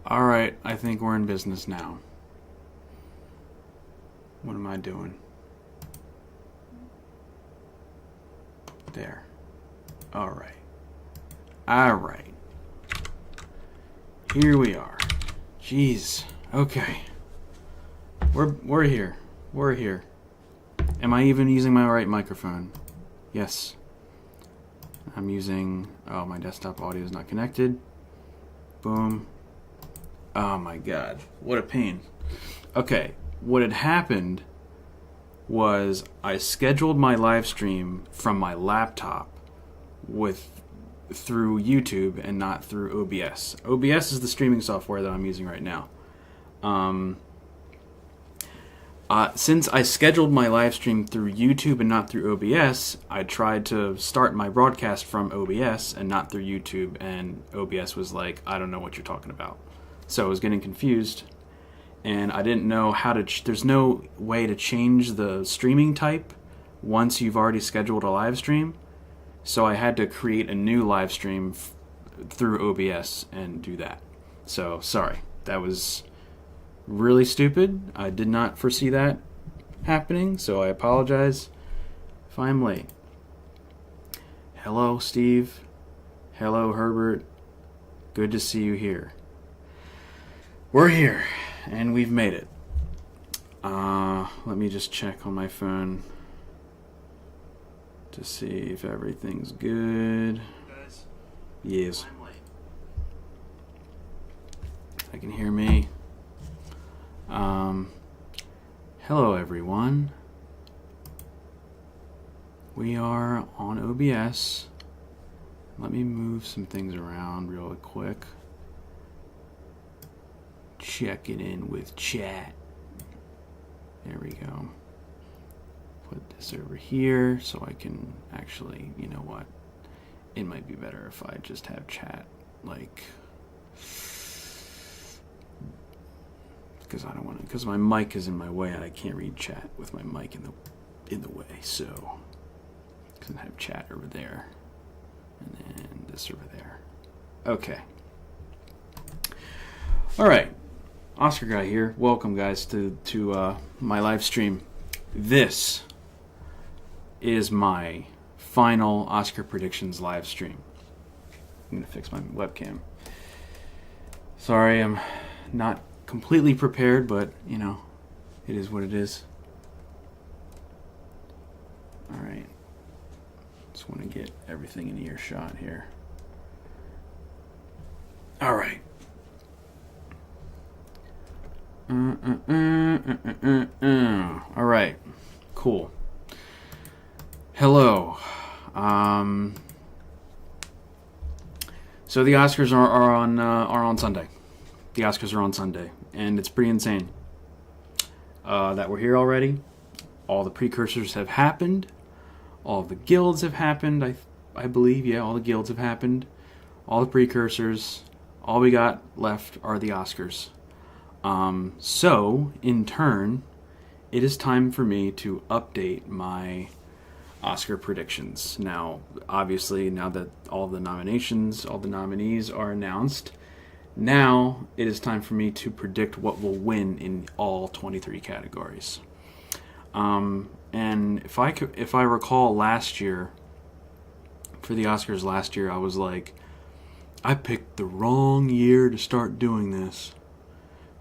Alright, I think we're in business now. What am I doing? There. Alright. Alright. Here we are. Jeez. Okay. We're here. We're here. Am I even using my right microphone? Yes. I'm using... Oh, my desktop audio is not connected. Boom. Oh my god. What a pain. Okay. What had happened was I scheduled my live stream from my laptop through YouTube and not through OBS. OBS is the streaming software that I'm using right now. Since I scheduled my live stream through YouTube and not through OBS, I tried to start my broadcast from OBS and not through YouTube, and OBS was like, I don't know what you're talking about. So I was getting confused, and I didn't know how to... There's no way to change the streaming type once you've already scheduled a live stream. So I had to create a new live stream through OBS and do that. So, sorry. That was really stupid. I did not foresee that happening, so I apologize if I'm late. Hello, Steve. Hello, Herbert. Good to see you here. We're here, and we've made it. Let me just check on my phone to see if everything's good. Guys, yes. I'm late. I can hear me. Hello, everyone. We are on OBS. Let me move some things around real quick. Check it in with chat. There we go. Put this over here so I can actually, you know what? It might be better if I just have chat, like, because I don't want to, because my mic is in my way and I can't read chat with my mic in the way. So, because I have chat over there and then this over there. Okay. All right. Oscar Guy here. Welcome, guys, to my live stream. This is my final Oscar predictions live stream. I'm gonna fix my webcam. Sorry, I'm not completely prepared, but you know, it is what it is. All right. Just want to get everything in earshot here. All right. All right, cool. Hello. So the Oscars are on Sunday. The Oscars are on Sunday, and it's pretty insane that we're here already. All the precursors have happened. All the guilds have happened. I believe, yeah, all the guilds have happened. All the precursors. All we got left are the Oscars. So, in turn, it is time for me to update my Oscar predictions. Now, obviously, now that all the nominees are announced, now it is time for me to predict what will win in all 23 categories. And if I recall last year, for the Oscars last year, I was like, I picked the wrong year to start doing this.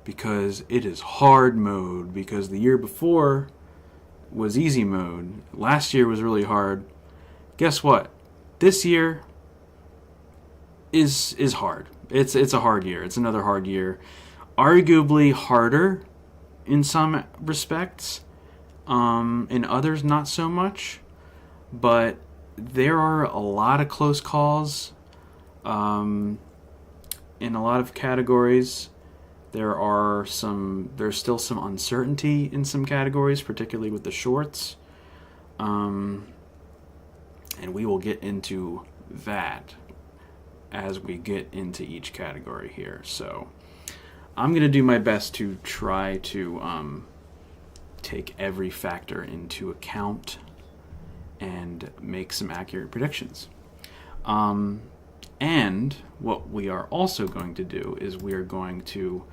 Because it is hard mode, because the year before was easy mode. Last year was really hard. Guess what? This year is hard. It's a hard year. It's another hard year. Arguably harder in some respects. In others, not so much. But there are a lot of close calls in a lot of categories. There's still some uncertainty in some categories, particularly with the shorts. And we will get into that as we get into each category here. So I'm going to do my best to try to take every factor into account and make some accurate predictions. And what we are also going to do is we are going to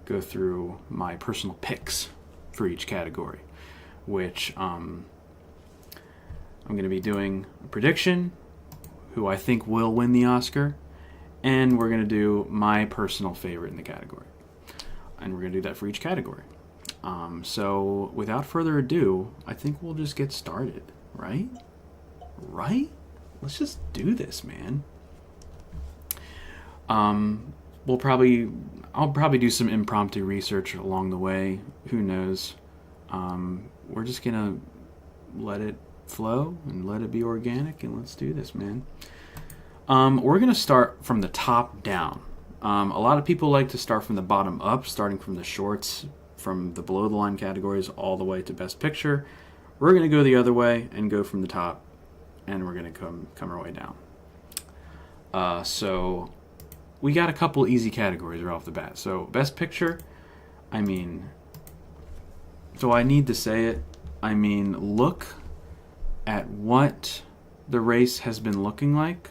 go through my personal picks for each category, which I'm going to be doing a prediction, who I think will win the Oscar, and we're going to do my personal favorite in the category. And we're going to do that for each category. So without further ado, I think we'll just get started, right? Right? Let's just do this, man. I'll probably do some impromptu research along the way. Who knows? We're just gonna let it flow and let it be organic, and let's do this, man. We're gonna start from the top down. A lot of people like to start from the bottom up, starting from the shorts, from the below the line categories all the way to Best Picture. We're gonna go the other way and go from the top, and we're gonna come our way down. So we got a couple easy categories right off the bat. So Best Picture, I mean, do I need to say it? I mean, look at what the race has been looking like.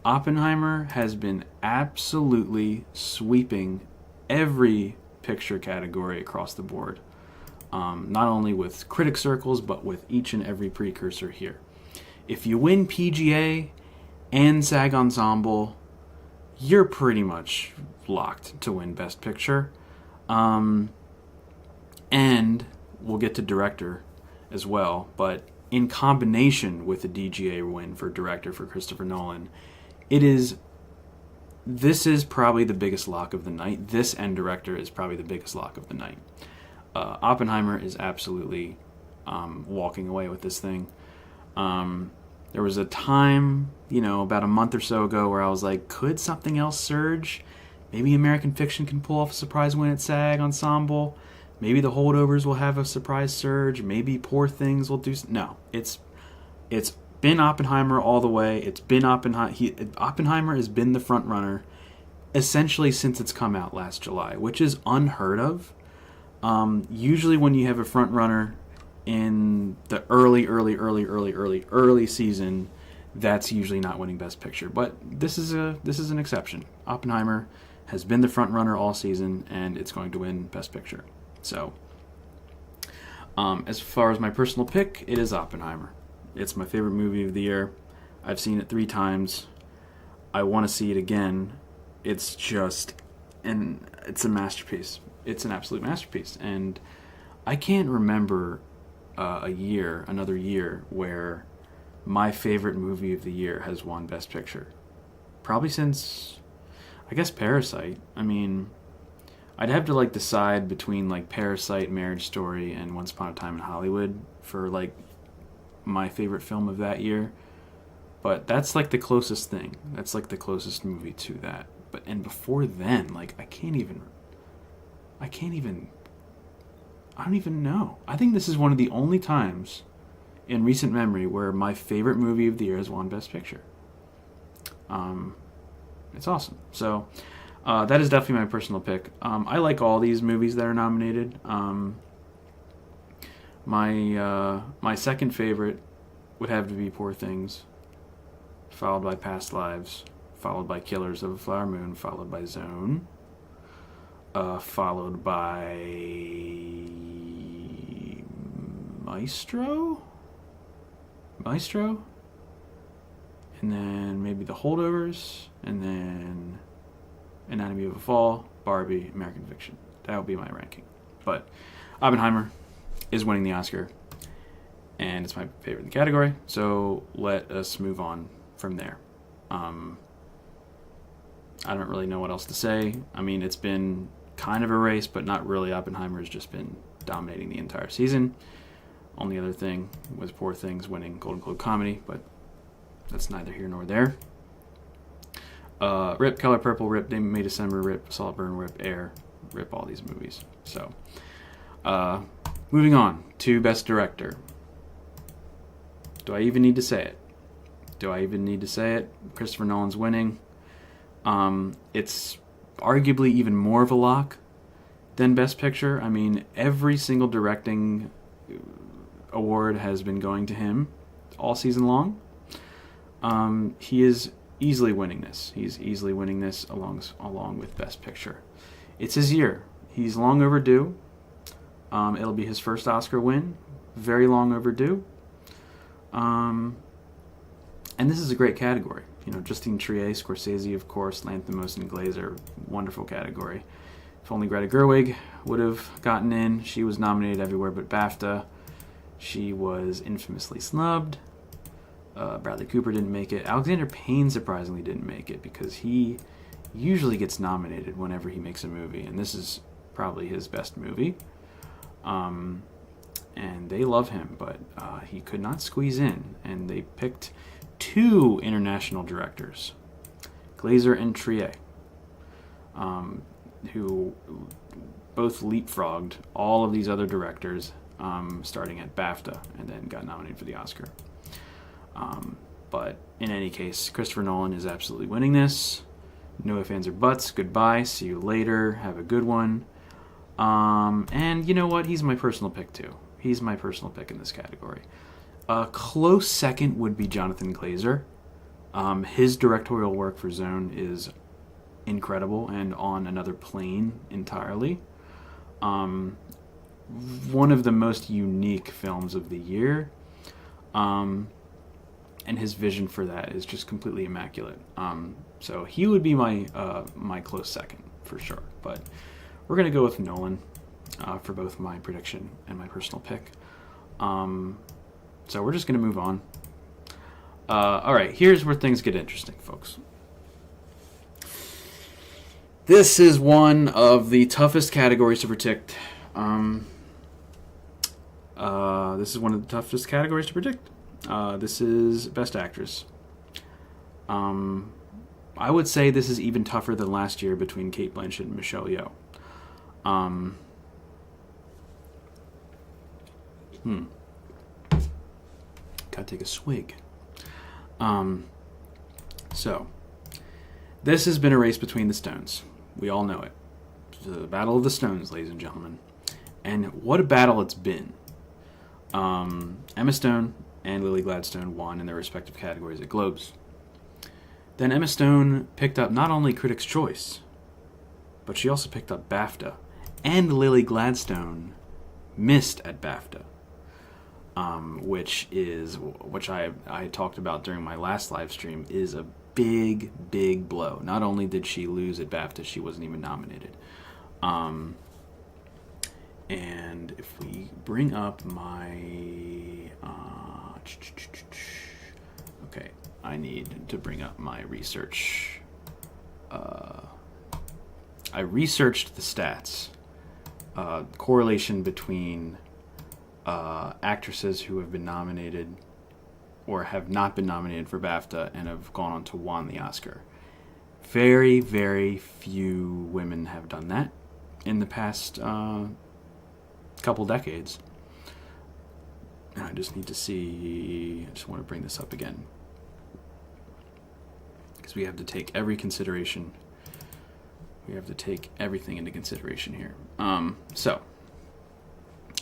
Oppenheimer has been absolutely sweeping every picture category across the board. Not only with critic circles, but with each and every precursor here. If you win PGA and SAG Ensemble, you're pretty much locked to win Best Picture. And we'll get to director as well, but in combination with the DGA win for director for Christopher Nolan, this is probably the biggest lock of the night. This and director is probably the biggest lock of the night. Oppenheimer is absolutely walking away with this thing. There was a time, about a month or so ago where I was like, could something else surge? Maybe American Fiction can pull off a surprise win at SAG Ensemble. Maybe The Holdovers will have a surprise surge. Maybe Poor Things will do... No, it's been Oppenheimer all the way. It's been Oppenheimer has been the front runner essentially since it's come out last July, which is unheard of. Usually when you have a front runner in the early season, that's usually not winning Best Picture. But this is an exception. Oppenheimer has been the front runner all season, and it's going to win Best Picture. So, as far as my personal pick, it is Oppenheimer. It's my favorite movie of the year. I've seen it 3 times. I want to see it again. It's a masterpiece. It's an absolute masterpiece. And I can't remember another year where my favorite movie of the year has won Best Picture. Probably since, I guess, Parasite. I mean, I'd have to decide between Parasite, Marriage Story, and Once Upon a Time in Hollywood for my favorite film of that year. But that's the closest thing. That's the closest movie to that. And before then, I don't even know. I think this is one of the only times in recent memory where my favorite movie of the year has won Best Picture. It's awesome. So that is definitely my personal pick. I like all these movies that are nominated. My second favorite would have to be Poor Things, followed by Past Lives, followed by Killers of a Flower Moon, followed by Zone, followed by Maestro, and then maybe The Holdovers, and then Anatomy of a Fall, Barbie, American Fiction. That would be my ranking. But Oppenheimer is winning the Oscar, and it's my favorite in the category, so let us move on from there. I don't really know what else to say. I mean, it's been kind of a race, but not really. Oppenheimer has just been dominating the entire season. Only other thing was Poor Things winning Golden Globe Comedy, but that's neither here nor there. Rip Color Purple, rip May December, rip Saltburn, rip Air, rip all these movies. So, moving on to Best Director. Do I even need to say it? Christopher Nolan's winning. It's arguably even more of a lock than Best Picture. I mean, every single directing award has been going to him all season long. He is easily winning this. He's easily winning this along with Best Picture. It's his year. He's long overdue. It'll be his first Oscar win. Very long overdue. And this is a great category. You know, Justine Triet, Scorsese, of course, Lanthimos and Glazer, wonderful category. If only Greta Gerwig would have gotten in. She was nominated everywhere but BAFTA. She was infamously snubbed. Bradley Cooper didn't make it. Alexander Payne surprisingly didn't make it because he usually gets nominated whenever he makes a movie, and this is probably his best movie. And they love him, but he could not squeeze in, and they picked two international directors, Glazer and Triet, who both leapfrogged all of these other directors, starting at BAFTA, and then got nominated for the Oscar. But in any case, Christopher Nolan is absolutely winning this. No ifs, ands, or buts. Goodbye. See you later. Have a good one. And you know what? He's my personal pick, too. He's my personal pick in this category. A close second would be Jonathan Glazer. His directorial work for Zone is incredible and on another plane entirely. One of the most unique films of the year. And his vision for that is just completely immaculate. So he would be my my close second for sure. But we're gonna go with Nolan for both my prediction and my personal pick. So we're just gonna move on. All right, here's where things get interesting, folks. This is one of the toughest categories to predict. This is one of the toughest categories to predict. This is Best Actress. I would say this is even tougher than last year between Cate Blanchett and Michelle Yeoh. Gotta take a swig. So, this has been a race between the Stones. We all know it. The Battle of the Stones, ladies and gentlemen. And what a battle it's been. Emma Stone and Lily Gladstone won in their respective categories at Globes. Then Emma Stone picked up not only Critics' Choice, but she also picked up BAFTA. And Lily Gladstone missed at BAFTA, which I talked about during my last live stream, is a big, big blow. Not only did she lose at BAFTA, she wasn't even nominated. And if we bring up my... okay, I need to bring up my research. I researched the stats. Correlation between actresses who have been nominated or have not been nominated for BAFTA and have gone on to win the Oscar. Very, very few women have done that in the past couple decades. And I just need to see, I just want to bring this up again, because we have to take every consideration. We have to take everything into consideration here. So,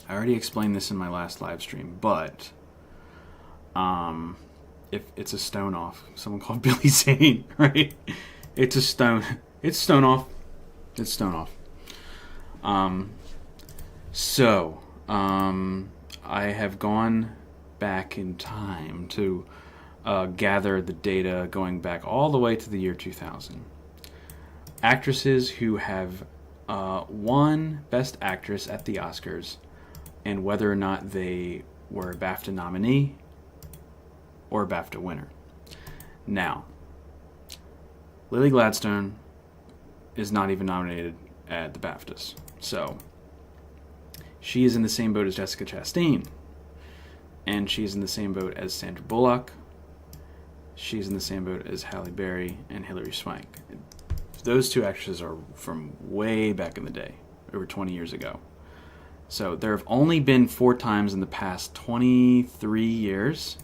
I already explained this in my last live stream, but if it's a stone off, someone called Billy Zane, right? It's a stone. It's stone off. It's stone off. So, I have gone back in time to gather the data going back all the way to the year 2000. Actresses who have won Best Actress at the Oscars, and whether or not they were a BAFTA nominee or a BAFTA winner. Now, Lily Gladstone is not even nominated at the BAFTAs. So, she is in the same boat as Jessica Chastain. And she's in the same boat as Sandra Bullock. She's in the same boat as Halle Berry and Hilary Swank. Those two actresses are from way back in the day, over 20 years ago. So there have only been 4 times in the past 23 years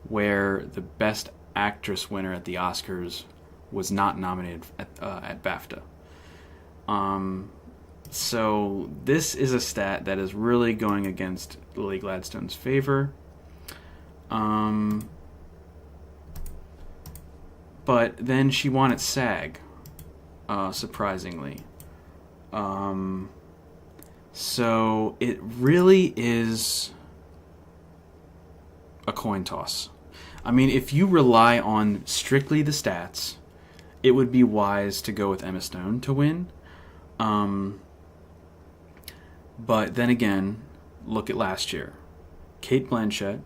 where the Best Actress winner at the Oscars was not nominated at BAFTA. So this is a stat that is really going against Lily Gladstone's favor. but then she won at SAG, surprisingly. So it really is a coin toss. I mean, if you rely on strictly the stats, it would be wise to go with Emma Stone to win. But then again, look at last year. Cate Blanchett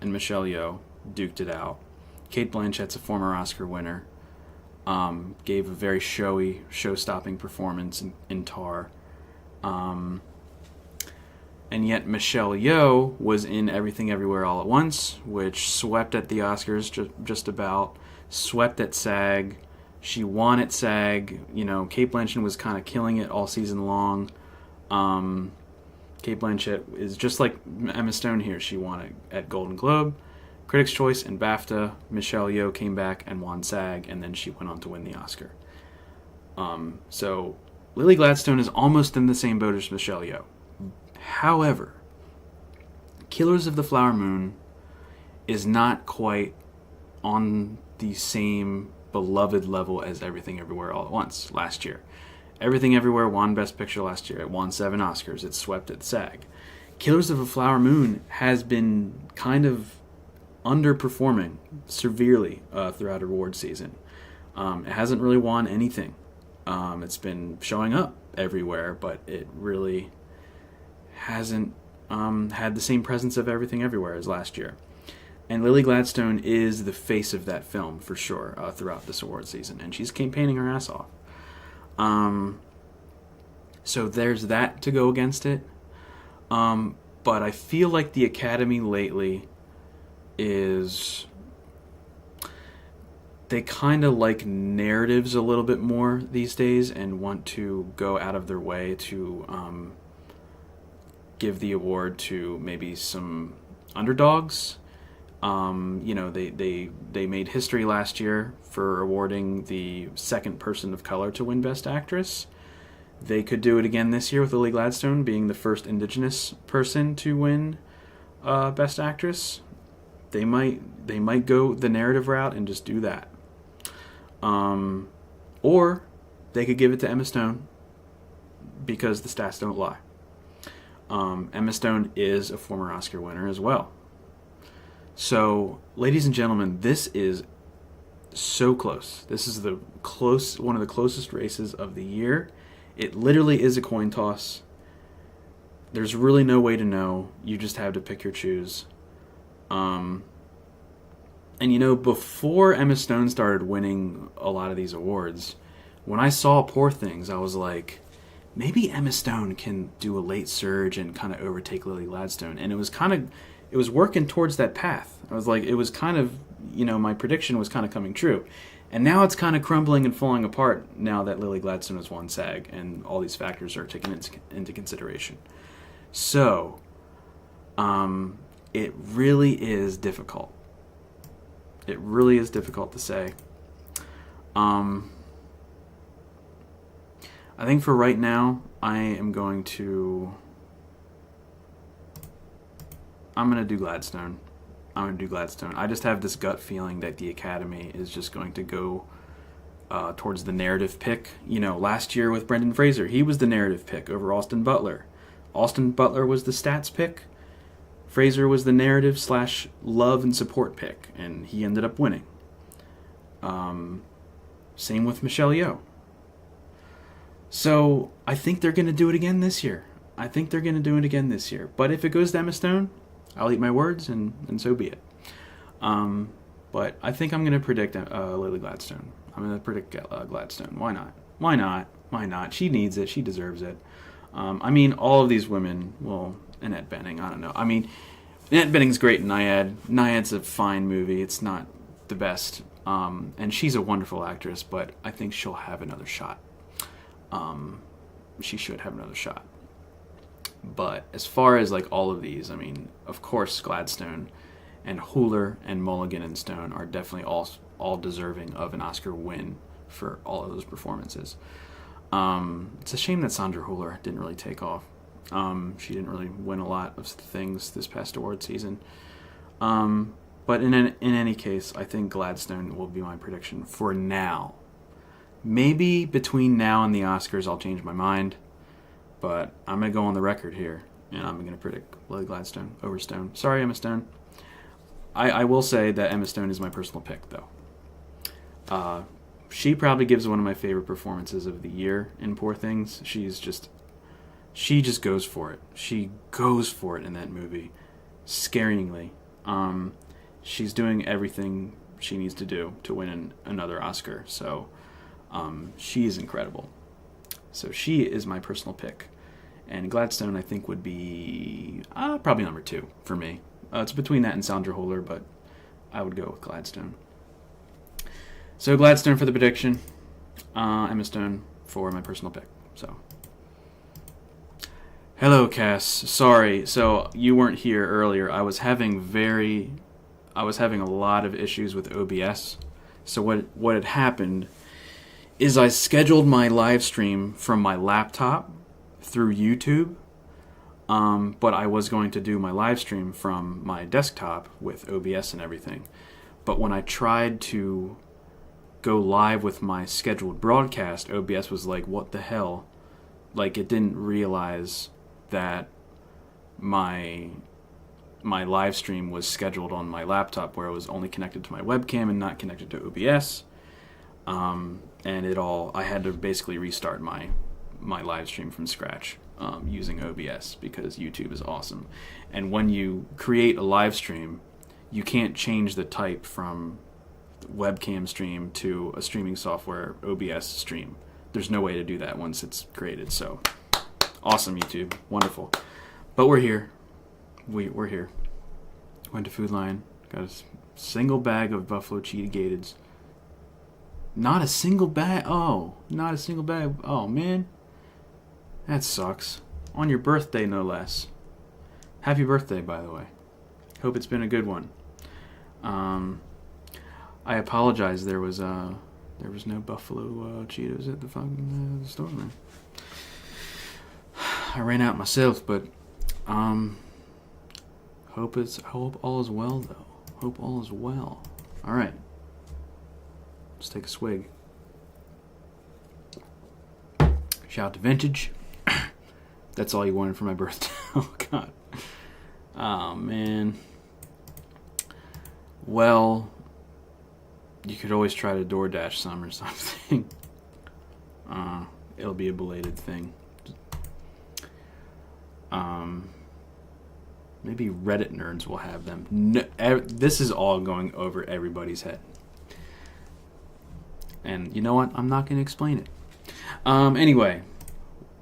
and Michelle Yeoh duked it out. Cate Blanchett's a former Oscar winner. Gave a very showy, show-stopping performance in Tar. And yet Michelle Yeoh was in Everything Everywhere All at Once, which swept at the Oscars just about, swept at SAG. She won at SAG. You know, Cate Blanchett was kind of killing it all season long. Cate Blanchett is just like Emma Stone here. She won at Golden Globe, Critics' Choice, and BAFTA. Michelle Yeoh came back and won SAG, and then she went on to win the Oscar. So Lily Gladstone is almost in the same boat as Michelle Yeoh. However, Killers of the Flower Moon is not quite on the same beloved level as Everything Everywhere All at Once last year. Everything Everywhere won Best Picture last year. It won 7 Oscars. It swept at SAG. Killers of a Flower Moon has been kind of underperforming severely throughout award season. It hasn't really won anything. It's been showing up everywhere, but it really hasn't had the same presence of Everything Everywhere as last year. And Lily Gladstone is the face of that film for sure throughout this award season, and she's campaigning her ass off. So there's that to go against it. But I feel like the Academy lately is... they kind of like narratives a little bit more these days and want to go out of their way to give the award to maybe some underdogs. You know, they made history last year for awarding the second person of color to win Best Actress. They could do it again this year with Lily Gladstone being the first Indigenous person to win Best Actress. They might go the narrative route and just do that. Or they could give it to Emma Stone because the stats don't lie. Emma Stone is a former Oscar winner as well. So, ladies and gentlemen, this is so close. This is one of the closest races of the year. It literally is a coin toss. There's really no way to know. You just have to pick your choose. And you know, before Emma Stone started winning a lot of these awards, when I saw Poor Things, I was like, maybe Emma Stone can do a late surge and kind of overtake Lily Gladstone. And it was working towards that path. I was like, it was kind of, you know, my prediction was kind of coming true. And now it's kind of crumbling and falling apart now that Lily Gladstone has won SAG and all these factors are taken into consideration. So, it really is difficult. It really is difficult to say. I think for right now, I'm going to do Gladstone. I just have this gut feeling that the Academy is just going to go towards the narrative pick. You know, last year with Brendan Fraser, he was the narrative pick over Austin Butler. Austin Butler was the stats pick. Fraser was the narrative / love and support pick, and he ended up winning. Same with Michelle Yeoh. So I think they're going to do it again this year. But if it goes to Emma Stone, I'll eat my words, and so be it. But I think I'm going to predict Lily Gladstone. I'm going to predict Gladstone. Why not? She needs it. She deserves it. I mean, all of these women, well, Annette Bening, I don't know. I mean, Annette Bening's great in Nyad. Nyad's a fine movie. It's not the best. And she's a wonderful actress, but I think she'll have another shot. She should have another shot. But as far as like all of these, I mean, of course, Gladstone and Huller and Mulligan and Stone are definitely all deserving of an Oscar win for all of those performances. It's a shame that Sandra Huller didn't really take off. She didn't really win a lot of things this past award season. But in any case, I think Gladstone will be my prediction for now. Maybe between now and the Oscars, I'll change my mind. But I'm going to go on the record here, and I'm going to predict Lily Gladstone over Stone. Sorry, Emma Stone. I will say that Emma Stone is my personal pick, though. She probably gives one of my favorite performances of the year in Poor Things. She just goes for it. She goes for it in that movie, scaringly. She's doing everything she needs to do to win another Oscar. So she is incredible. So she is my personal pick. And Gladstone, I think, would be probably number 2 for me. It's between that and Sandra Hüller, but I would go with Gladstone. So Gladstone for the prediction. Emma Stone for my personal pick. So, hello, Cass. Sorry. So you weren't here earlier. I was having a lot of issues with OBS. So what had happened is I scheduled my live stream from my laptop through YouTube, but I was going to do my live stream from my desktop with OBS and everything. But when I tried to go live with my scheduled broadcast, OBS was like, what the hell? Like, it didn't realize that my live stream was scheduled on my laptop, where it was only connected to my webcam and not connected to OBS. And I had to basically restart my live stream from scratch using OBS, because YouTube is awesome. And when you create a live stream, you can't change the type from webcam stream to a streaming software OBS stream. There's no way to do that once it's created. So awesome, YouTube, wonderful. But we're here. We're here. Went to Food Lion, got a single bag of Buffalo Cheetah Gateds. Not a single bag. Oh, not a single bag. Oh man, that sucks. On your birthday, no less. Happy birthday, by the way. Hope it's been a good one. I apologize. There was no Buffalo Cheetos at the fucking store, man. I ran out myself, but hope all is well, though. Hope all is well. All right, let's take a swig. Shout out to Vintage. That's all you wanted for my birthday. Oh God. Oh man. Well, you could always try to DoorDash some or something. It'll be a belated thing. Maybe Reddit nerds will have them. No, this is all going over everybody's head. And you know what? I'm not going to explain it. Anyway,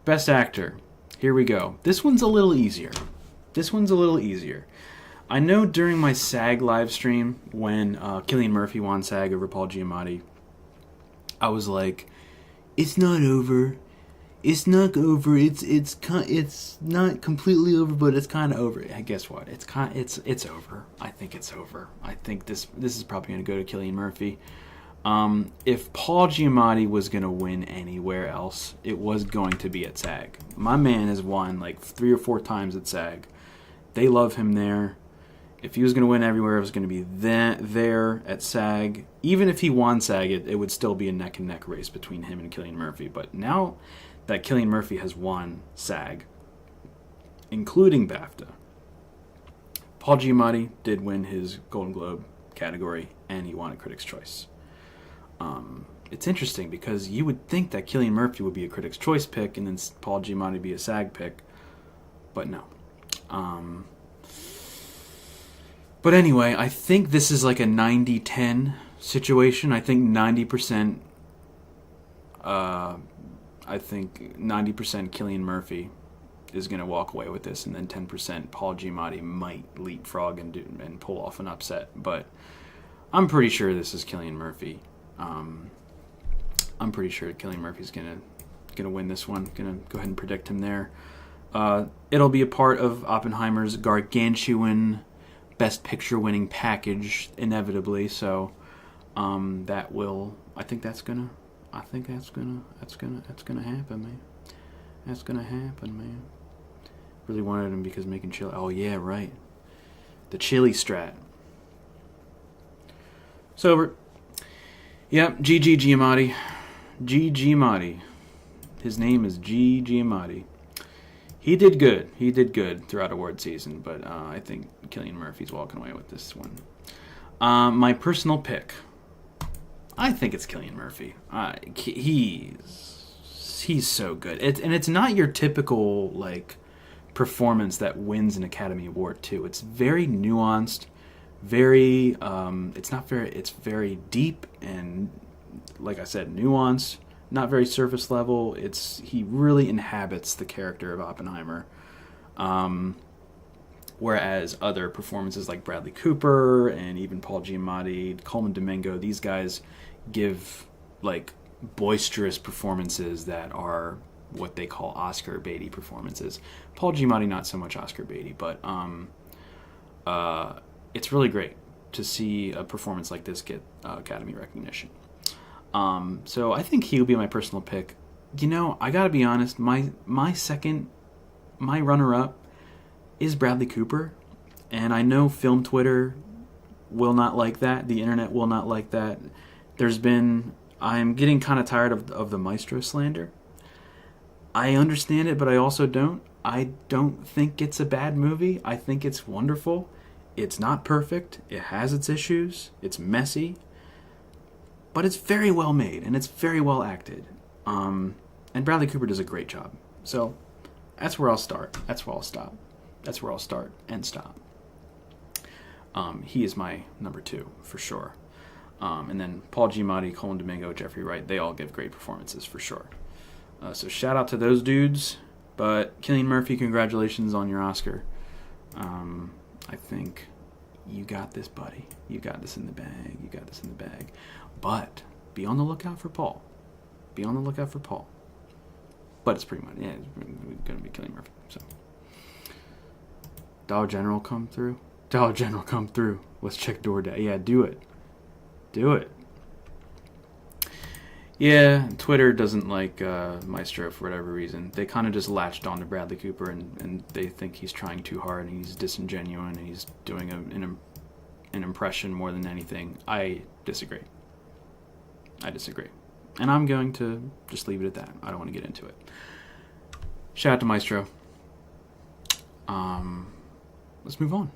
Best Actor. Here we go. This one's a little easier. I know during my SAG live stream, when Cillian Murphy won SAG over Paul Giamatti, I was like, "It's not over. It's not over. It's not completely over, but it's kind of over." And guess what? It's over. I think it's over. I think this is probably going to go to Cillian Murphy. If Paul Giamatti was going to win anywhere else, it was going to be at SAG. My man has won like 3 or 4 times at SAG. They love him there. If he was going to win everywhere, it was going to be there at SAG. Even if he won SAG, it would still be a neck-and-neck race between him and Cillian Murphy. But now that Cillian Murphy has won SAG, including BAFTA, Paul Giamatti did win his Golden Globe category, and he won a Critics' Choice. It's interesting because you would think that Cillian Murphy would be a Critics' Choice pick and then Paul Giamatti be a SAG pick, but no. But anyway, I think this is like a 90-10 situation. I think 90%. I think 90% Cillian Murphy is going to walk away with this, and then 10% Paul Giamatti might leapfrog and pull off an upset. But I'm pretty sure this is Cillian Murphy. I'm pretty sure Cillian Murphy's gonna win this one. Gonna go ahead and predict him there. It'll be a part of Oppenheimer's gargantuan Best Picture winning package, inevitably. So that will. I think that's gonna happen, man. That's gonna happen, man. Really wanted him because making chili. Oh yeah, right. The chili strat. Sober. Yep, G.G. Giamatti. G. Giamatti. His name is G. Giamatti. He did good. He did good throughout award season, but I think Cillian Murphy's walking away with this one. My personal pick. I think it's Cillian Murphy. He's so good. It's not your typical like performance that wins an Academy Award too. It's very nuanced, very it's very deep and, like I said, nuanced, not very surface level. He really inhabits the character of Oppenheimer. Whereas other performances like Bradley Cooper and even Paul Giamatti, Coleman Domingo, these guys give like boisterous performances that are what they call Oscar baity performances. Paul Giamatti, not so much Oscar baity, but it's really great to see a performance like this get Academy recognition. So I think he would be my personal pick. You know, I gotta be honest, my runner-up is Bradley Cooper, and I know film Twitter will not like that. The internet will not like that. I'm getting kind of tired of the Maestro slander. I understand it, but I also don't. I don't think it's a bad movie. I think it's wonderful. It's not perfect. It has its issues. It's messy. But it's very well made, and it's very well acted. And Bradley Cooper does a great job. So that's where I'll start. That's where I'll stop. That's where I'll start and stop. He is my number 2, for sure. And then Paul Giamatti, Coleman Domingo, Jeffrey Wright, they all give great performances, for sure. So shout out to those dudes. But Cillian Murphy, congratulations on your Oscar. I think you got this, buddy. You got this in the bag. You got this in the bag. But be on the lookout for Paul. Be on the lookout for Paul. But it's pretty much, yeah, it's going to be Cillian Murphy. So Dollar General come through. Dollar General come through. Let's check DoorDash. Yeah, do it. Do it. Yeah, Twitter doesn't like Maestro for whatever reason. They kind of just latched on to Bradley Cooper, and they think he's trying too hard, and he's disingenuous, and he's doing an impression more than anything. I disagree. And I'm going to just leave it at that. I don't want to get into it. Shout out to Maestro. Let's move on.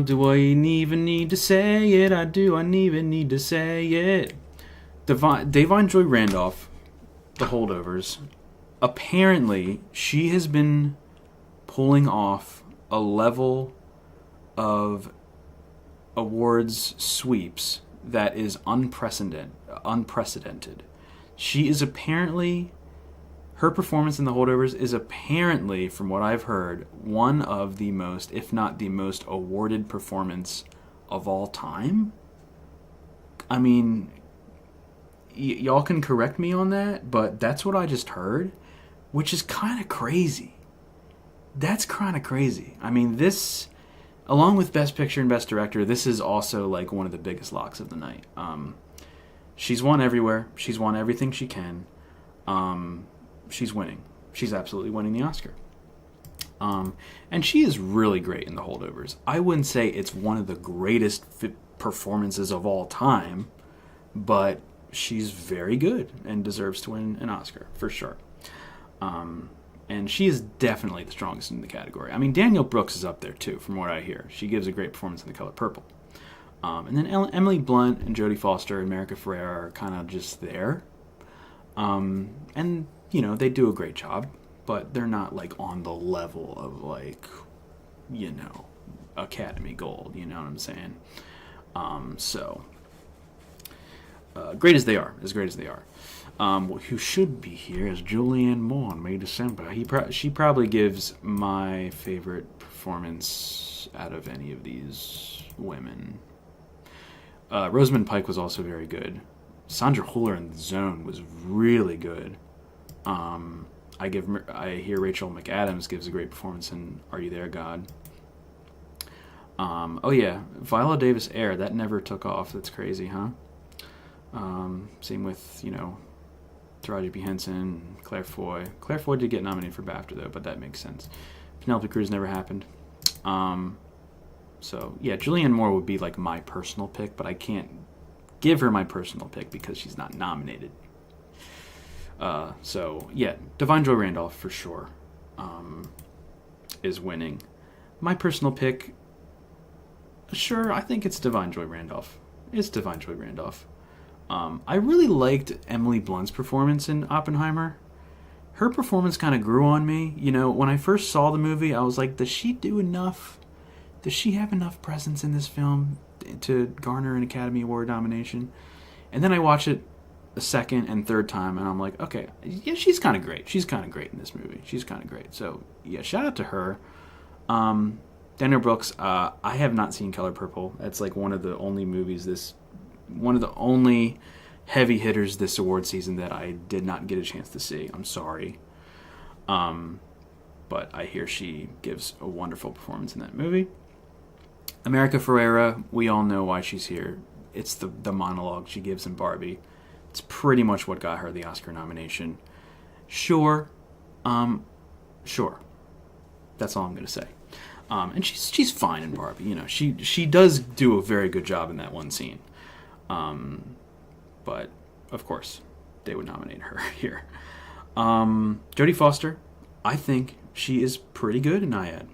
Do I even need to say it? I even need to say it. Davine Joy Randolph, The Holdovers. Apparently, she has been pulling off a level of awards sweeps that is unprecedented. She is apparently... Her performance in The Holdovers is apparently, from what I've heard, one of the most, if not the most, awarded performance of all time. I mean, y'all can correct me on that, but that's what I just heard, which is kind of crazy. That's kind of crazy. I mean, this, along with Best Picture and Best Director, this is also like one of the biggest locks of the night. She's won everywhere. She's won everything she can. She's winning. She's absolutely winning the Oscar. And she is really great in The Holdovers. I wouldn't say it's one of the greatest performances of all time, but she's very good and deserves to win an Oscar, for sure. And she is definitely the strongest in the category. I mean, Danielle Brooks is up there, too, from what I hear. She gives a great performance in The Color Purple. And then Emily Blunt and Jodie Foster and America Ferrera are kind of just there. And... you know, they do a great job, but they're not, like, on the level of, like, you know, Academy Gold, you know what I'm saying? Great as they are, who should be here is Julianne Moore on May December. She probably gives my favorite performance out of any of these women. Rosamund Pike was also very good. Sandra Hüller in The Zone was really good. I hear Rachel McAdams gives a great performance in Are You There, God? Oh yeah, Viola Davis Air, that never took off. That's crazy, huh? Same with, you know, Taraji P. Henson, Claire Foy. Claire Foy did get nominated for BAFTA though, but that makes sense. Penelope Cruz never happened. So yeah, Julianne Moore would be like my personal pick, but I can't give her my personal pick because she's not nominated. So yeah, Divine Joy Randolph for sure is winning. My personal pick, sure, I think it's Divine Joy Randolph. It's Divine Joy Randolph. I really liked Emily Blunt's performance in Oppenheimer. Her performance kind of grew on me. You know, when I first saw the movie, I was like, does she do enough? Does she have enough presence in this film to garner an Academy Award nomination? And then I watched it a second and third time, and I'm like, okay, yeah, she's kind of great. She's kind of great in this movie. She's kind of great. So, yeah, shout out to her. Daniel Brooks, I have not seen Color Purple. That's like one of the only heavy hitters this award season that I did not get a chance to see. I'm sorry. But I hear she gives a wonderful performance in that movie. America Ferrera, we all know why she's here. It's the monologue she gives in Barbie. It's pretty much what got her the Oscar nomination. Sure. Sure. That's all I'm going to say. And she's fine in Barbie. You know, she does do a very good job in that one scene. But, of course, they would nominate her here. Jodie Foster, I think she is pretty good in Nyad.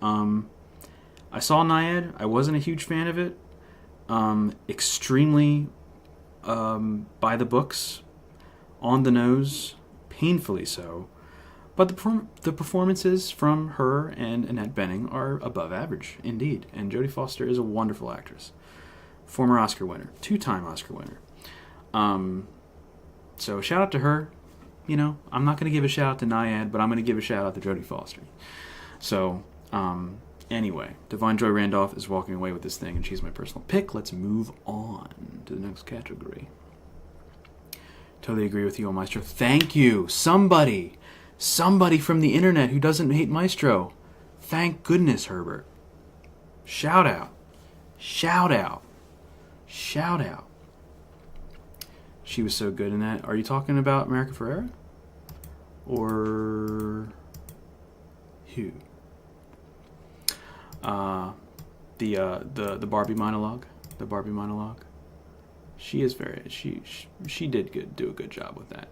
I saw Nyad. I wasn't a huge fan of it. Extremely by the books, on the nose, painfully so. But the performances from her and Annette Bening are above average, indeed. And Jodie Foster is a wonderful actress. Former Oscar winner. 2-time Oscar winner. So shout out to her. You know, I'm not going to give a shout out to Nyad, but I'm going to give a shout out to Jodie Foster. So, anyway, Divine Joy Randolph is walking away with this thing, and she's my personal pick. Let's move on to the next category. Totally agree with you on Maestro. Thank you. Somebody from the internet who doesn't hate Maestro. Thank goodness, Herbert. Shout out. Shout out. Shout out. She was so good in that. Are you talking about America Ferrera? Or who? The Barbie monologue. The Barbie monologue. She is very she did do a good job with that.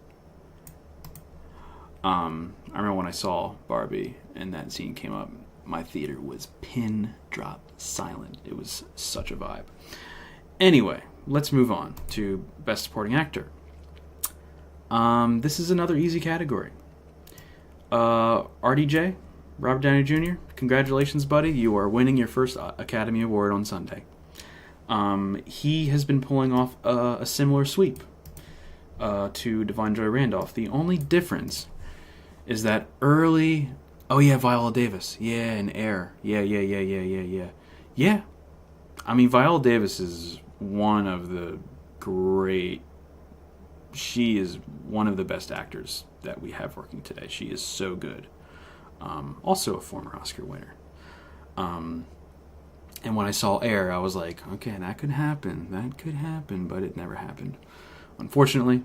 I remember when I saw Barbie and that scene came up, my theater was pin drop silent. It was such a vibe. Anyway, let's move on to Best Supporting Actor. This is another easy category. RDJ, Robert Downey Jr., congratulations, buddy. You are winning your first Academy Award on Sunday. He has been pulling off a similar sweep to Divine Joy Randolph. The only difference is that early... Oh, yeah, Viola Davis. Yeah, and Air. Yeah. Yeah. I mean, Viola Davis is one of the great... She is one of the best actors that we have working today. She is so good. Also a former Oscar winner. And when I saw Air, I was like, okay, that could happen. That could happen, but it never happened. Unfortunately,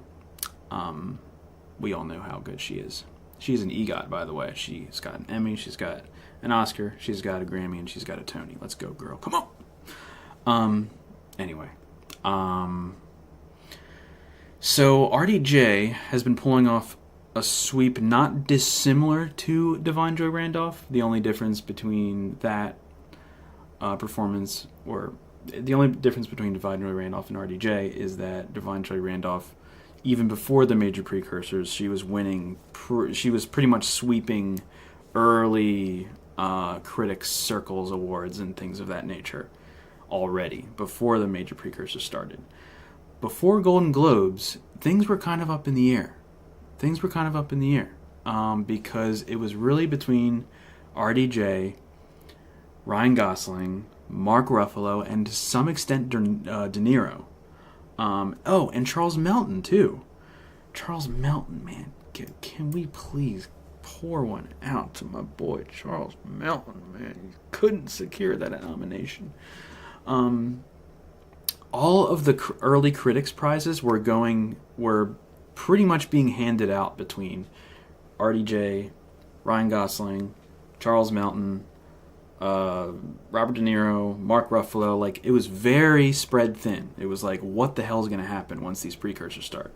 we all know how good she is. She's an EGOT, by the way. She's got an Emmy, she's got an Oscar, she's got a Grammy, and she's got a Tony. Let's go, girl. Come on. Anyway. So RDJ has been pulling off a sweep not dissimilar to Divine Joy Randolph. The only difference between that performance, or the only difference between Divine Joy Randolph and RDJ is that Divine Joy Randolph, even before the major precursors, she was winning. She was pretty much sweeping early critics' circles awards and things of that nature already before the major precursors started. Before Golden Globes, things were kind of up in the air. Because it was really between RDJ, Ryan Gosling, Mark Ruffalo, and to some extent De Niro. And Charles Melton, too. Charles Melton, man. Can we please pour one out to my boy Charles Melton, man? He couldn't secure that nomination. All of the early critics' prizes were pretty much being handed out between RDJ, Ryan Gosling, Charles Melton, Robert De Niro, Mark Ruffalo. Like, it was very spread thin. It was like, what the hell's going to happen once these precursors start?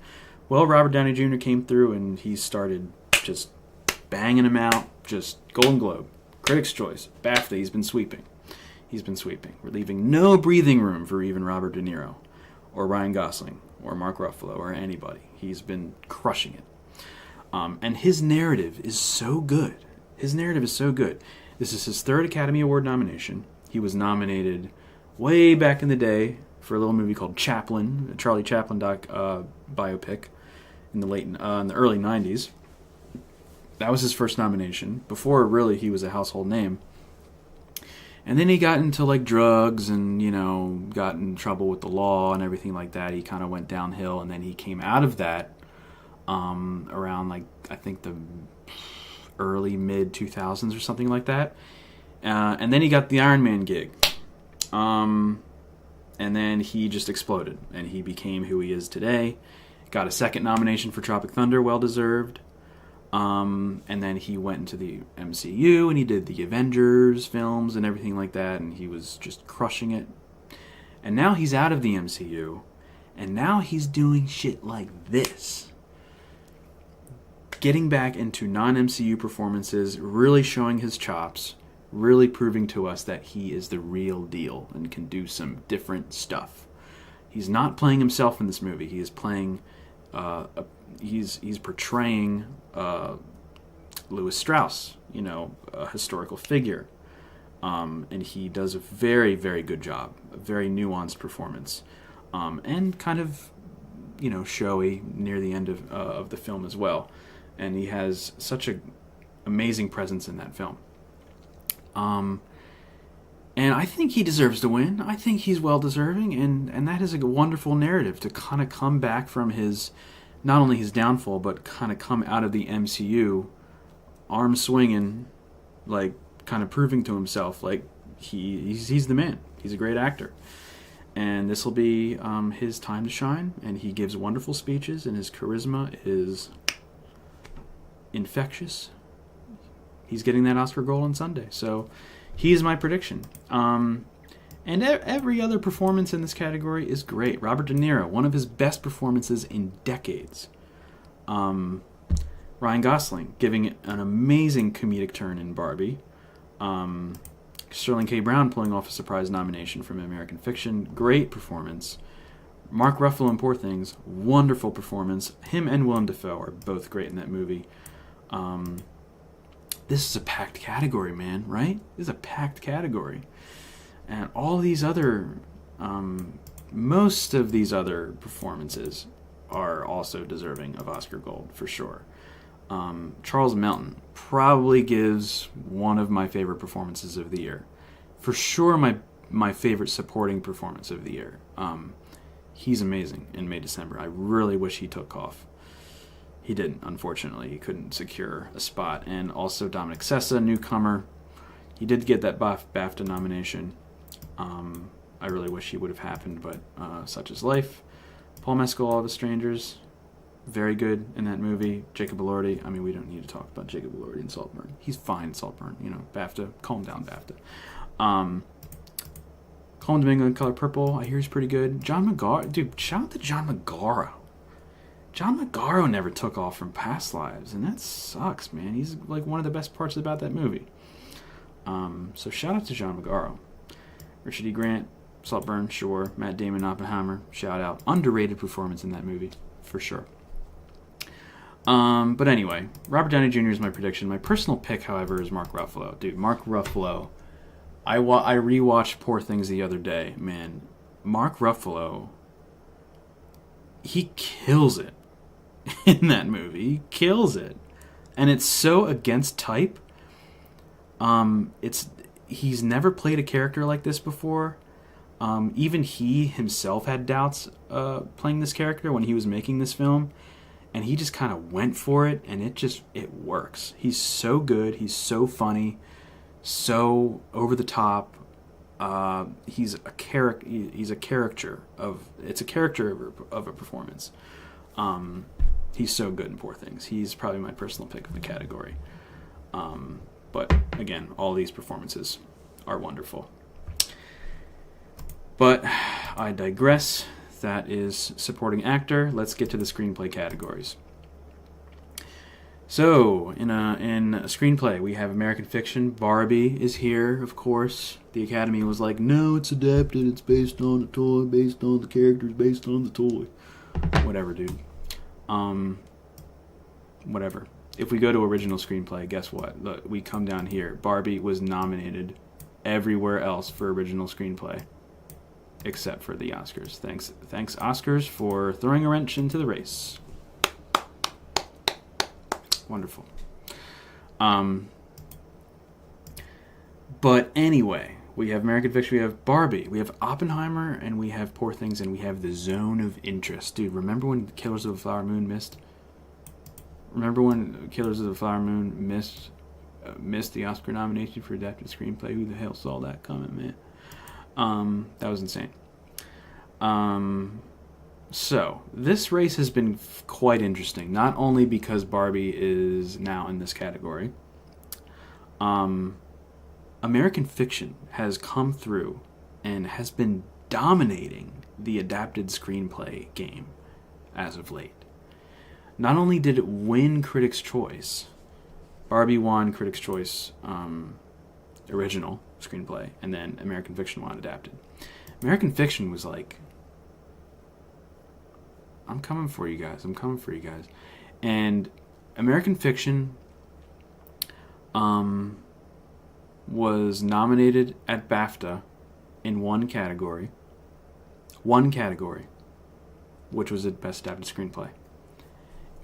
Well, Robert Downey Jr. came through and he started just banging them out. Just Golden Globe, Critics' Choice, BAFTA. He's been sweeping. We're leaving no breathing room for even Robert De Niro or Ryan Gosling or Mark Ruffalo or anybody. He's been crushing it. And his narrative is so good. This is his third Academy Award nomination. He was nominated way back in the day for a little movie called Chaplin, a Charlie Chaplin biopic in the early 90s. That was his first nomination. Before, really, he was a household name. And then he got into like drugs and, got in trouble with the law and everything like that. He kind of went downhill, and then he came out of that around like, I think the early mid 2000s or something like that. And then he got the Iron Man gig. And then he just exploded and he became who he is today. Got a second nomination for Tropic Thunder, well deserved. And then he went into the MCU and he did the Avengers films and everything like that, and he was just crushing it. And now he's out of the MCU, and now he's doing shit like this. Getting back into non-MCU performances, really showing his chops, really proving to us that he is the real deal and can do some different stuff. He's not playing himself in this movie. He is playing he's portraying Louis Strauss, a historical figure. And he does a very, very good job, a very nuanced performance, and kind of, showy near the end of the film as well. And he has such an amazing presence in that film. And I think he deserves to win. I think he's well-deserving, and that is a wonderful narrative to kind of come back from not only his downfall, but kind of come out of the MCU, arm swinging, like kind of proving to himself like he's the man. He's a great actor. And this will be his time to shine, and he gives wonderful speeches, and his charisma is infectious. He's getting that Oscar goal on Sunday. So he is my prediction. And every other performance in this category is great. Robert De Niro, one of his best performances in decades. Ryan Gosling, giving an amazing comedic turn in Barbie. Sterling K. Brown pulling off a surprise nomination from American Fiction. Great performance. Mark Ruffalo in Poor Things, wonderful performance. Him and Willem Dafoe are both great in that movie. This is a packed category, man, right? This is a packed category. And all these other, most of these other performances are also deserving of Oscar Gold, for sure. Charles Melton probably gives one of my favorite performances of the year. For sure, my favorite supporting performance of the year. He's amazing in May December. I really wish he took off. He didn't, unfortunately. He couldn't secure a spot. And also Dominic Sessa, newcomer. He did get that BAFTA nomination. I really wish he would have happened, but such is life. Paul Mescal, All the Strangers, very good in that movie. Jacob Elordi, I mean, we don't need to talk about Jacob Elordi in Saltburn. He's fine in Saltburn, BAFTA, calm down, BAFTA. Colin Domingo in Color Purple, I hear he's pretty good. John Magaro, dude, shout out to John Magaro. John Magaro never took off from Past Lives, and that sucks, man. He's like one of the best parts about that movie. So shout out to John Magaro. Richard E. Grant, Saltburn, sure. Matt Damon, Oppenheimer, shout out. Underrated performance in that movie, for sure. But anyway, Robert Downey Jr. is my prediction. My personal pick, however, is Mark Ruffalo. Dude, Mark Ruffalo. I rewatched Poor Things the other day. Man, Mark Ruffalo, he kills it in that movie. He kills it. And it's so against type. He's never played a character like this before. Even he himself had doubts playing this character when he was making this film. And he just kind of went for it, and it works. He's so good. He's so funny. So over the top. He's a character of a performance. He's so good in Poor Things. He's probably my personal pick of the category. But again, all these performances are wonderful. But I digress. That is supporting actor. Let's get to the screenplay categories. So, in a screenplay, we have American Fiction. Barbie is here, of course. The Academy was like, no, it's adapted. It's based on the toy, based on the characters, based on the toy. Whatever, dude. Whatever. If we go to original screenplay, guess what? Look, we come down here. Barbie was nominated everywhere else for original screenplay, except for the Oscars. Thanks, Oscars, for throwing a wrench into the race. Wonderful. But anyway, we have American Fiction, we have Barbie, we have Oppenheimer, and we have Poor Things, and we have The Zone of Interest. Dude, remember when Killers of the Flower Moon missed? Remember when Killers of the Flower Moon missed the Oscar nomination for adapted screenplay? Who the hell saw that coming, man? That was insane. So, this race has been quite interesting, not only because Barbie is now in this category. American Fiction has come through and has been dominating the adapted screenplay game as of late. Not only did it win Critics' Choice, Barbie won Critics' Choice original screenplay, and then American Fiction won adapted. American Fiction was like, I'm coming for you guys. And American Fiction was nominated at BAFTA in one category, which was at Best Adapted Screenplay.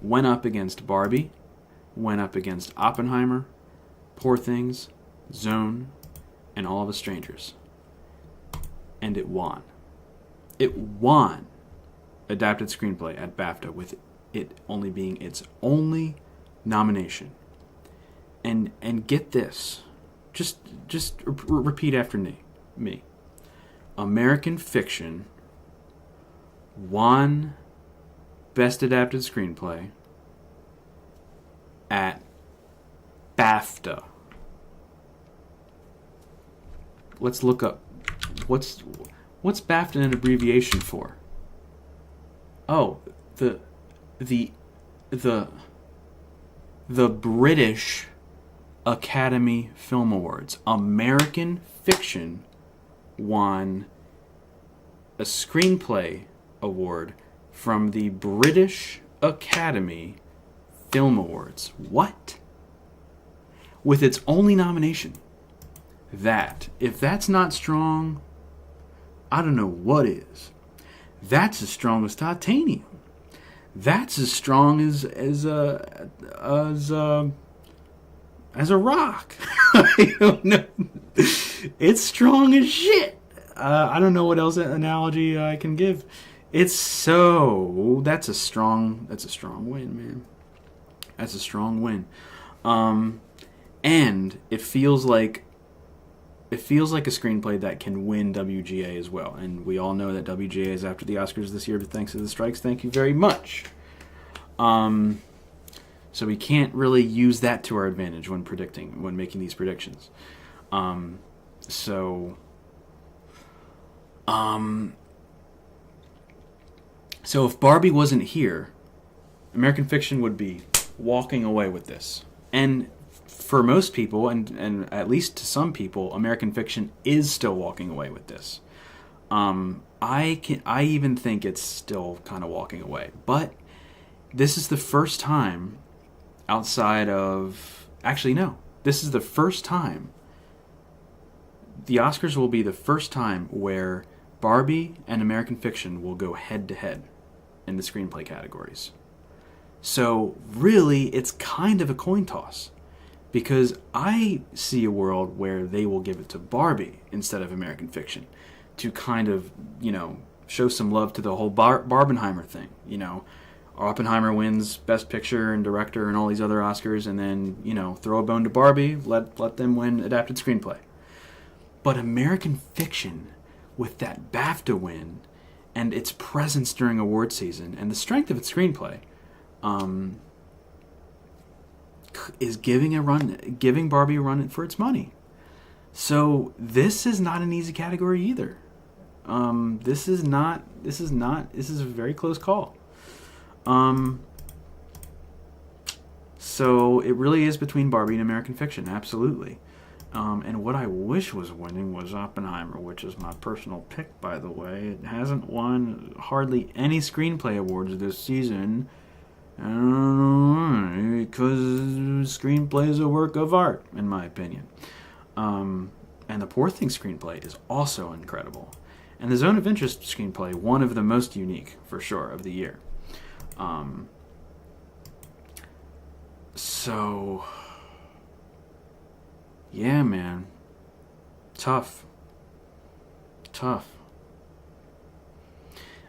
Went up against Barbie, went up against Oppenheimer, Poor Things, Zone, and All of Us Strangers. And it won. It won Adapted Screenplay at BAFTA, with it only being its only nomination. And get this. Just repeat after me. American Fiction won Best Adapted Screenplay at BAFTA. Let's look up what's BAFTA an abbreviation for? Oh, the British Academy Film Awards. American Fiction won a screenplay award from the British Academy Film Awards. What? With its only nomination. If that's not strong, I don't know what is. That's as strong as titanium. That's as strong as a rock. I don't know. It's strong as shit. I don't know what else analogy I can give. That's a strong win, man. That's a strong win. And it feels like a screenplay that can win WGA as well. And we all know that WGA is after the Oscars this year, but thanks to the strikes, thank you very much. So we can't really use that to our advantage when making these predictions. So if Barbie wasn't here, American Fiction would be walking away with this. And for most people, and at least to some people, American Fiction is still walking away with this. I even think it's still kind of walking away. But this is the first time outside of... Actually, no. This is the first time. The Oscars will be the first time where Barbie and American Fiction will go head-to-head in the screenplay categories. So, really, it's kind of a coin toss. Because I see a world where they will give it to Barbie instead of American Fiction to kind of, show some love to the whole Barbenheimer thing. Oppenheimer wins Best Picture and Director and all these other Oscars, and then, throw a bone to Barbie, let them win Adapted Screenplay. But American Fiction, with that BAFTA win and its presence during award season and the strength of its screenplay, is giving Barbie a run for its money. So this is not an easy category either. This is a very close call. So it really is between Barbie and American Fiction, absolutely. And what I wish was winning was Oppenheimer, which is my personal pick, by the way. It hasn't won hardly any screenplay awards this season. Because screenplay is a work of art, in my opinion. And the Poor Things screenplay is also incredible. And the Zone of Interest screenplay, one of the most unique, for sure, of the year. So, yeah, man. Tough.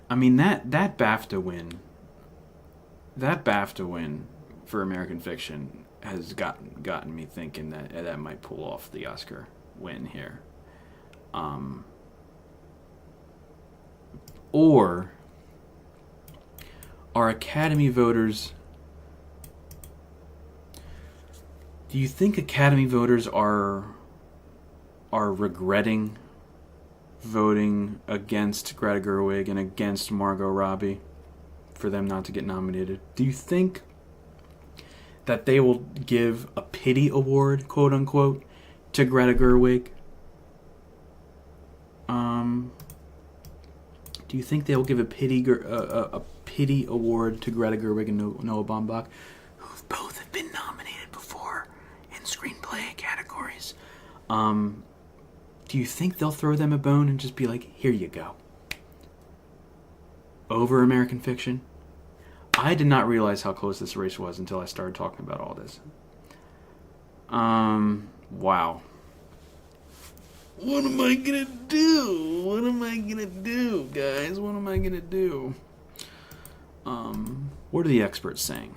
I mean, that BAFTA win for American Fiction has gotten me thinking that might pull off the Oscar win here. Or are Academy voters... Do you think Academy voters are regretting voting against Greta Gerwig and against Margot Robbie for them not to get nominated? Do you think that they will give a pity award, quote unquote, to Greta Gerwig? Do you think they'll give a pity award to Greta Gerwig and Noah Baumbach, who both have been nominated before in screenplay categories? Do you think they'll throw them a bone and just be like, here you go, over American Fiction? I did not realize how close this race was until I started talking about all this. Wow. What am I gonna do? What am I gonna do, guys? What am I gonna do? What are the experts saying?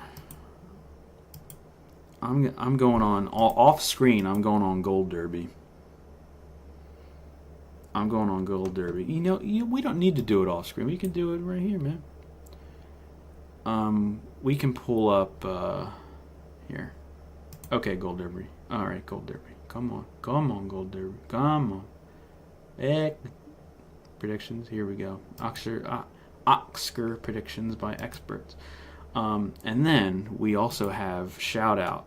I'm going on off screen. I'm going on Gold Derby. You know, we don't need to do it off screen. We can do it right here, man. We can pull up here. Okay, Gold Derby. All right, Gold Derby. Come on, Gold Derby. Come on. Predictions. Here we go. Oscar predictions by experts. And then we also have shout out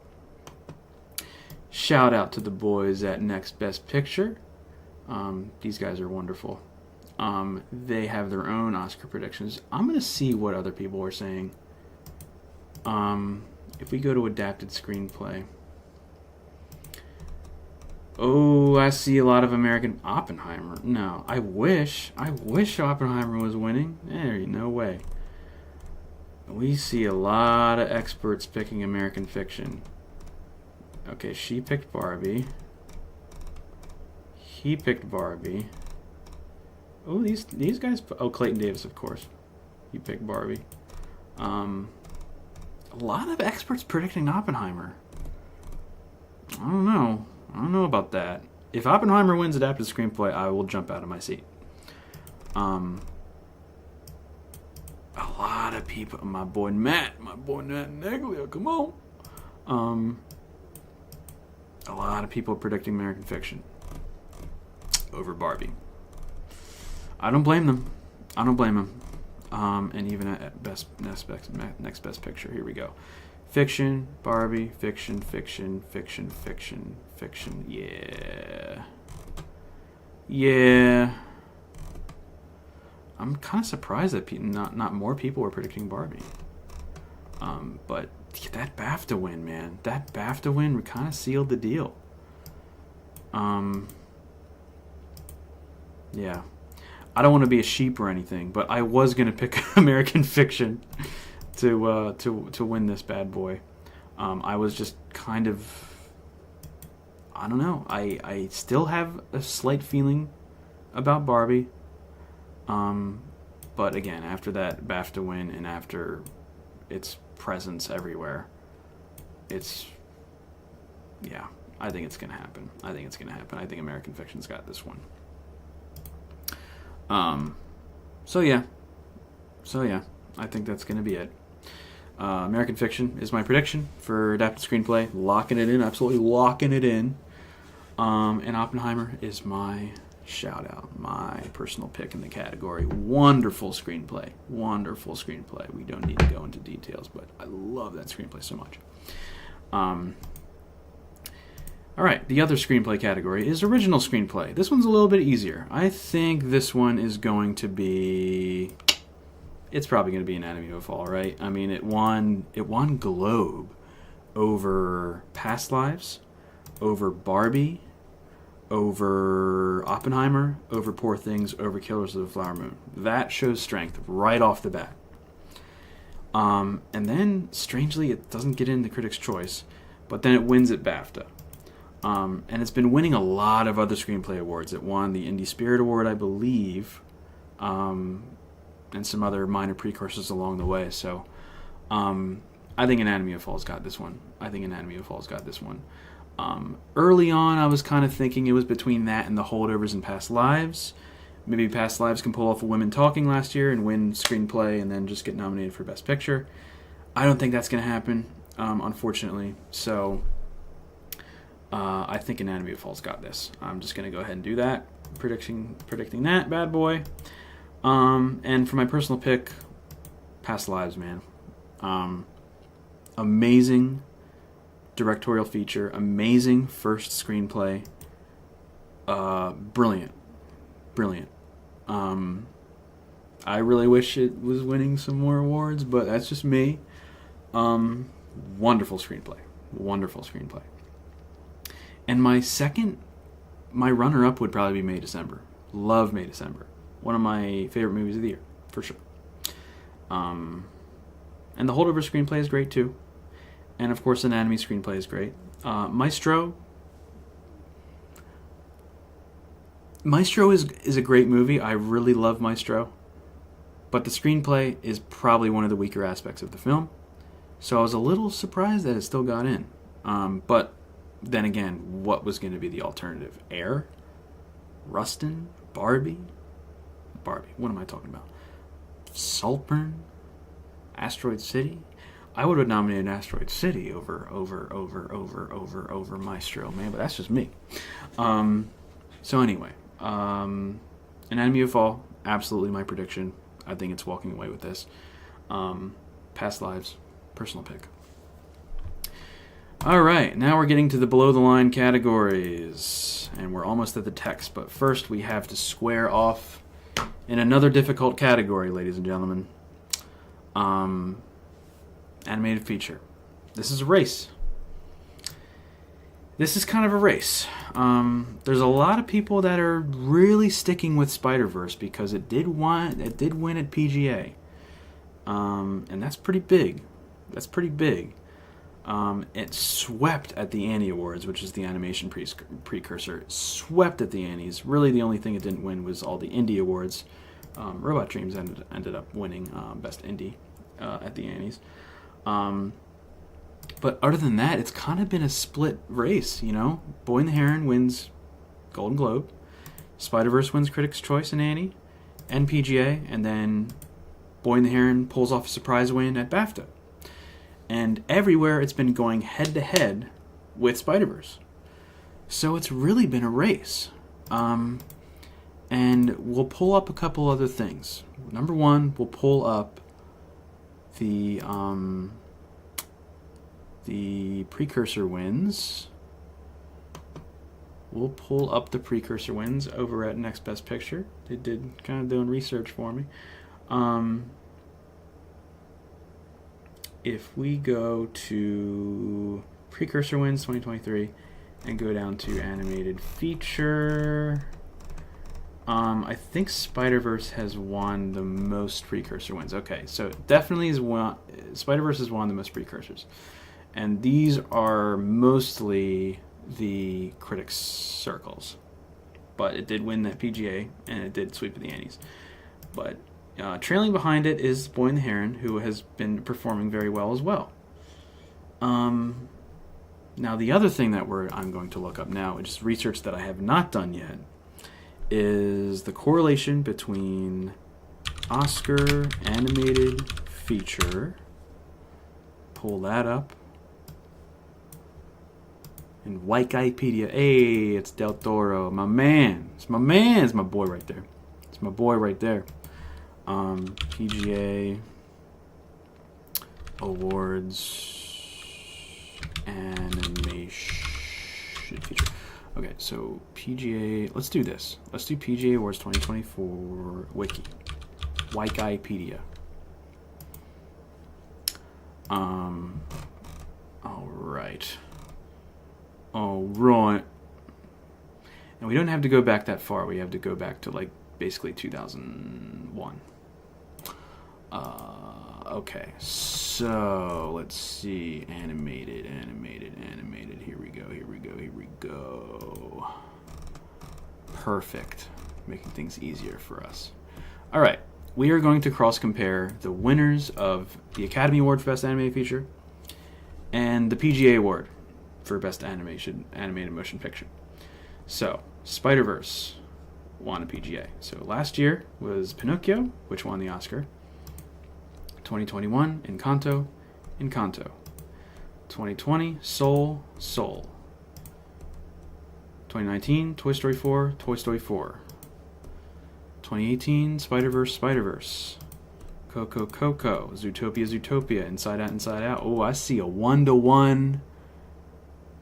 to the boys at Next Best Picture. These guys are wonderful. They have their own Oscar predictions. I'm going to see what other people are saying. If we go to adapted screenplay. Oh, I see a lot of American Oppenheimer. No, I wish Oppenheimer was winning. There, no way. We see a lot of experts picking American Fiction. Okay, she picked Barbie. He picked Barbie. Oh, these guys. Oh, Clayton Davis, of course. He picked Barbie. A lot of experts predicting Oppenheimer. I don't know about that. If Oppenheimer wins adapted screenplay, I will jump out of my seat. A lot of people. My boy Nat Neglia, come on. A lot of people predicting American Fiction over Barbie. I don't blame them. And even at next best picture, here we go. Fiction, Barbie, fiction. Yeah. I'm kind of surprised that not more people were predicting Barbie. But that BAFTA win, man. That BAFTA win kind of sealed the deal. Yeah. I don't want to be a sheep or anything, but I was going to pick American Fiction to win this bad boy. I was just kind of... I don't know. I still have a slight feeling about Barbie. But again, after that BAFTA win and after its presence everywhere, yeah, I think it's going to happen. I think American Fiction's got this one. So yeah, I think that's going to be it. American Fiction is my prediction for adapted screenplay. Locking it in, absolutely locking it in. And Oppenheimer is my shout out, my personal pick in the category. Wonderful screenplay. Wonderful screenplay. We don't need to go into details, but I love that screenplay so much. All right, the other screenplay category is original screenplay. This one's a little bit easier. I think this one is going to be... It's probably going to be Anatomy of a Fall, right? I mean, it won Globe over Past Lives, over Barbie, over Oppenheimer, over Poor Things, over Killers of the Flower Moon. That shows strength right off the bat. And then, strangely, it doesn't get in the Critics' Choice, but then it wins at BAFTA. And it's been winning a lot of other screenplay awards. It won the Indie Spirit Award, I believe, and some other minor precursors along the way. So I think Anatomy of a Fall's got this one. Early on, I was kind of thinking it was between that and The Holdovers and Past Lives. Maybe Past Lives can pull off a Women Talking last year and win screenplay and then just get nominated for Best Picture. I don't think that's going to happen, unfortunately. So... I think Anatomy of a Fall's got this. I'm just going to go ahead and do that. Predicting that bad boy. And for my personal pick, Past Lives, man. Amazing directorial feature. Amazing first screenplay. Brilliant. I really wish it was winning some more awards, but that's just me. Wonderful screenplay. And my runner-up would probably be May, December. Love May, December. One of my favorite movies of the year, for sure. And the Holdover screenplay is great, too. And, of course, Anatomy screenplay is great. Maestro is a great movie. I really love Maestro. But the screenplay is probably one of the weaker aspects of the film. So I was a little surprised that it still got in. But... Then again, what was going to be the alternative? Air? Rustin? Barbie? What am I talking about? Saltburn? Asteroid City? I would have nominated Asteroid City over Maestro, man, but that's just me. So anyway, Anatomy of a Fall, absolutely my prediction. I think it's walking away with this. Past Lives, personal pick. All right, now we're getting to the below-the-line categories, and we're almost at the text, but first we have to square off in another difficult category, ladies and gentlemen. Animated feature. This is a race. This is kind of a race. There's a lot of people that are really sticking with Spider-Verse because it did win at PGA, and that's pretty big. It swept at the Annie Awards, which is the animation precursor. Swept at the Annies. Really, the only thing it didn't win was all the Indie Awards. Robot Dreams ended up winning Best Indie at the Annies. But other than that, it's kind of been a split race, you know? Boy and the Heron wins Golden Globe. Spider-Verse wins Critics' Choice and Annie and PGA. And then Boy and the Heron pulls off a surprise win at BAFTA. And everywhere it's been going head-to-head with Spider-Verse. So it's really been a race. And we'll pull up a couple other things. Number one, we'll pull up the precursor wins. We'll pull up the precursor wins over at Next Best Picture. They did kind of doing research for me. If we go to precursor wins 2023 and go down to animated feature, I think Spider-Verse has won the most precursor wins. Okay, so definitely Spider-Verse has won the most precursors. And these are mostly the critics' circles. But it did win that PGA, and it did sweep the Annies. But trailing behind it is Boy and the Heron, who has been performing very well as well. Now, the other thing that I'm going to look up now, which is research that I have not done yet, is the correlation between Oscar animated feature. Pull that up. And Wikipedia. Hey, it's Del Toro. My man. It's my man. It's my boy right there. It's my boy right there. PGA Awards Animation Feature. Okay, so PGA. Let's do this. Let's do PGA Awards 2024 Wiki. Wikipedia. Alright. Alright. And we don't have to go back that far. We have to go back to like basically 2001. Okay, so let's see. Animated. Here we go. Perfect. Making things easier for us. Alright, we are going to cross-compare the winners of the Academy Award for Best Animated Feature and the PGA Award for Best Animated Motion Picture. So, Spider-Verse won a PGA. So last year was Pinocchio, which won the Oscar. 2021, Encanto. 2020, Soul. 2019, Toy Story 4. 2018, Spider-Verse. Coco, Zootopia, Inside Out. Oh, I see a 1-to-1.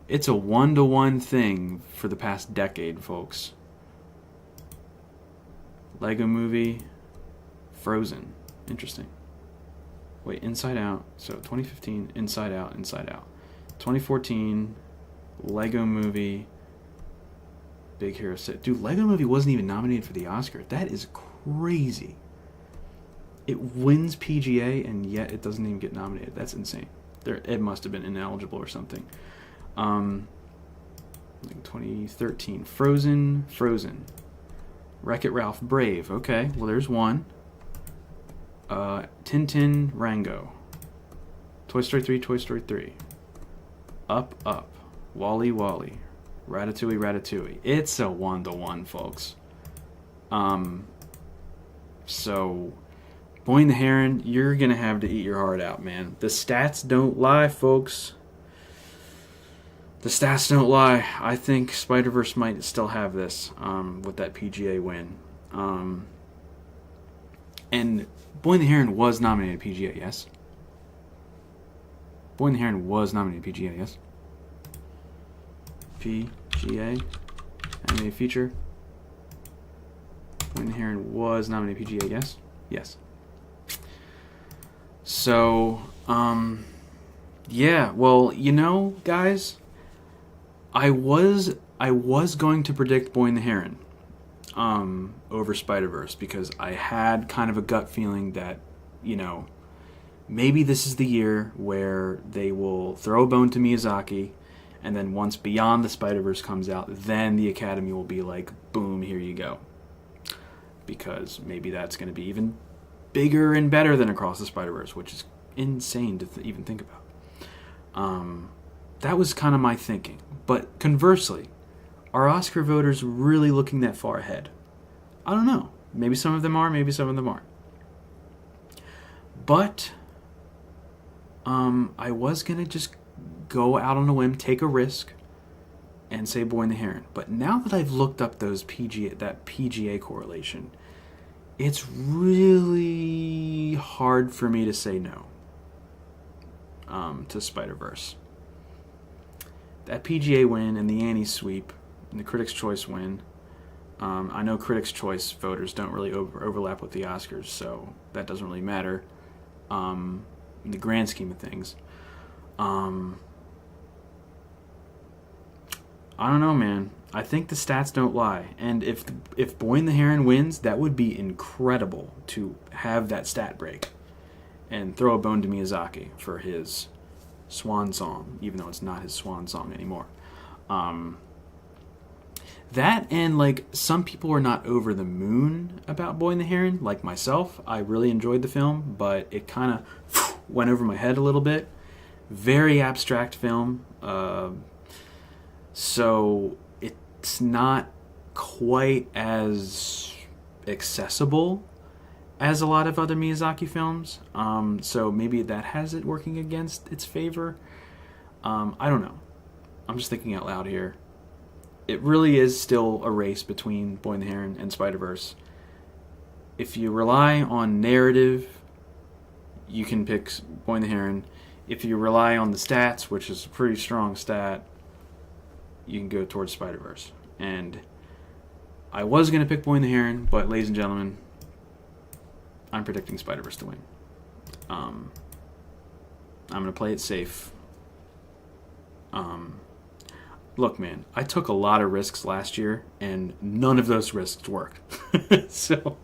It's a 1-to-1 thing for the past decade, folks. Lego Movie, Frozen. Interesting. Wait, Inside Out. So 2015, Inside Out. 2014, Lego Movie, Big Hero 6. Dude, Lego Movie wasn't even nominated for the Oscar. That is crazy. It wins PGA and yet it doesn't even get nominated. That's insane. It must have been ineligible or something. 2013, Frozen. Wreck-It Ralph, Brave. Okay, well there's one. Tintin, Rango. Toy Story 3. Up. Wally. Ratatouille. It's a 1-to-1, folks. So, Boy and the Heron, you're going to have to eat your heart out, man. The stats don't lie, folks. The stats don't lie. I think Spider-Verse might still have this with that PGA win. And Boy and the Heron was nominated PGA, yes? Boy and the Heron was nominated PGA, yes? PGA Animated Feature. Boy and the Heron was nominated PGA, yes? Yes. So, yeah, well, you know, guys, I was going to predict Boy and the Heron over Spider-Verse because I had kind of a gut feeling that, you know, maybe this is the year where they will throw a bone to Miyazaki, and then once Beyond the Spider-Verse comes out, then the Academy will be like, boom, here you go. Because maybe that's going to be even bigger and better than Across the Spider-Verse, which is insane to even think about. That was kind of my thinking. But conversely, are Oscar voters really looking that far ahead? I don't know. Maybe some of them are, maybe some of them aren't. But I was going to just go out on a whim, take a risk, and say Boy and the Heron. But now that I've looked up that PGA correlation, it's really hard for me to say no to Spider-Verse. That PGA win and the Annie sweep and the Critics' Choice win. I know Critics' Choice voters don't really overlap with the Oscars, so that doesn't really matter in the grand scheme of things. I don't know, man. I think the stats don't lie. And if Boy and the Heron wins, that would be incredible to have that stat break and throw a bone to Miyazaki for his swan song, even though it's not his swan song anymore. That and, like, some people are not over the moon about Boy and the Heron, like myself. I really enjoyed the film, but it kind of went over my head a little bit. Very abstract film. So it's not quite as accessible as a lot of other Miyazaki films. So maybe that has it working against its favor. I don't know. I'm just thinking out loud here. It really is still a race between Boy and the Heron and Spider-Verse. If you rely on narrative, you can pick Boy and the Heron. If you rely on the stats, which is a pretty strong stat, you can go towards Spider-Verse. And I was going to pick Boy and the Heron, but ladies and gentlemen, I'm predicting Spider-Verse to win. I'm going to play it safe. Look, man, I took a lot of risks last year, and none of those risks worked. So,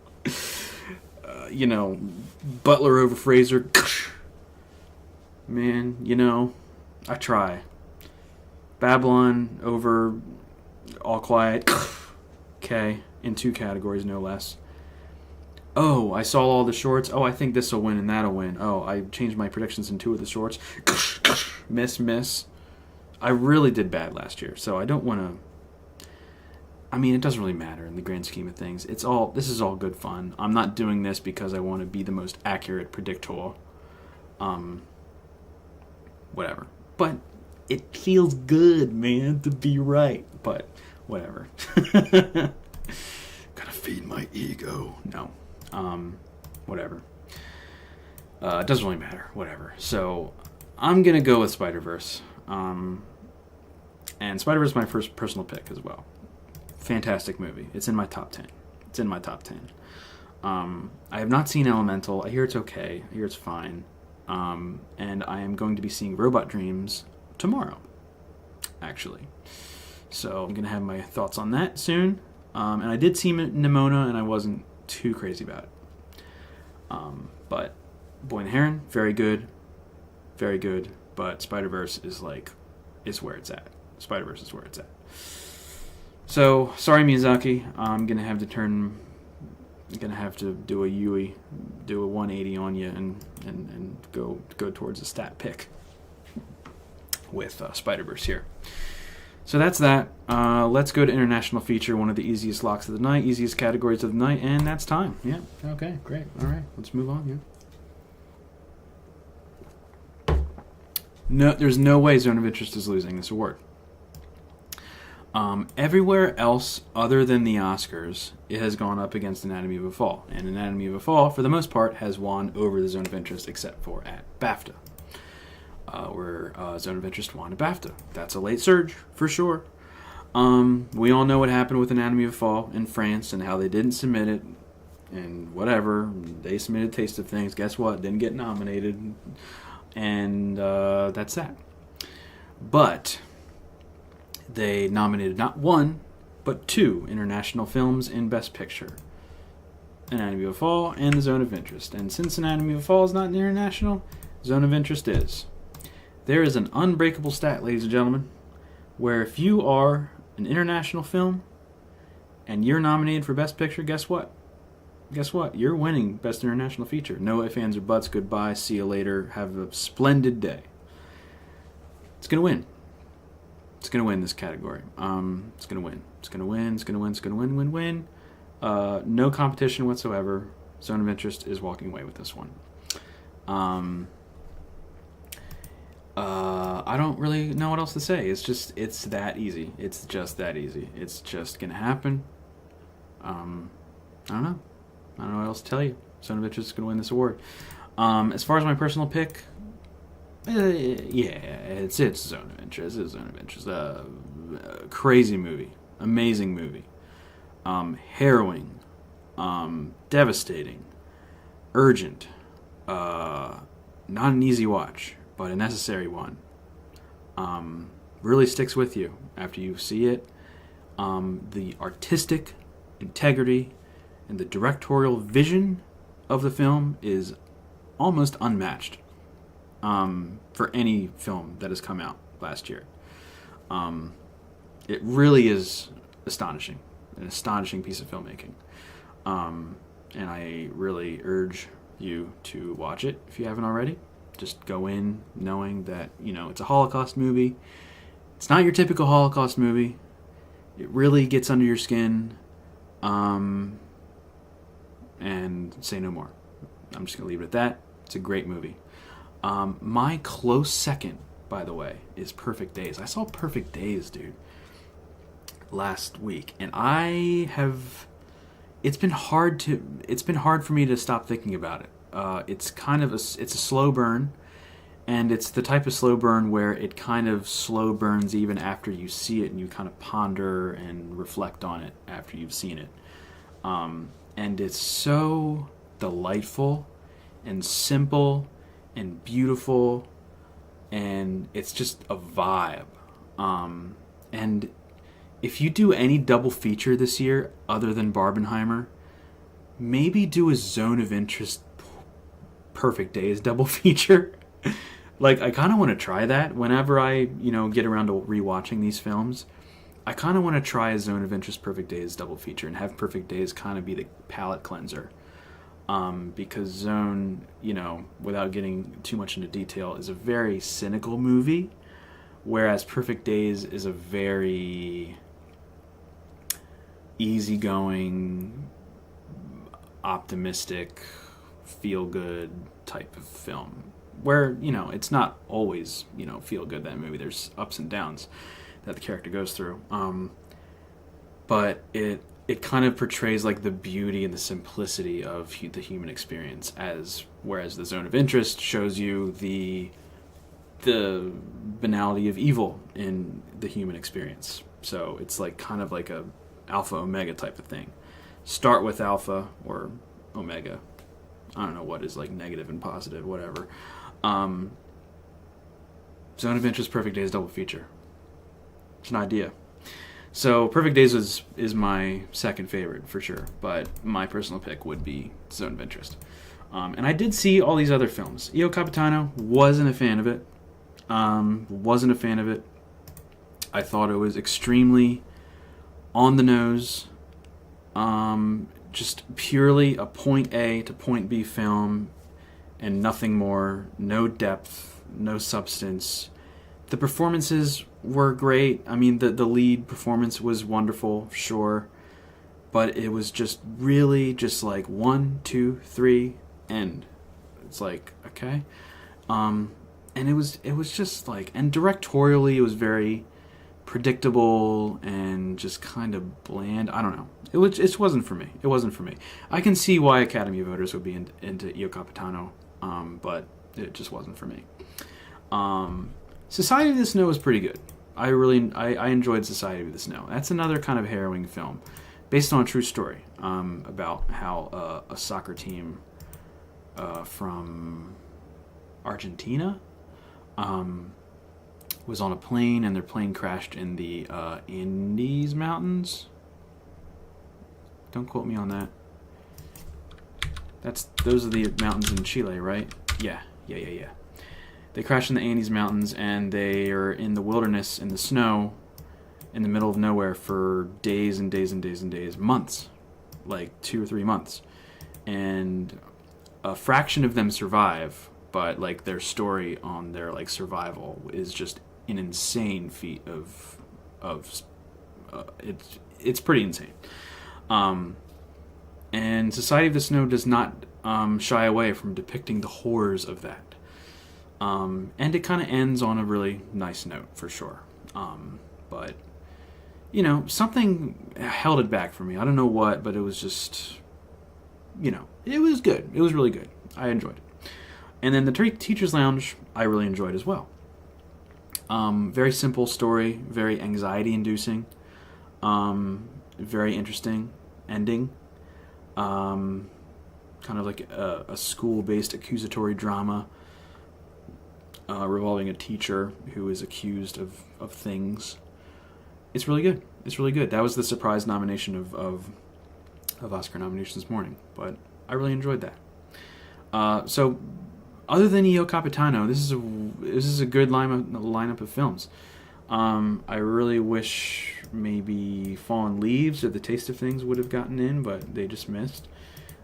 Butler over Fraser. Man, I try. Babylon over All Quiet. Okay, in 2 categories, no less. Oh, I saw all the shorts. Oh, I think this will win and that'll win. Oh, I changed my predictions in 2 of the shorts. Miss. I really did bad last year, so I don't want to... I mean, it doesn't really matter in the grand scheme of things. This is all good fun. I'm not doing this because I want to be the most accurate predictor. Whatever. But it feels good, man, to be right. But whatever. Gotta feed my ego. No. Whatever. It doesn't really matter. Whatever. So, I'm gonna go with Spider-Verse. And Spider-Verse is my first personal pick as well. Fantastic movie. It's in my top 10. I have not seen Elemental. I hear it's okay. I hear it's fine. And I am going to be seeing Robot Dreams tomorrow, actually. So I'm going to have my thoughts on that soon. And I did see Nimona, and I wasn't too crazy about it. But Boy and the Heron, very good. Very good. But Spider-Verse is where it's at. Spider-Verse is where it's at. So, sorry Miyazaki, I'm gonna have to do a Yui, do a 180 on you, and go towards a stat pick with Spider-Verse here. So that's that. Let's go to international feature, one of the easiest locks of the night, easiest categories of the night, and that's time. Yeah. Okay. Great. All right. Let's move on. Yeah. No, there's no way Zone of Interest is losing this award. Everywhere else other than the Oscars, it has gone up against Anatomy of a Fall. And Anatomy of a Fall, for the most part, has won over the Zone of Interest, except for at BAFTA, where Zone of Interest won at BAFTA. That's a late surge, for sure. We all know what happened with Anatomy of a Fall in France and how they didn't submit it, and whatever. They submitted Taste of Things. Guess what? Didn't get nominated. And that's that. But they nominated not 1, but 2 international films in Best Picture. Anatomy of a Fall and The Zone of Interest. And since Anatomy of a Fall is not international, Zone of Interest is. There is an unbreakable stat, ladies and gentlemen, where if you are an international film and you're nominated for Best Picture, guess what? Guess what? You're winning Best International Feature. No ifs, ands, or buts. Goodbye. See you later. Have a splendid day. It's going to win. It's going to win this category. It's going to win. It's going to win. It's going to win. It's going to win. No competition whatsoever. Zone of Interest is walking away with this one. I don't really know what else to say. It's that easy. It's just that easy. It's just going to happen. I don't know. I don't know what else to tell you. Zone of Interest is going to win this award. As far as my personal pick, it's Zone of Interest. It's Zone of Interest. Crazy movie. Amazing movie. Harrowing. Devastating. Urgent. Not an easy watch, but a necessary one. Really sticks with you after you see it. The artistic integrity and the directorial vision of the film is almost unmatched for any film that has come out last year. It really is astonishing, an astonishing piece of filmmaking. And I really urge you to watch it if you haven't already. Just go in knowing that, it's a Holocaust movie. It's not your typical Holocaust movie. It really gets under your skin. And say no more. I'm just going to leave it at that. It's a great movie. My close second by the way, is Perfect Days. I saw Perfect Days, dude, last week, and it's been hard for me to stop thinking about it. It's kind of it's a slow burn, and it's the type of slow burn where it kind of slow burns even after you see it, and you kind of ponder and reflect on it after you've seen it. And it's so delightful and simple and beautiful, and it's just a vibe. And if you do any double feature this year other than Barbenheimer, maybe do a Zone of Interest Perfect Days double feature. Like, I kind of want to try that whenever I, get around to rewatching these films. I kind of want to try a Zone of Interest Perfect Days double feature and have Perfect Days kind of be the palate cleanser. Because Zone, without getting too much into detail, is a very cynical movie, whereas Perfect Days is a very easygoing, optimistic, feel-good type of film. Where, it's not always, feel good, that movie. There's ups and downs that the character goes through. But it kind of portrays like the beauty and the simplicity of the human experience, whereas the Zone of Interest shows you the banality of evil in the human experience. So it's like kind of like a alpha omega type of thing. Start with alpha or omega. I don't know what is like negative and positive, whatever. Zone of Interest Perfect Days double feature. It's an idea. So Perfect Days is my second favorite for sure, but my personal pick would be Zone of Interest. And I did see all these other films. Io Capitano, wasn't a fan of it. I thought it was extremely on the nose. Just purely a point A to point B film and nothing more. No depth, no substance. The performances were great. I mean, the lead performance was wonderful, sure. But it was just really just like 1, 2, 3, end. It's like, okay. And it was just like, and directorially it was very predictable and just kind of bland. I don't know. It wasn't for me. It wasn't for me. I can see why Academy voters would be into Io Capitano, but it just wasn't for me. Society of the Snow was pretty good. I enjoyed Society of the Snow. That's another kind of harrowing film, based on a true story, about how a soccer team from Argentina was on a plane, and their plane crashed in the Andes Mountains. Don't quote me on that. Those are the mountains in Chile, right? Yeah. They crashed in the Andes Mountains, and they are in the wilderness, in the snow, in the middle of nowhere for days and days and days and days, months, like 2 or 3 months. And a fraction of them survive, but like their story on their like survival is just an insane feat of it's pretty insane. And Society of the Snow does not shy away from depicting the horrors of that. And it kind of ends on a really nice note, for sure. But, something held it back for me. I don't know what, but it was just, it was good. It was really good. I enjoyed it. And then the Teacher's Lounge, I really enjoyed as well. Very simple story, very anxiety-inducing, very interesting ending. Kind of like a school-based accusatory drama revolving a teacher who is accused of things. It's really good. It's really good. That was the surprise nomination of Oscar nominations this morning, but I really enjoyed that. So, other than Io Capitano, this is a good lineup of films. I really wish maybe Fallen Leaves or The Taste of Things would have gotten in, but they just missed.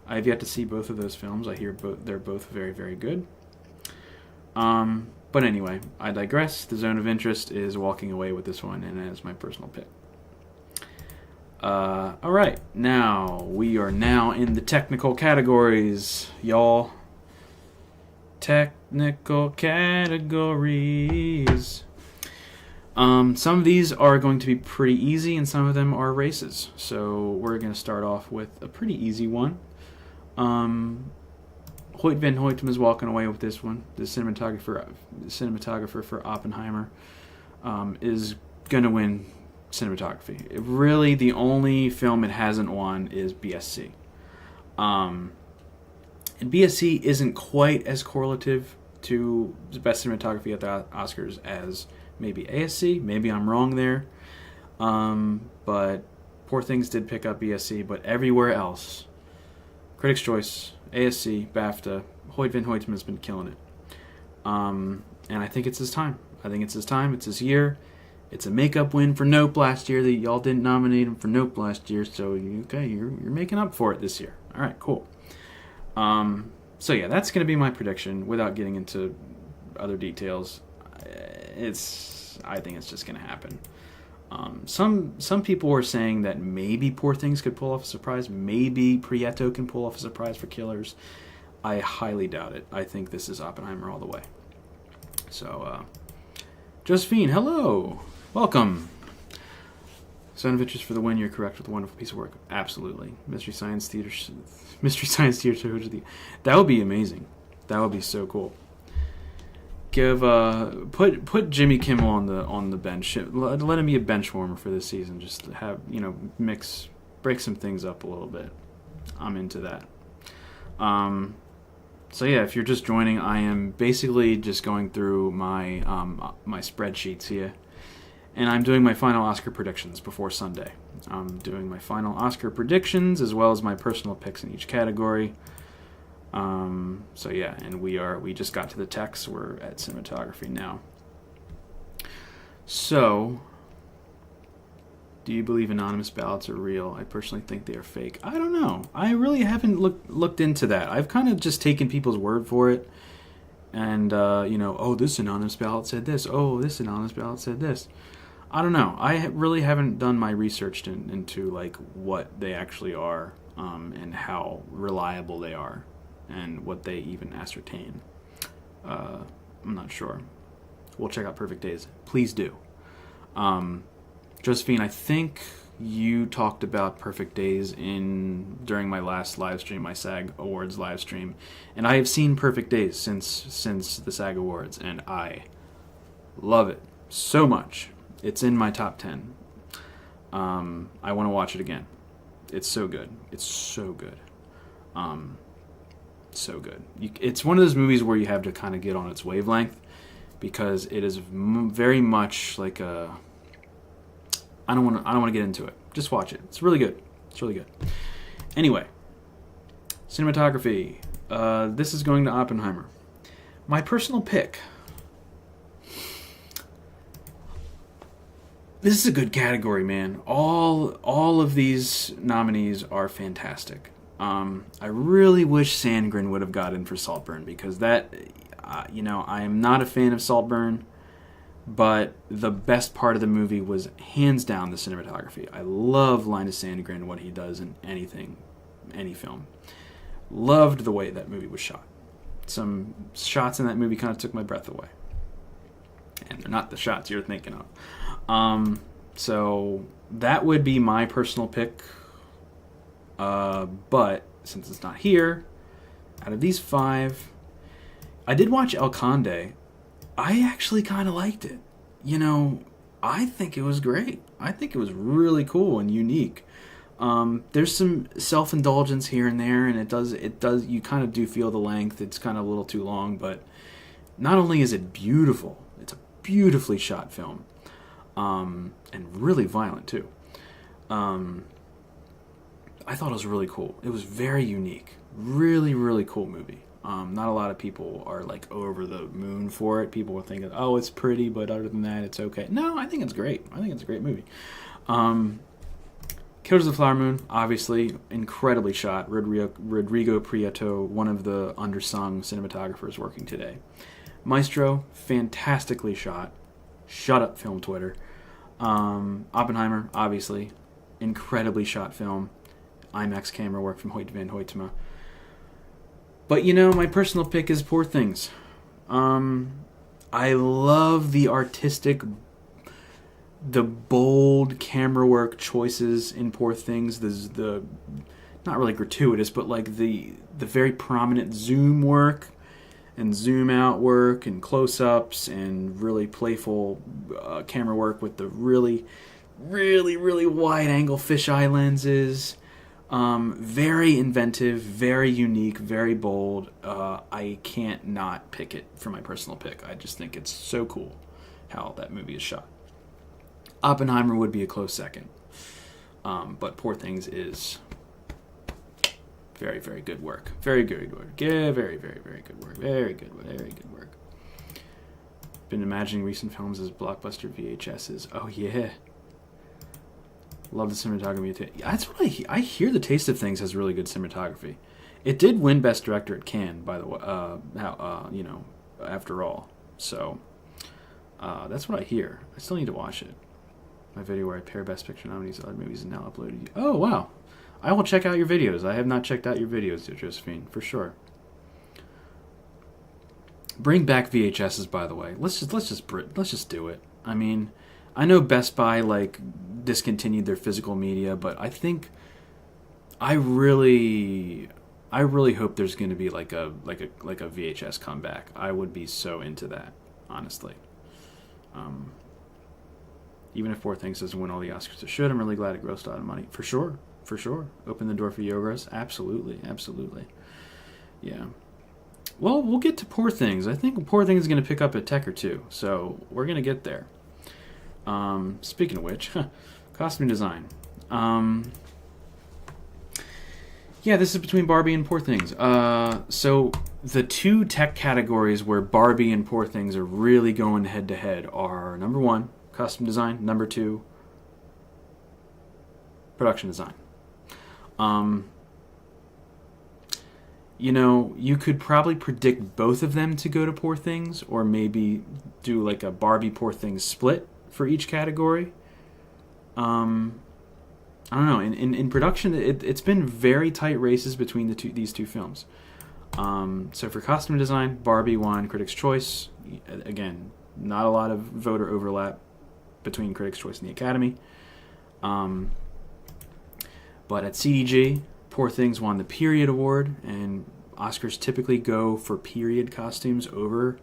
I've yet to see both of those films. I hear they're both very, very good. But anyway, I digress. The Zone of Interest is walking away with this one, and as my personal pick. Alright, we are now in the technical categories, y'all. technical categories. Some of these are going to be pretty easy, and some of them are races. So we're going to start off with a pretty easy one. Hoyt van Hoytema is walking away with this one. The cinematographer for Oppenheimer is going to win cinematography. Really, the only film it hasn't won is BSC. And BSC isn't quite as correlative to the best cinematography at the Oscars as maybe ASC. Maybe I'm wrong there. But Poor Things did pick up BSC, but everywhere else, Critics' Choice, ASC, BAFTA, Hoyt van Hoytema has been killing it. And I think it's his time. It's his year. It's a makeup win for Nope last year. That y'all didn't nominate him for Nope last year, so you're making up for it this year. All right, cool. So yeah, that's going to be my prediction. Without getting into other details, I think it's just going to happen. Some people were saying that maybe Poor Things could pull off a surprise. Maybe Prieto can pull off a surprise for Killers. I highly doubt it. I think this is Oppenheimer all the way. So, Josephine, hello. Welcome. Son of Interest for the win. You're correct with a wonderful piece of work. Absolutely. Mystery Science Theater. That would be amazing. That would be so cool. Put Jimmy Kimmel on the bench. Let him be a bench warmer for this season. Just have break some things up a little bit. I'm into that. So yeah, if you're just joining, I am basically just going through my my spreadsheets here, and I'm doing my final Oscar predictions before Sunday. I'm doing my final Oscar predictions as well as my personal picks in each category. So yeah, and we just got to the text. We're at cinematography now. So, do you believe anonymous ballots are real? I personally think they are fake. I don't know. I really haven't looked into that. I've kind of just taken people's word for it. And, oh, this anonymous ballot said this. Oh, this anonymous ballot said this. I don't know. I really haven't done my research into like what they actually are, and how reliable they are, and what they even ascertain. I'm not sure. We'll check out Perfect Days. Please do. Josephine, I think you talked about Perfect Days during my last live stream, my SAG Awards live stream, and I have seen Perfect Days since the SAG Awards, and I love it so much. It's in my top 10. I want to watch it again. It's so good. It's so good. So good. It's one of those movies where you have to kind of get on its wavelength, because it is very much like a. I don't want to get into it. Just watch it. It's really good. It's really good. Anyway, cinematography. This is going to Oppenheimer. My personal pick. This is a good category, man. All of these nominees are fantastic. I really wish Sandgren would have gotten for Saltburn, because that, I am not a fan of Saltburn, but the best part of the movie was hands down the cinematography. I love Linus Sandgren, what he does in anything, any film. Loved the way that movie was shot. Some shots in that movie kind of took my breath away. And they're not the shots you're thinking of. So that would be my personal pick. But since it's not here, out of these 5, I did watch El Conde. I actually kind of liked it. I think it was great. I think it was really cool and unique. There's some self-indulgence here and there, and it does. You kind of do feel the length. It's kind of a little too long, but not only is it beautiful, it's a beautifully shot film, and really violent too. I thought it was really cool. It was very unique. Really, really cool movie. Not a lot of people are like over the moon for it. People are thinking, oh, it's pretty, but other than that, it's okay. No, I think it's great. I think it's a great movie. Killers of the Flower Moon, obviously, incredibly shot. Rodrigo Prieto, one of the undersung cinematographers working today. Maestro, fantastically shot. Shut up, film Twitter. Oppenheimer, obviously, incredibly shot film. IMAX camera work from Hoyt van Hoytema. But you know, my personal pick is Poor Things. I love the artistic, the bold camera work choices in Poor Things. The not really gratuitous, but like the very prominent zoom work and zoom out work and close-ups and really playful camera work with the really wide angle fisheye lenses. Very inventive, very unique, very bold. I can't not pick it for my personal pick. I just think it's so cool how that movie is shot. Oppenheimer would be a close second. But Poor Things is very, very good work. Very good work. Yeah, very good work. Very good work. Been imagining recent films as blockbuster VHSs. Oh, yeah. Love the cinematography. That's what I hear. The Taste of Things has really good cinematography. It did win Best Director at Cannes, by the way. After all. So, that's what I hear. I still need to watch it. My video where I pair Best Picture nominees to other movies is now uploaded. Oh, wow. I will check out your videos. I have not checked out your videos, dear Josephine, for sure. Bring back VHSs, by the way. Let's just do it. I mean, I know Best Buy discontinued their physical media, but I think I really hope there's going to be like a VHS comeback. I would be so into that, honestly. Even if Poor Things doesn't win all the Oscars it should, I'm really glad it grossed a lot of money. For sure. Open the door for Yorgos. Absolutely. Yeah. Well, we'll get to Poor Things. I think Poor Things is going to pick up a tech or two, so we're going to get there. Speaking of which, costume design. Yeah, this is between Barbie and Poor Things. So the two tech categories where Barbie and Poor Things are really going head to head are number 1, costume design, number 2, production design. You know, you could probably predict both of them to go to Poor Things, or maybe do like a Barbie Poor Things split for each category. I don't know. In production, it's been very tight races between these two films. So for costume design, Barbie won Critics' Choice. Again, not a lot of voter overlap between Critics' Choice and the Academy. But at CDG, Poor Things won the Period Award, and Oscars typically go for period costumes over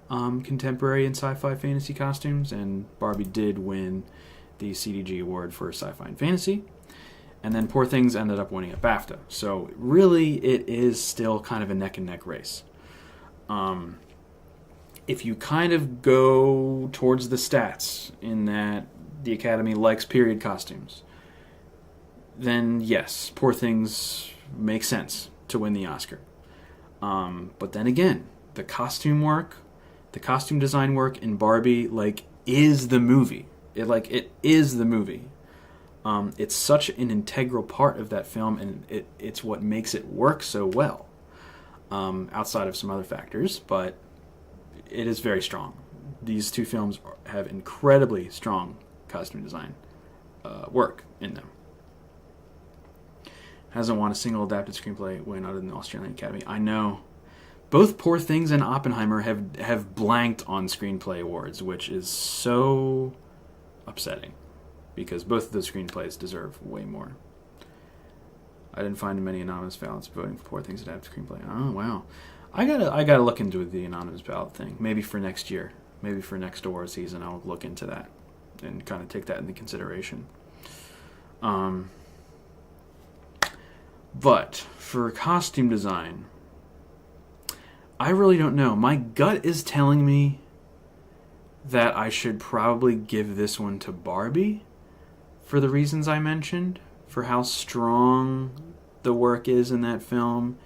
contemporary and sci-fi fantasy costumes, and Barbie did win the CDG Award for sci-fi and fantasy. And then Poor Things ended up winning a BAFTA. So really, it is still kind of a neck-and-neck race. If you kind of go towards the stats in that the Academy likes period costumes, then yes, Poor Things makes sense to win the Oscar. But then again, the costume work, the costume design work in Barbie, is the movie. It is the movie. It's such an integral part of that film, and it's what makes it work so well. Outside of some other factors, but it is very strong. These two films have incredibly strong costume design work in them. Hasn't won a single adapted screenplay win other than the Australian Academy. I know. Both Poor Things and Oppenheimer have blanked on screenplay awards, which is so upsetting, because both of those screenplays deserve way more. I didn't find many anonymous ballots voting for Poor Things adapted screenplay. Oh wow, I gotta look into the anonymous ballot thing. Maybe for next year, maybe for next award season, I'll look into that and kind of take that into consideration. But for costume design, I really don't know. My gut is telling me that I should probably give this one to Barbie for the reasons I mentioned, for how strong the work is in that film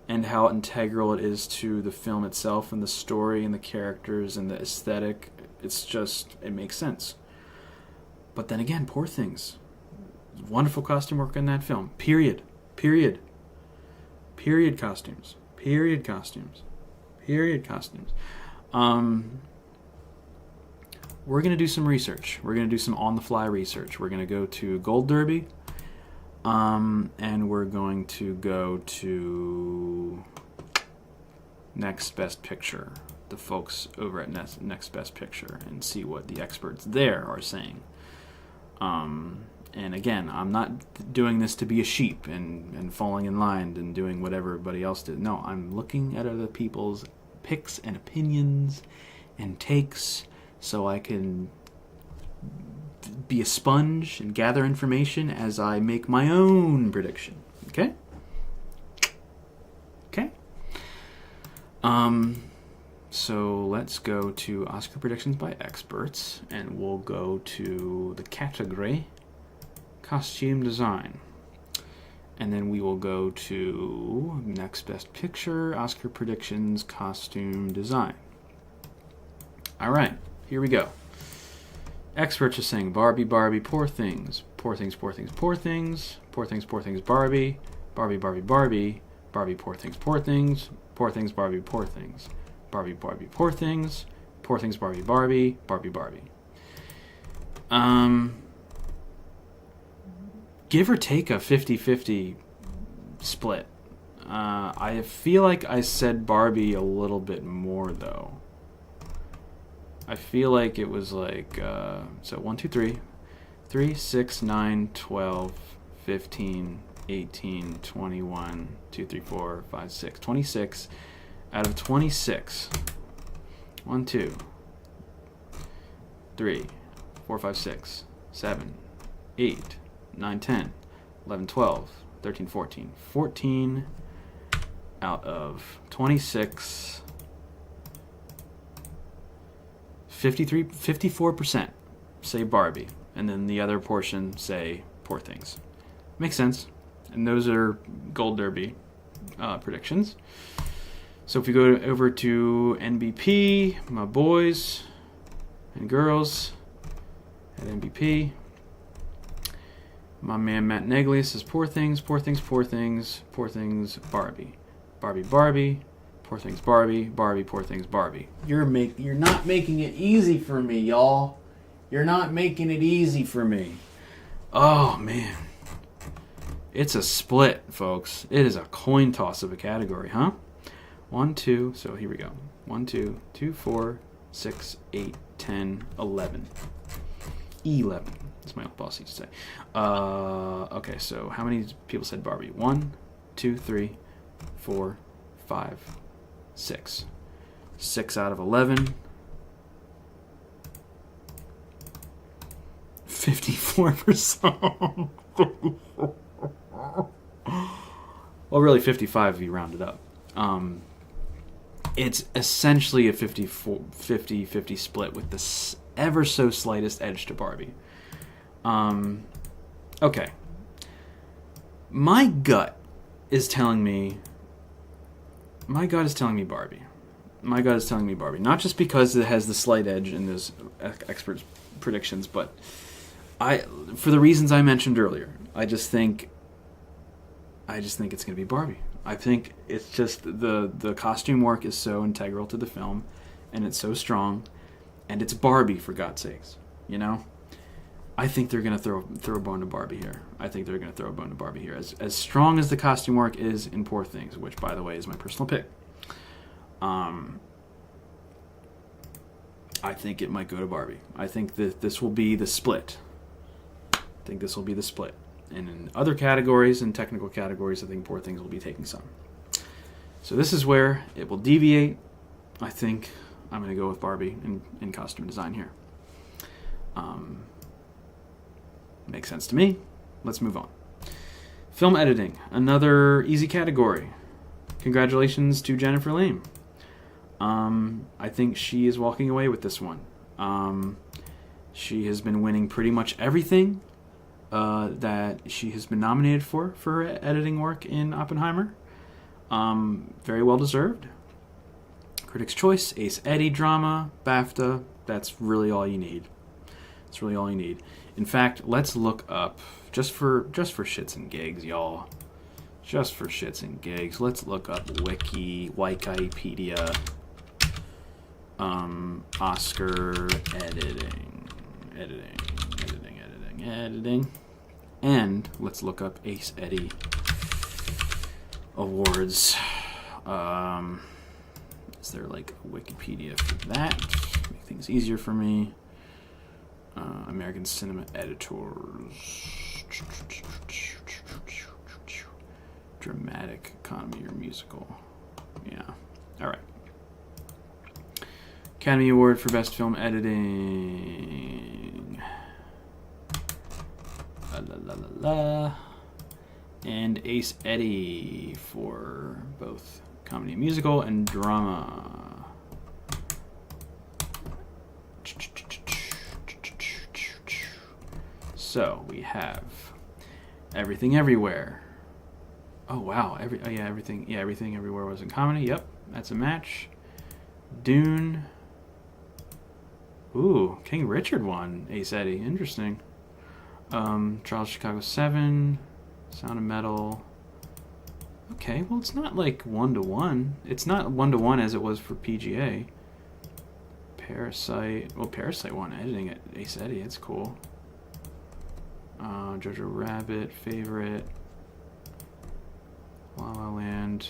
and how integral it is to the film itself and the story and the characters and the aesthetic. It makes sense. But then again, Poor Things. Wonderful costume work in that film. Period costumes. We're going to do some research. We're going to do some on-the-fly research. We're going to go to Gold Derby, and we're going to go to Next Best Picture, the folks over at Next Best Picture, and see what the experts there are saying. And again, I'm not doing this to be a sheep and falling in line and doing what everybody else did. No, I'm looking at other people's picks and opinions and takes so I can be a sponge and gather information as I make my own prediction. Okay? Okay? So let's go to Oscar predictions by experts, and we'll go to the category costume design. And then we will go to Next Best Picture, Oscar predictions, costume design. All right, here we go. Experts are saying Barbie, Barbie, Poor Things, Poor Things, Poor Things, Poor Things, Poor Things, Poor Things, Barbie, Barbie, Barbie, Barbie, Barbie, Poor Things, Poor Things, Poor Things, Barbie, Poor Things, Barbie, Barbie, Poor Things, Poor Things, Barbie, Barbie, Barbie, Barbie. Give or take a 50-50 split. I feel like I said Barbie a little bit more, though. I feel like it was like, so 1, 2, 3, 3, 6, 9, 12, 15, 18, 21, 2, 3, 4, 5, 6, 26. Out of 26, 1, 2, 3, 4, 5, 6, 7, 8, 9, 10, 11, 12, 13, 14. 14 out of 26, 54% say Barbie, and then the other portion say Poor Things. Makes sense. And those are Gold Derby predictions. So if we go over to NBP, my boys and girls at NBP, my man Matt Negley says Poor Things, Poor Things, Poor Things, Poor Things, Barbie. Barbie, Barbie, Poor Things, Barbie, Barbie, Poor Things, Barbie. You're not making it easy for me, y'all. You're not making it easy for me. Oh, man. It's a split, folks. It is a coin toss of a category, huh? 1, 2, so here we go. 1, 2, 2, 4, 6, 8, 10, 11. 11. That's my old boss used to say. Okay, so how many people said Barbie? 1, 2, 3, 4, 5, 6. 6 out of 11. 54%. Well, really 55 if you round it up. It's essentially a 50-50 split with the ever so slightest edge to Barbie. Okay. My gut is telling me Barbie. My gut is telling me Barbie. Not just because it has the slight edge in those experts' predictions, but for the reasons I mentioned earlier. I just think it's going to be Barbie. I think it's just the costume work is so integral to the film, and it's so strong, and it's Barbie, for God's sakes, you know? I think they're going to throw a bone to Barbie here. As strong as the costume work is in Poor Things, which, by the way, is my personal pick, I think it might go to Barbie. I think that this will be the split. And in other categories and technical categories, I think Poor Things will be taking some. So this is where it will deviate. I think I'm going to go with Barbie in costume design here. Makes sense to me. Let's move on. Film editing, another easy category. Congratulations to Jennifer Lame. I think she is walking away with this one. She has been winning pretty much everything that she has been nominated for her editing work in Oppenheimer. Very well deserved. Critics' Choice, Ace Eddie drama, BAFTA. That's really all you need. In fact, let's look up just for shits and gigs, y'all. Just for shits and gigs, let's look up Wikipedia. Oscar editing, and let's look up Ace Eddie awards. Is there like a Wikipedia for that? Make things easier for me. American Cinema Editors. Dramatic, comedy, or musical. Yeah. All right. Academy Award for Best Film Editing. La la la la la. And Ace Eddie for both comedy and musical and drama. So we have Everything Everywhere. Oh wow, everything everywhere was in comedy. Yep, that's a match. Dune. Ooh, King Richard won. Ace Eddie, interesting. Charles Chicago 7. Sound of Metal. Okay, well it's not like 1-to-1. It's not 1-to-1 as it was for PGA. Parasite. Well, Parasite won editing at Ace Eddie. It's cool. Jojo Rabbit, Favorite. La La Land.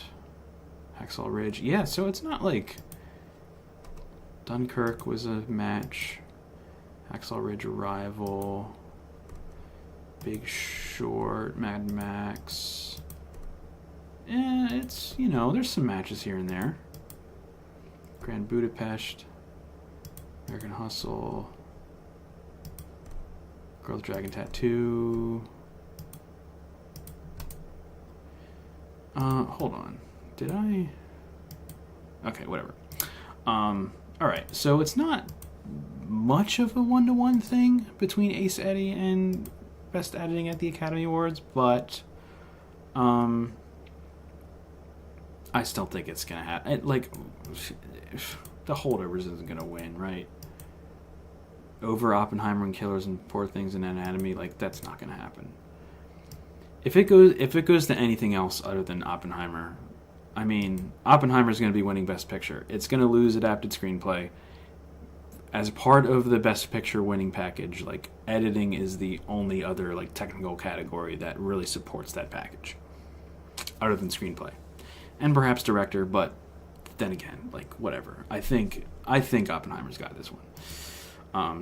Hacksaw Ridge. Yeah, so it's not like Dunkirk was a match. Hacksaw Ridge, Arrival. Big Short, Mad Max. Yeah, it's, you know, there's some matches here and there. Grand Budapest. American Hustle. Girl with Dragon Tattoo. Hold on. Did I? Okay, whatever. Alright, so it's not much of a 1-to-1 thing between Ace Eddie and Best Editing at the Academy Awards, but I still think it's gonna happen. Like, the Holdovers isn't gonna win, right? Over Oppenheimer and Killers and Poor Things and Anatomy, like that's not gonna happen. If it goes to anything else other than Oppenheimer, I mean, Oppenheimer's gonna be winning Best Picture. It's gonna lose Adapted Screenplay. As part of the Best Picture winning package, like, editing is the only other, like, technical category that really supports that package, other than screenplay, and perhaps director. But then again, like, whatever. I think Oppenheimer's got this one.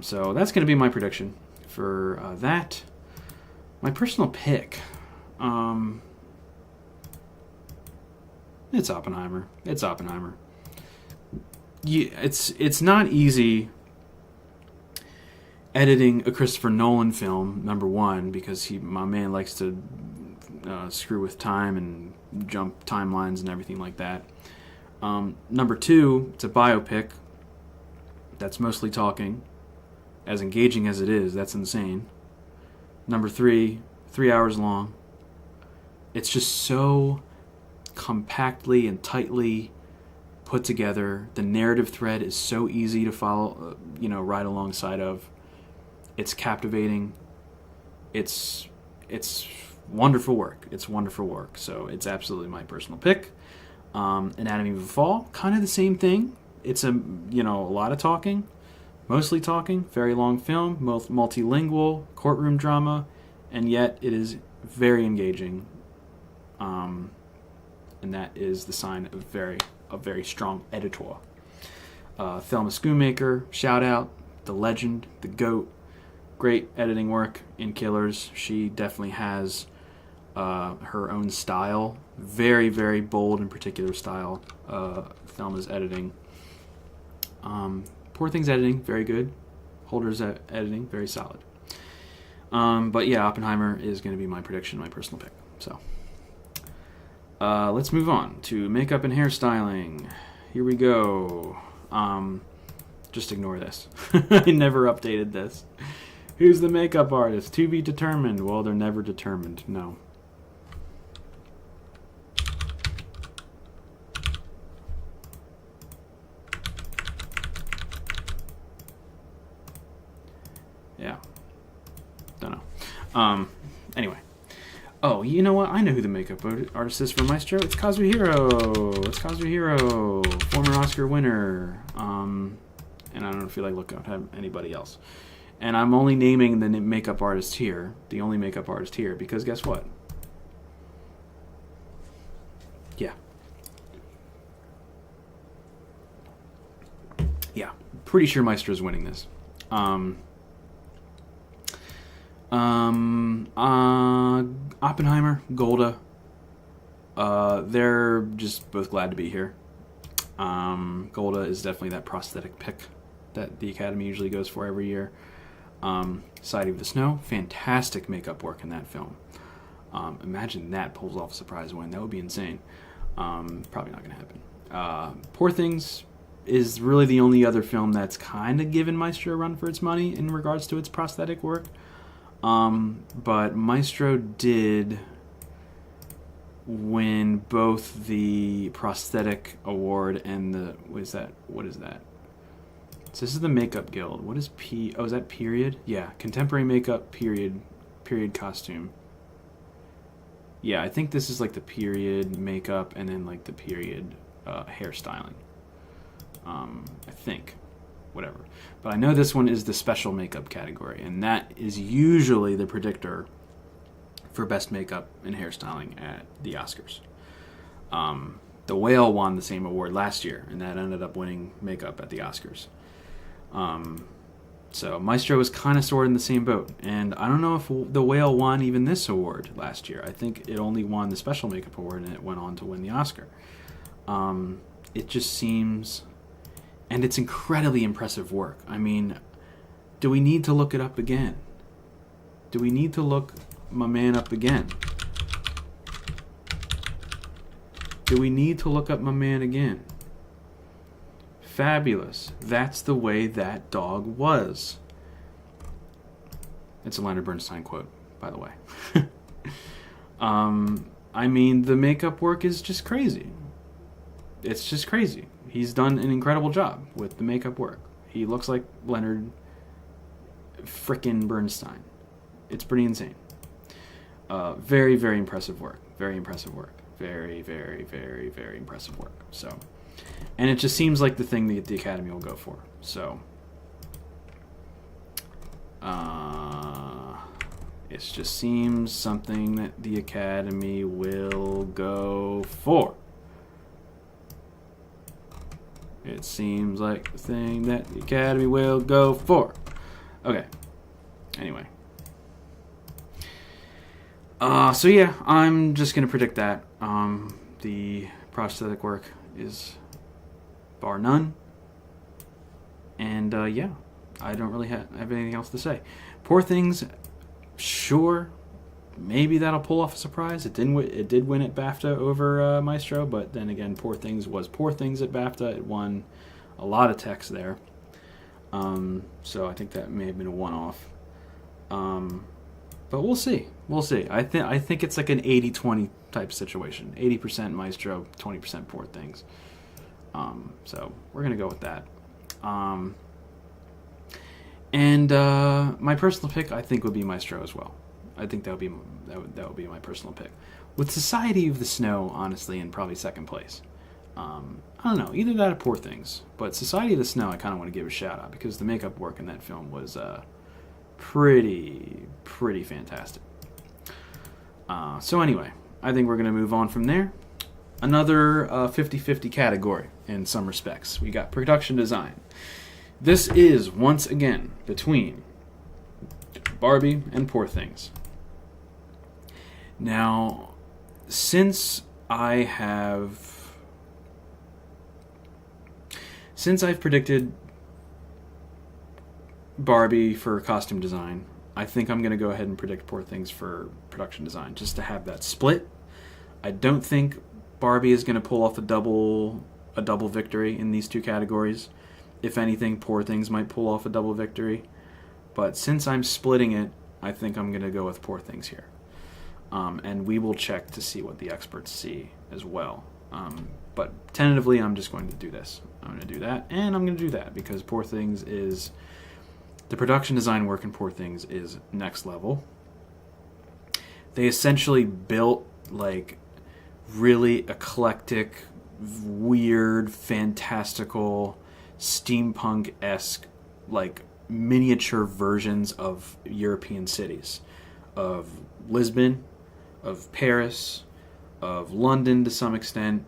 So that's going to be my prediction for that. My personal pick. It's Oppenheimer. It's Oppenheimer. Yeah, it's not easy editing a Christopher Nolan film, number one, because my man likes to screw with time and jump timelines and everything like that. Number two, it's a biopic that's mostly talking. As engaging as it is, that's insane. Number three, 3 hours long. It's just so compactly and tightly put together. The narrative thread is so easy to follow, right alongside of. It's captivating. It's wonderful work. It's wonderful work. So it's absolutely my personal pick. Anatomy of a Fall, kind of the same thing. It's a lot of talking, mostly talking. Very long film, multilingual, courtroom drama, and yet it is very engaging. And that is the sign of a very strong editor. Thelma Schoonmaker, shout out, the legend, the GOAT. Great editing work in Killers. She definitely has her own style. Very, very bold and particular style. Thelma's editing. Poor Things editing, very good. Holder's editing, very solid. But yeah, Oppenheimer is going to be my prediction, my personal pick. So let's move on to makeup and hairstyling. Here we go. Just ignore this. I never updated this. Who's the makeup artist? To be determined. Well, they're never determined. No. Yeah. Don't know. Anyway. Oh, you know what? I know who the makeup artist is for Maestro. It's Kazuhiro. Former Oscar winner. And I don't feel like looking at anybody else. And I'm only naming the makeup artist here, the only makeup artist here, because guess what? Yeah. Yeah, pretty sure Maestro's winning this. Oppenheimer, Golda. They're just both glad to be here. Golda is definitely that prosthetic pick that the Academy usually goes for every year. Society of the Snow, fantastic makeup work in that film. Imagine that pulls off a surprise win. That would be insane. Probably not going to happen. Poor Things is really the only other film that's kind of given Maestro a run for its money in regards to its prosthetic work. But Maestro did win both the prosthetic award and the what is that? So this is the Makeup Guild. What is P? Oh, is that period? Yeah, contemporary makeup period costume. Yeah, I think this is like the period makeup and then like the period hairstyling. I think. Whatever. But I know this one is the special makeup category, and that is usually the predictor for best makeup and hairstyling at the Oscars. The Whale won the same award last year, and that ended up winning makeup at the Oscars. So Maestro was kind of sort of in the same boat, and I don't know if The Whale won even this award last year. I think it only won the special makeup award, and it went on to win the Oscar. It just seems... And it's incredibly impressive work. I mean, do we need to look it up again? Do we need to look my man up again? Do we need to look up my man again? Fabulous. That's the way that dog was. It's a Leonard Bernstein quote, by the way. I mean, the makeup work is just crazy. It's just crazy. He's done an incredible job with the makeup work. He looks like Leonard frickin' Bernstein. It's pretty insane. Very, very impressive work. Very impressive work. Very, very, very, very impressive work. So, and it just seems like the thing that the Academy will go for. So, it just seems something that the Academy will go for. It seems like the thing that the Academy will go for. Okay. Anyway. So yeah, I'm just going to predict that. The prosthetic work is bar none. And yeah, I don't really have anything else to say. Poor Things, sure. Maybe that'll pull off a surprise. It did win at BAFTA over Maestro, but then again, Poor Things was Poor Things at BAFTA. It won a lot of text there. So I think that may have been a one-off. But we'll see. We'll see. I think it's like an 80-20 type situation. 80% Maestro, 20% Poor Things. So we're going to go with that. And my personal pick, I think, would be Maestro as well. I think that would be my personal pick. With Society of the Snow, honestly, in probably second place. I don't know, either that or Poor Things. But Society of the Snow, I kind of want to give a shout out because the makeup work in that film was pretty fantastic. So anyway, I think we're going to move on from there. Another 50-50 category in some respects. We got production design. This is, once again, between Barbie and Poor Things. Now, since I've predicted Barbie for costume design, I think I'm going to go ahead and predict Poor Things for production design, just to have that split. I don't think Barbie is going to pull off a double victory in these two categories. If anything, Poor Things might pull off a double victory. But since I'm splitting it, I think I'm going to go with Poor Things here. And we will check to see what the experts see as well. But tentatively, I'm just going to do this. I'm going to do that, and I'm going to do that, because Poor Things is... The production design work in Poor Things is next level. They essentially built, like, really eclectic, weird, fantastical, steampunk-esque, like, miniature versions of European cities. Of Lisbon, of Paris, of London to some extent,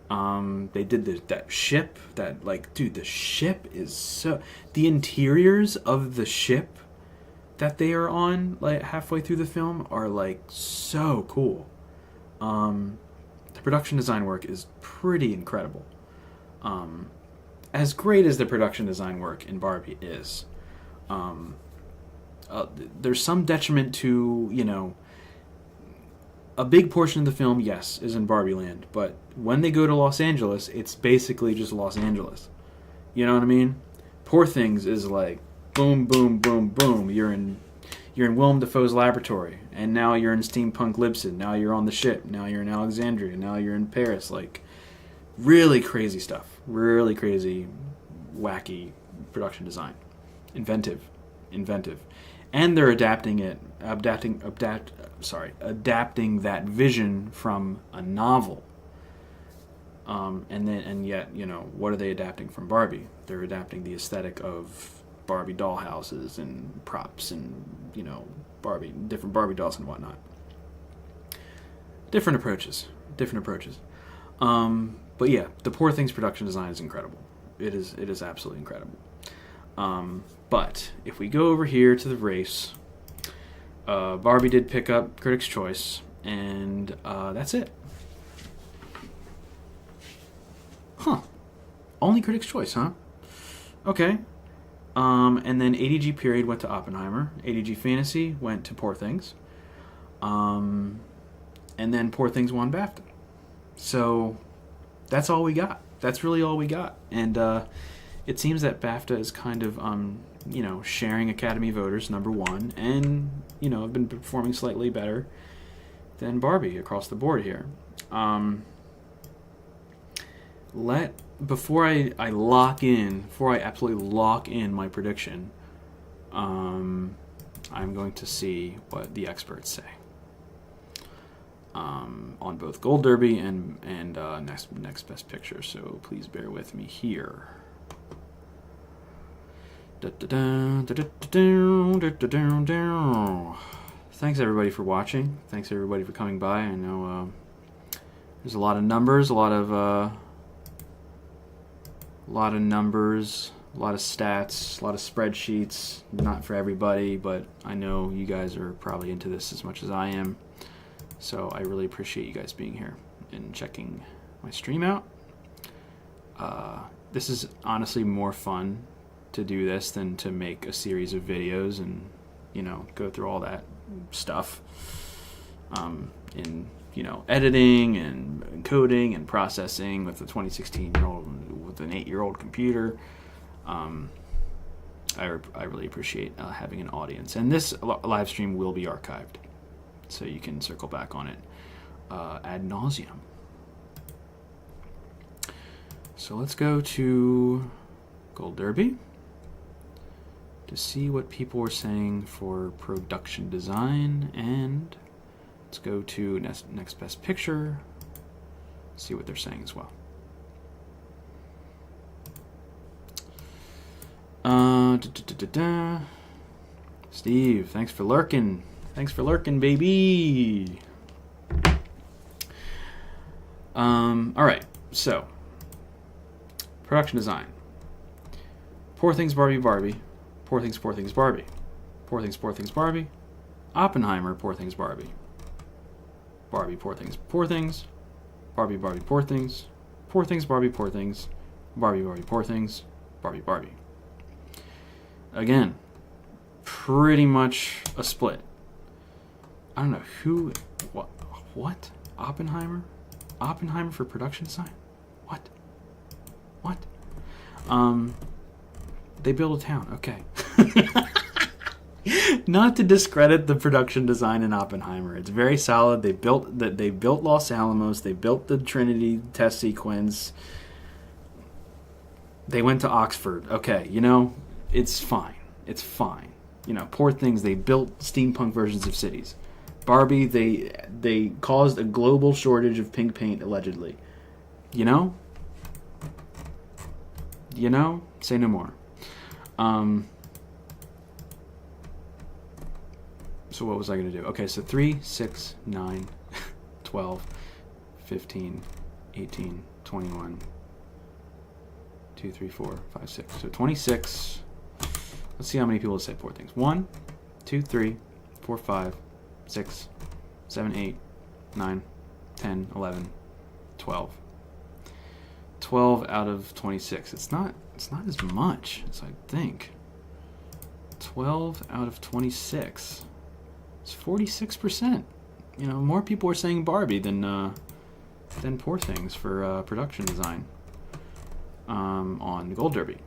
They did that ship. That, like, dude, the ship is so. The interiors of the ship that they are on, like, halfway through the film, are, like, so cool. The production design work is pretty incredible. As great as the production design work in Barbie is, there's some detriment to, you know, a big portion of the film, yes, is in Barbie Land, but when they go to Los Angeles, it's basically just Los Angeles. You know what I mean? Poor Things is like boom, boom, boom, boom. You're in Willem Dafoe's laboratory, and now you're in steampunk Libsyn. Now you're on the ship. Now you're in Alexandria. Now you're in Paris. Like, really crazy stuff. Really crazy, wacky production design. Inventive. And they're adapting that vision from a novel. And yet, you know, what are they adapting from Barbie? They're adapting the aesthetic of Barbie dollhouses and props and, you know, different Barbie dolls and whatnot. Different approaches. But yeah, the Poor Things production design is incredible. It is absolutely incredible. But if we go over here to the race, Barbie did pick up Critics' Choice, and that's it. Huh. Only Critics' Choice, huh? Okay. And then ADG Period went to Oppenheimer. ADG Fantasy went to Poor Things. And then Poor Things won BAFTA. So that's all we got. That's really all we got. And it seems that BAFTA is kind of, you know, sharing Academy voters, number one, and, you know, have been performing slightly better than Barbie across the board here. Before I absolutely lock in my prediction, I'm going to see what the experts say on both Gold Derby and next Best Picture. So please bear with me here. Thanks everybody for watching. Thanks everybody for coming by. I know there's a lot of numbers, a lot of stats, a lot of spreadsheets. Not for everybody, but I know you guys are probably into this as much as I am. So I really appreciate you guys being here and checking my stream out. This is honestly more fun to do this than to make a series of videos and, you know, go through all that stuff in, you know, editing and encoding and processing with a 2016-year-old with an 8-year-old computer. I really appreciate having an audience, and this live stream will be archived, so you can circle back on it ad nauseum. So let's go to Gold Derby to see what people were saying for production design, and let's go to next Best Picture, see what they're saying as well. Steve, thanks for lurking. Thanks for lurking, baby. All right, so production design. Poor Things, Barbie, Barbie. Poor Things, Barbie. Poor Things, Barbie. Oppenheimer, Poor Things, Barbie. Barbie, Poor Things, Barbie, Barbie, Poor Things. Poor Things, Barbie, Poor Things. Barbie, Barbie, Poor Things. Barbie, Barbie. Again, pretty much a split. I don't know who, what? Oppenheimer for production design? What? They build a town. Okay. Not to discredit the production design in Oppenheimer. It's very solid. They built Los Alamos. They built the Trinity test sequence. They went to Oxford. Okay, you know, it's fine. It's fine. You know, Poor Things, they built steampunk versions of cities. Barbie, they caused a global shortage of pink paint, allegedly. You know? Say no more. So what was I going to do? Okay, so 3, 6, 9, 12, 15, 18, 21, 2, 3, 4, 5, 6. So 26. Let's see how many people say poor things. 1, 2, 3, 4, 5, 6, 7, 8, 9, 10, 11, 12. 12 out of 26. It's not as much as I think. 12 out of 26. It's 46%. You know, more people are saying Barbie than Poor Things for production design on Gold Derby.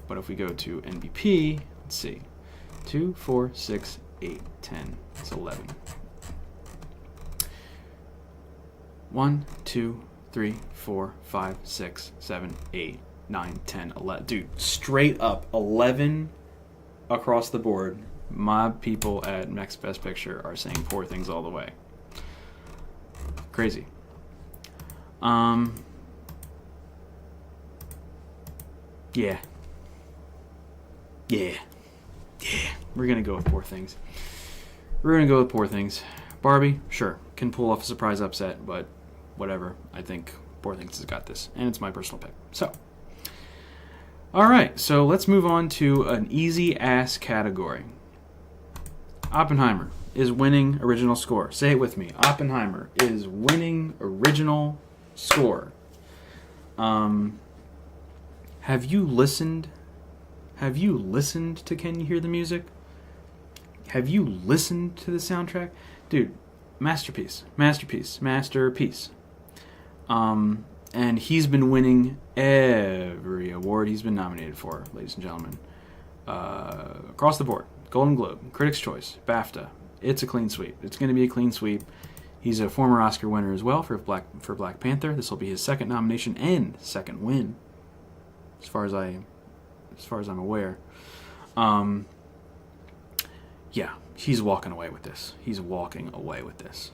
But if we go to NBP, let's see, 2, 4, 6, 8, 10. It's 11. 1, 2, 3, 4, 5, 6, 7, 8, 9, 10, 11. Dude, straight up 11 across the board. My people at Next Best Picture are saying Poor Things all the way. Crazy. Yeah. We're gonna go with Poor Things. Barbie, sure, can pull off a surprise upset, but whatever. I think Poor Things has got this, and it's my personal pick. So, all right. So let's move on to an easy ass category. Oppenheimer is winning original score. Say it with me. Oppenheimer is winning original score. Have you listened to Can You Hear the Music? Have you listened to the soundtrack? Dude, masterpiece. And he's been winning every award he's been nominated for, ladies and gentlemen. Across the board. Golden Globe, Critics' Choice, BAFTA. It's a clean sweep. It's going to be a clean sweep. He's a former Oscar winner as well for Black Panther. This will be his second nomination and second win, as far as I'm aware. Yeah, he's walking away with this. He's walking away with this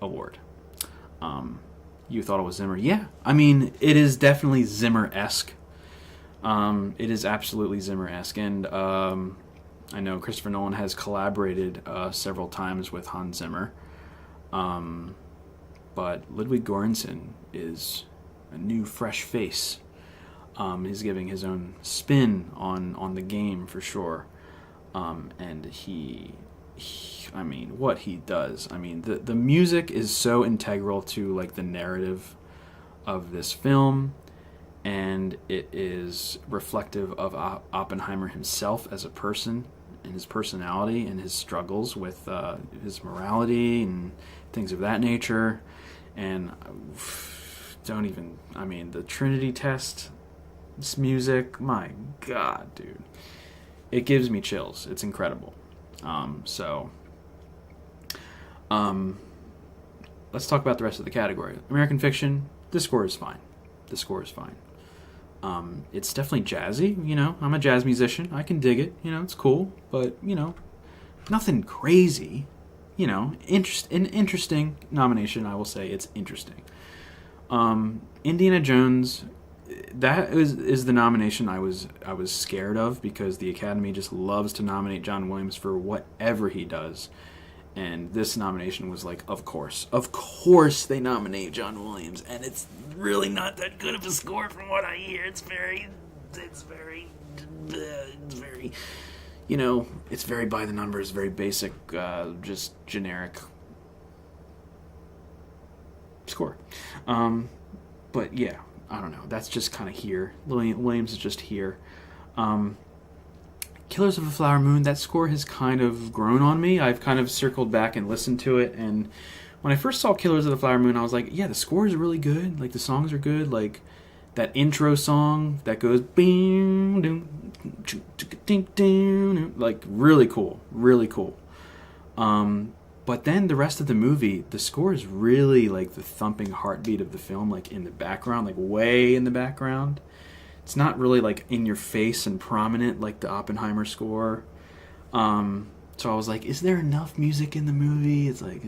award. You thought it was Zimmer? Yeah, I mean, it is definitely Zimmer-esque. It is absolutely Zimmer-esque, and I know Christopher Nolan has collaborated several times with Hans Zimmer, but Ludwig Göransson is a new, fresh face. He's giving his own spin on the game for sure, and I mean, what he does. I mean, the music is so integral to like the narrative of this film. And it is reflective of Oppenheimer himself as a person and his personality and his struggles with his morality and things of that nature. And the Trinity test, this music, my God, dude. It gives me chills. It's incredible. Let's talk about the rest of the category. American Fiction, the score is fine. It's definitely jazzy, you know. I'm a jazz musician. I can dig it, you know. It's cool, but, you know, nothing crazy, you know. An interesting nomination, I will say. It's interesting. Indiana Jones, that is the nomination I was scared of, because the Academy just loves to nominate John Williams for whatever he does. And this nomination was like, of course they nominate John Williams, and it's really not that good of a score from what I hear. It's very, you know, it's very by the numbers, very basic, just generic score. But yeah, I don't know. That's just kind of here. Williams is just here. Killers of the Flower Moon, that score has kind of grown on me. I've kind of circled back and listened to it, and when I first saw Killers of the Flower Moon, I was like, yeah, the score is really good. Like, the songs are good. Like, that intro song that goes, like, really cool. But then the rest of the movie, the score is really like the thumping heartbeat of the film, like in the background, like way in the background. It's not really like in your face and prominent like the Oppenheimer score. So I was like, is there enough music in the movie? It's like,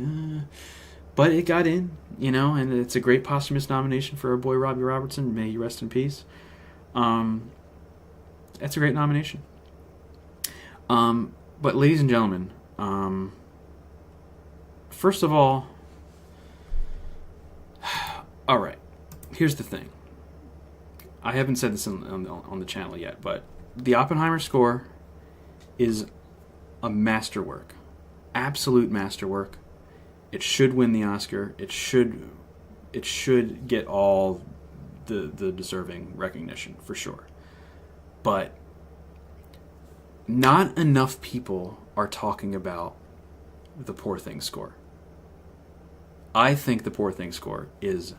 but it got in, you know, and it's a great posthumous nomination for our boy Robbie Robertson. May he rest in peace. That's a great nomination. But ladies and gentlemen, first of all, All right. Here's the thing. I haven't said this on the channel yet, but the Oppenheimer score is a masterwork. Absolute masterwork. It should win the Oscar. It should get all the deserving recognition, for sure. But not enough people are talking about the Poor Things score. I think the Poor Things score is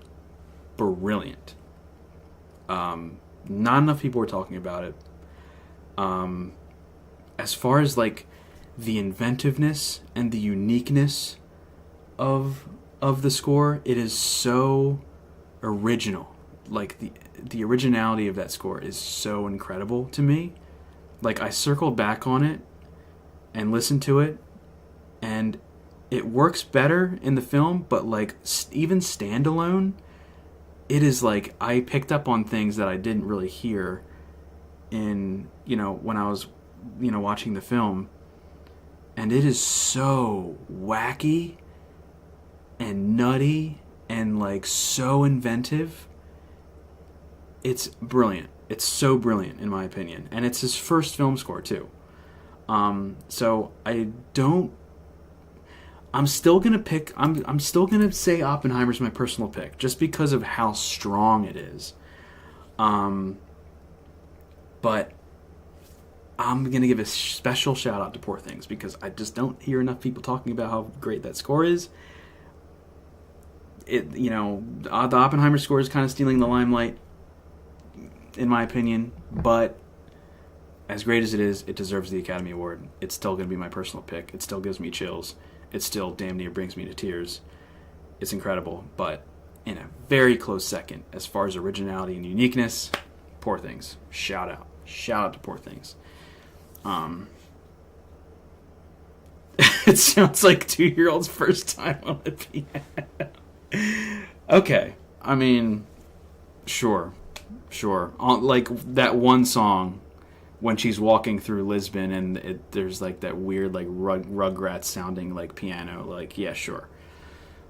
brilliant. Not enough people are talking about it. As far as like the inventiveness and the uniqueness of the score, it is so original. Like the originality of that score is so incredible to me. Like, I circled back on it and listened to it, and it works better in the film, but like even standalone, it is like I picked up on things that I didn't really hear in, when I was, watching the film. And it is so wacky and nutty and like so inventive. It's brilliant. It's so brilliant, in my opinion. And it's his first film score, too. So I'm still gonna say Oppenheimer's my personal pick, just because of how strong it is. But I'm gonna give a special shout out to Poor Things, because I just don't hear enough people talking about how great that score is. The Oppenheimer score is kind of stealing the limelight, in my opinion, but as great as it is, it deserves the Academy Award. It's still going to be my personal pick. It still gives me chills. It still damn near brings me to tears. It's incredible, but in a very close second, as far as originality and uniqueness, Poor Things. Shout out. Shout out to Poor Things. It sounds like 2-year-old's first time on the piano. Okay. I mean, sure. Like that one song when she's walking through Lisbon and there's like that weird like Rugrats sounding like piano, like, yeah, sure.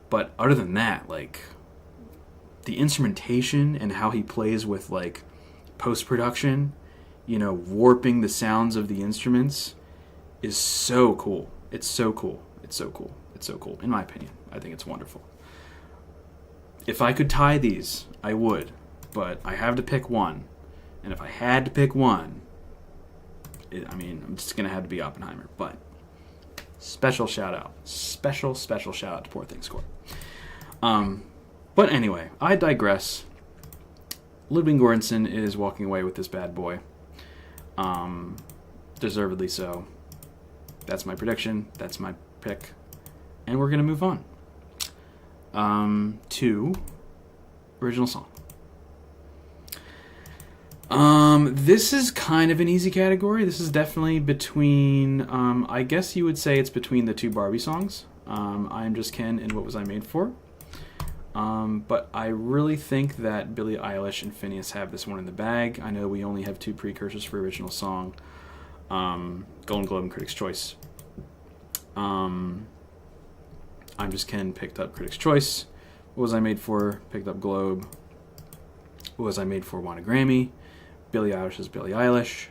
But other than that, like the instrumentation and how he plays with like post-production, warping the sounds of the instruments is so cool. It's so cool. In my opinion, I think it's wonderful. If I could tie these, I would. But I have to pick one. And if I had to pick one, I'm just going to have to be Oppenheimer. But special shout out. Special shout out to Poor Things score. But anyway, I digress. Ludwig Göransson is walking away with this bad boy. Deservedly so. That's my prediction. That's my pick. And we're going to move on to original song. This is kind of an easy category. This is definitely between, I guess you would say it's between the two Barbie songs, I Am Just Ken and What Was I Made For? But I really think that Billie Eilish and Phineas have this one in the bag. I know we only have 2 precursors for original song, Golden Globe and Critics' Choice. I'm Just Ken picked up Critics' Choice. What Was I Made For? Picked up Globe. What Was I Made For? Won a Grammy. Billie Eilish is Billie Eilish.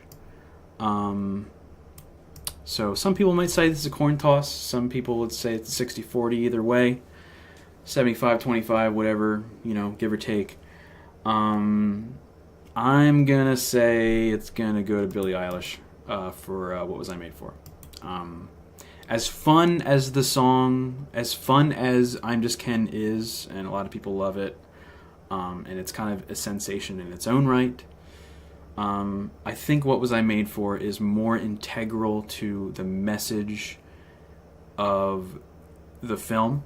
So some people might say this is a coin toss. Some people would say it's 60-40 either way. 75-25, whatever, give or take. I'm going to say it's going to go to Billie Eilish for What Was I Made For. As fun as the song, as fun as I'm Just Ken is, and a lot of people love it, and it's kind of a sensation in its own right, I think What Was I Made For is more integral to the message of the film.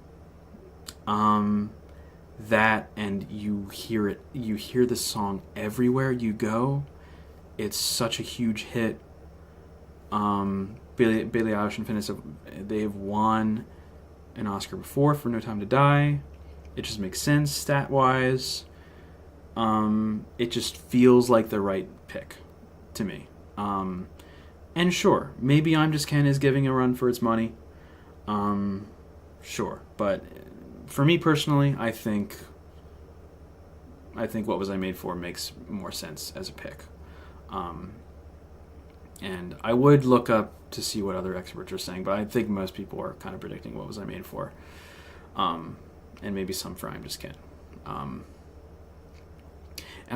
That, and you hear the song everywhere you go. It's such a huge hit. Billie Eilish and Phineas, they've won an Oscar before for No Time to Die. It just makes sense stat-wise. It just feels like the right pick to me. And sure, maybe I'm Just Ken is giving a run for its money. Sure, but for me personally, I think I think What Was I Made For makes more sense as a pick. And I would look up to see what other experts are saying, but I think most people are kind of predicting What Was I Made For. And maybe some for I'm Just Ken. And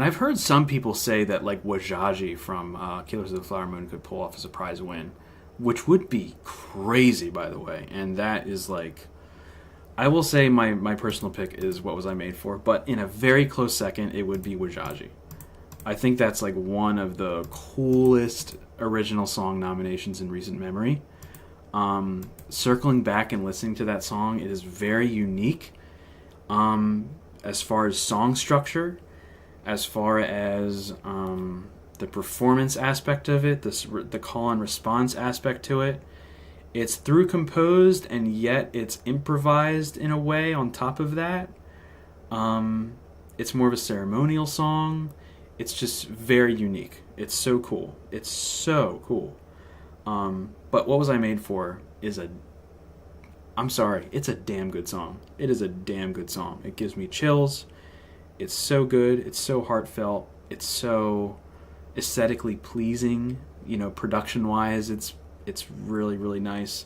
I've heard some people say that like Wajaji from Killers of the Flower Moon could pull off a surprise win, which would be crazy, by the way. And that is like, I will say my personal pick is What Was I Made For, but in a very close second, it would be Wajaji. I think that's like one of the coolest original song nominations in recent memory. Circling back and listening to that song, it is very unique. As far as song structure, as far as the performance aspect of it, the call and response aspect to it, it's through composed and yet it's improvised in a way on top of that. It's more of a ceremonial song. It's just very unique. It's so cool. It's so cool. But What Was I Made For is I'm sorry, it's a damn good song. It is a damn good song. It gives me chills. It's so good. It's so heartfelt. It's so aesthetically pleasing. You know, production-wise, it's really, really nice.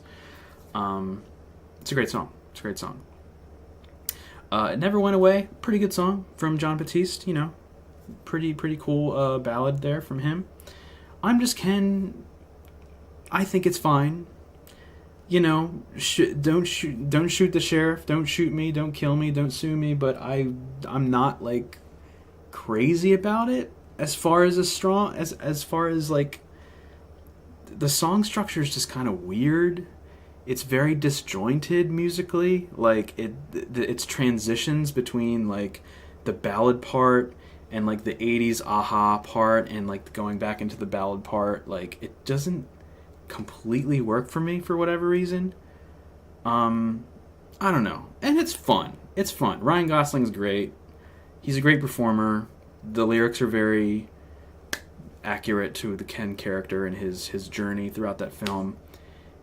It's a great song. It's a great song. It Never Went Away. Pretty good song from John Batiste, you know. Pretty cool ballad there from him. I'm Just Ken. I think it's fine. You know, don't shoot the sheriff. Don't shoot me. Don't kill me. Don't sue me. But I'm not like crazy about it. As far as like the song structure is just kind of weird. It's very disjointed musically. Like it's transitions between like the ballad part and like the 80s aha part and like going back into the ballad part. Like it doesn't completely work for me for whatever reason. I don't know. And it's fun. It's fun. Ryan Gosling's great. He's a great performer. The lyrics are very accurate to the Ken character and his journey throughout that film.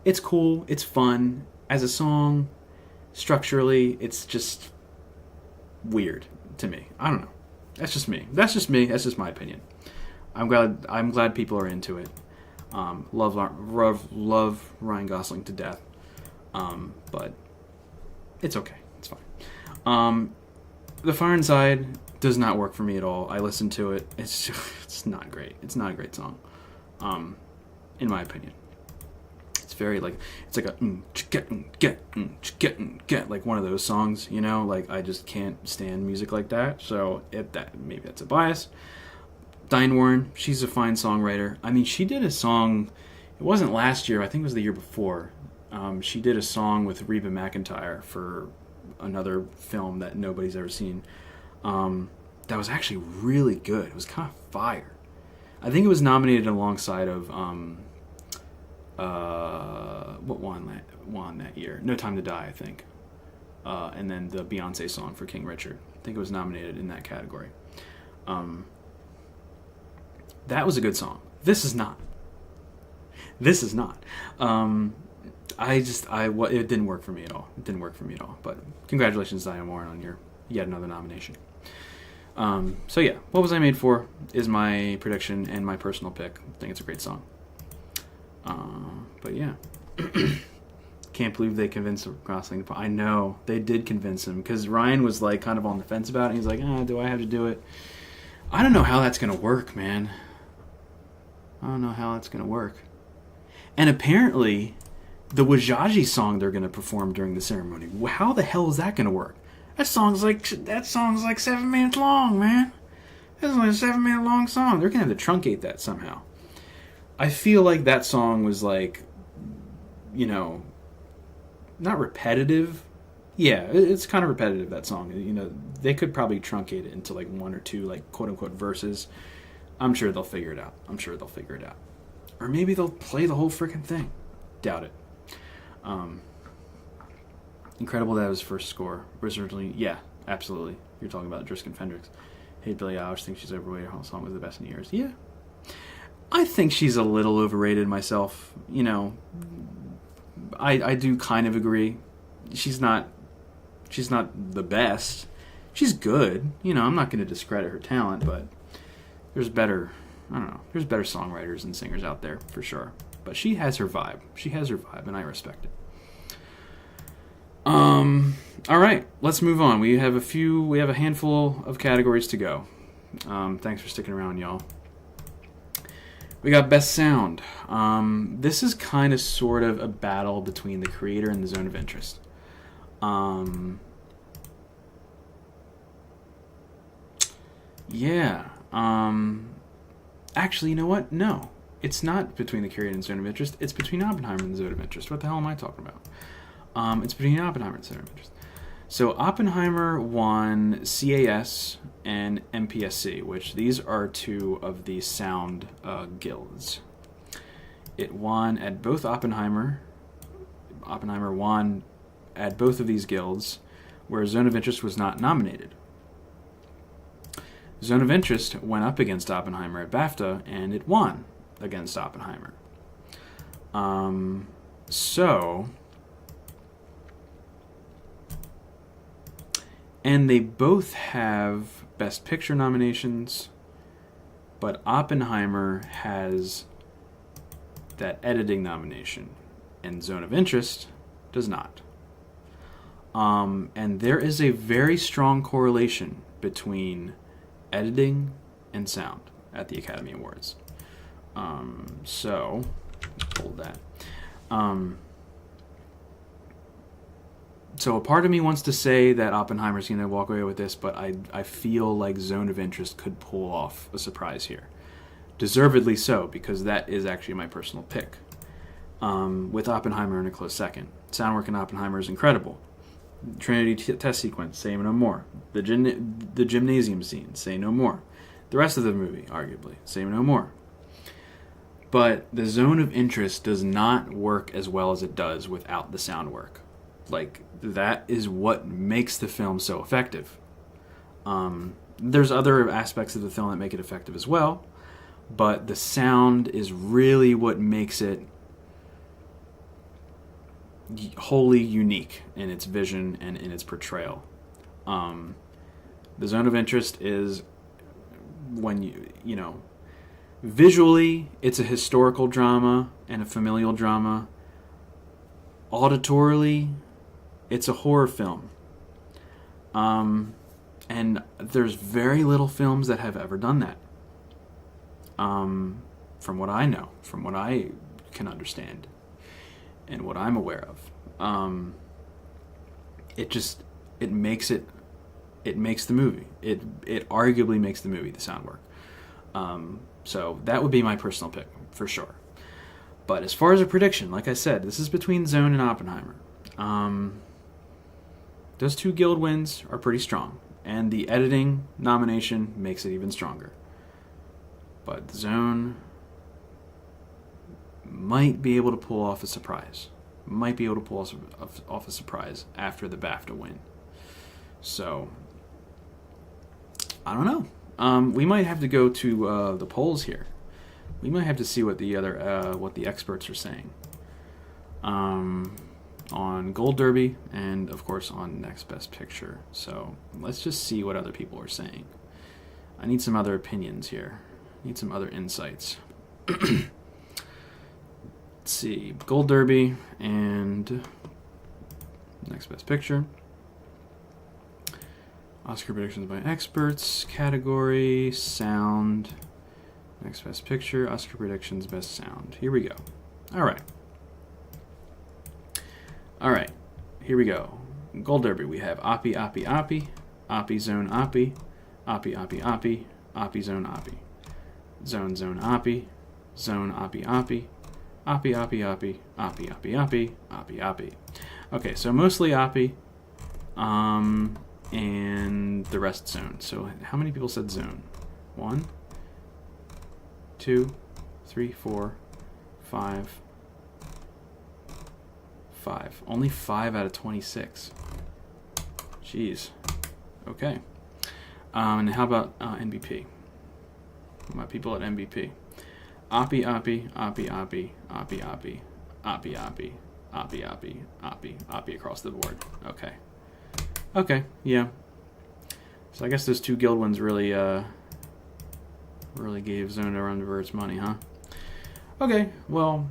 It's cool. It's fun. As a song, structurally, it's just weird to me. I don't know. That's just me. That's just my opinion. I'm glad people are into it. Love Ryan Gosling to death. But it's okay. It's fine. The Far Inside does not work for me at all. I listened to it. It's not great. It's not a great song. In my opinion. It's very like, it's like a get like one of those songs, you know, like I just can't stand music like that. So maybe that's a bias. Diane Warren, she's a fine songwriter. I mean, she did a song, it wasn't last year, I think it was the year before. She did a song with Reba McEntire for another film that nobody's ever seen. That was actually really good. It was kind of fire. I think it was nominated alongside of what won that year? No Time to Die, I think. And then the Beyonce song for King Richard. I think it was nominated in that category. That was a good song. This is not. It didn't work for me at all. But congratulations, Diane Warren, on your yet another nomination. So yeah, What Was I Made For is my prediction and my personal pick. I think it's a great song. But yeah. Can't believe they convinced Gosling. I know, they did convince him, because Ryan was like kind of on the fence about it. He's like, do I have to do it? I don't know how that's going to work, man. I don't know how that's going to work. And apparently, the Wajaji song they're going to perform during the ceremony, how the hell is that going to work? That song's like 7 minutes long, man. That's only a 7-minute long song. They're going to have to truncate that somehow. I feel like that song was like, you know, not repetitive. Yeah, it's kind of repetitive, that song. You know, they could probably truncate it into like one or two, like, quote-unquote verses. I'm sure they'll figure it out. Or maybe they'll play the whole freaking thing. Doubt it. Incredible that his first score was originally... Yeah, absolutely. You're talking about Driskin Fendrix. Hate Billie Eilish, think she's overrated. Her whole song was the best in years. Yeah. I think she's a little overrated myself. You know, I do kind of agree. She's not the best. She's good. You know, I'm not going to discredit her talent, but there's better, I don't know, there's better songwriters and singers out there for sure. But she has her vibe. She has her vibe, and I respect it. All right, let's move on. We have a handful of categories to go. Thanks for sticking around, y'all. We got Best Sound. This is kind of sort of a battle between the creator and the zone of interest. Yeah. Actually, you know what? No. It's not between the creator and the zone of interest. It's between Oppenheimer and the zone of interest. What the hell am I talking about? It's between Oppenheimer and the zone of interest. So Oppenheimer won CAS and MPSC, which these are two of the sound guilds. It won at both Oppenheimer. Oppenheimer won at both of these guilds, where Zone of Interest was not nominated. Zone of Interest went up against Oppenheimer at BAFTA, and it won against Oppenheimer. And they both have Best Picture nominations, but Oppenheimer has that editing nomination, and Zone of Interest does not. And there is a very strong correlation between editing and sound at the Academy Awards. So, hold that. So a part of me wants to say that Oppenheimer's going to walk away with this, but I feel like Zone of Interest could pull off a surprise here. Deservedly so, because that is actually my personal pick. With Oppenheimer in a close second. Sound work in Oppenheimer is incredible. Trinity test sequence, say no more. The gymnasium scene, say no more. The rest of the movie, arguably, say no more. But the Zone of Interest does not work as well as it does without the sound work. Like, that is what makes the film so effective. There's other aspects of the film that make it effective as well, but the sound is really what makes it wholly unique in its vision and in its portrayal. The Zone of Interest is when you know, visually, it's a historical drama and a familial drama. Auditorily, it's a horror film. And there's very little films that have ever done that. From what I know, from what I can understand, and what I'm aware of. It makes the movie. It arguably makes the movie, the sound work. So that would be my personal pick, for sure. But as far as a prediction, like I said, this is between Zone and Oppenheimer. Those two guild wins are pretty strong, and the editing nomination makes it even stronger. But Zone might be able to pull off a surprise. Might be able to pull off a surprise after the BAFTA win. So, I don't know. We might have to go to the polls here. We might have to see what the experts are saying on Gold Derby and, of course, on Next Best Picture. So let's just see what other people are saying. I need some other opinions here. I need some other insights. Let's see. Gold Derby and Next Best Picture. Oscar predictions by experts. Category, sound. Next Best Picture. Oscar predictions, best sound. Here we go. All right. Here we go. Gold Derby. We have Oppie, Oppie, Oppie. Oppie, Zone, Oppie. Oppie, Oppie, Oppie. Oppie, Zone, Oppie. Zone, Zone, Oppie. Zone, Oppie, Oppie. Oppie, Oppie, Oppie. Oppie, Oppie, Oppie. Oppie, Oppie. Okay, so mostly Oppie. And the rest Zone. So how many people said Zone? 1, 2, 3, 4, 5. 5. Only 5 out of 26. Jeez. Okay. And how about NBP? My people at NBP. Oppie, Oppie, Oppie, Oppie, Oppie, Oppie, Oppie, Oppie, Oppie, Oppie, Oppie, Oppie across the board. Okay. Okay, yeah. So I guess those 2 guild wins really really gave Zone a run for its money, huh? Okay, well,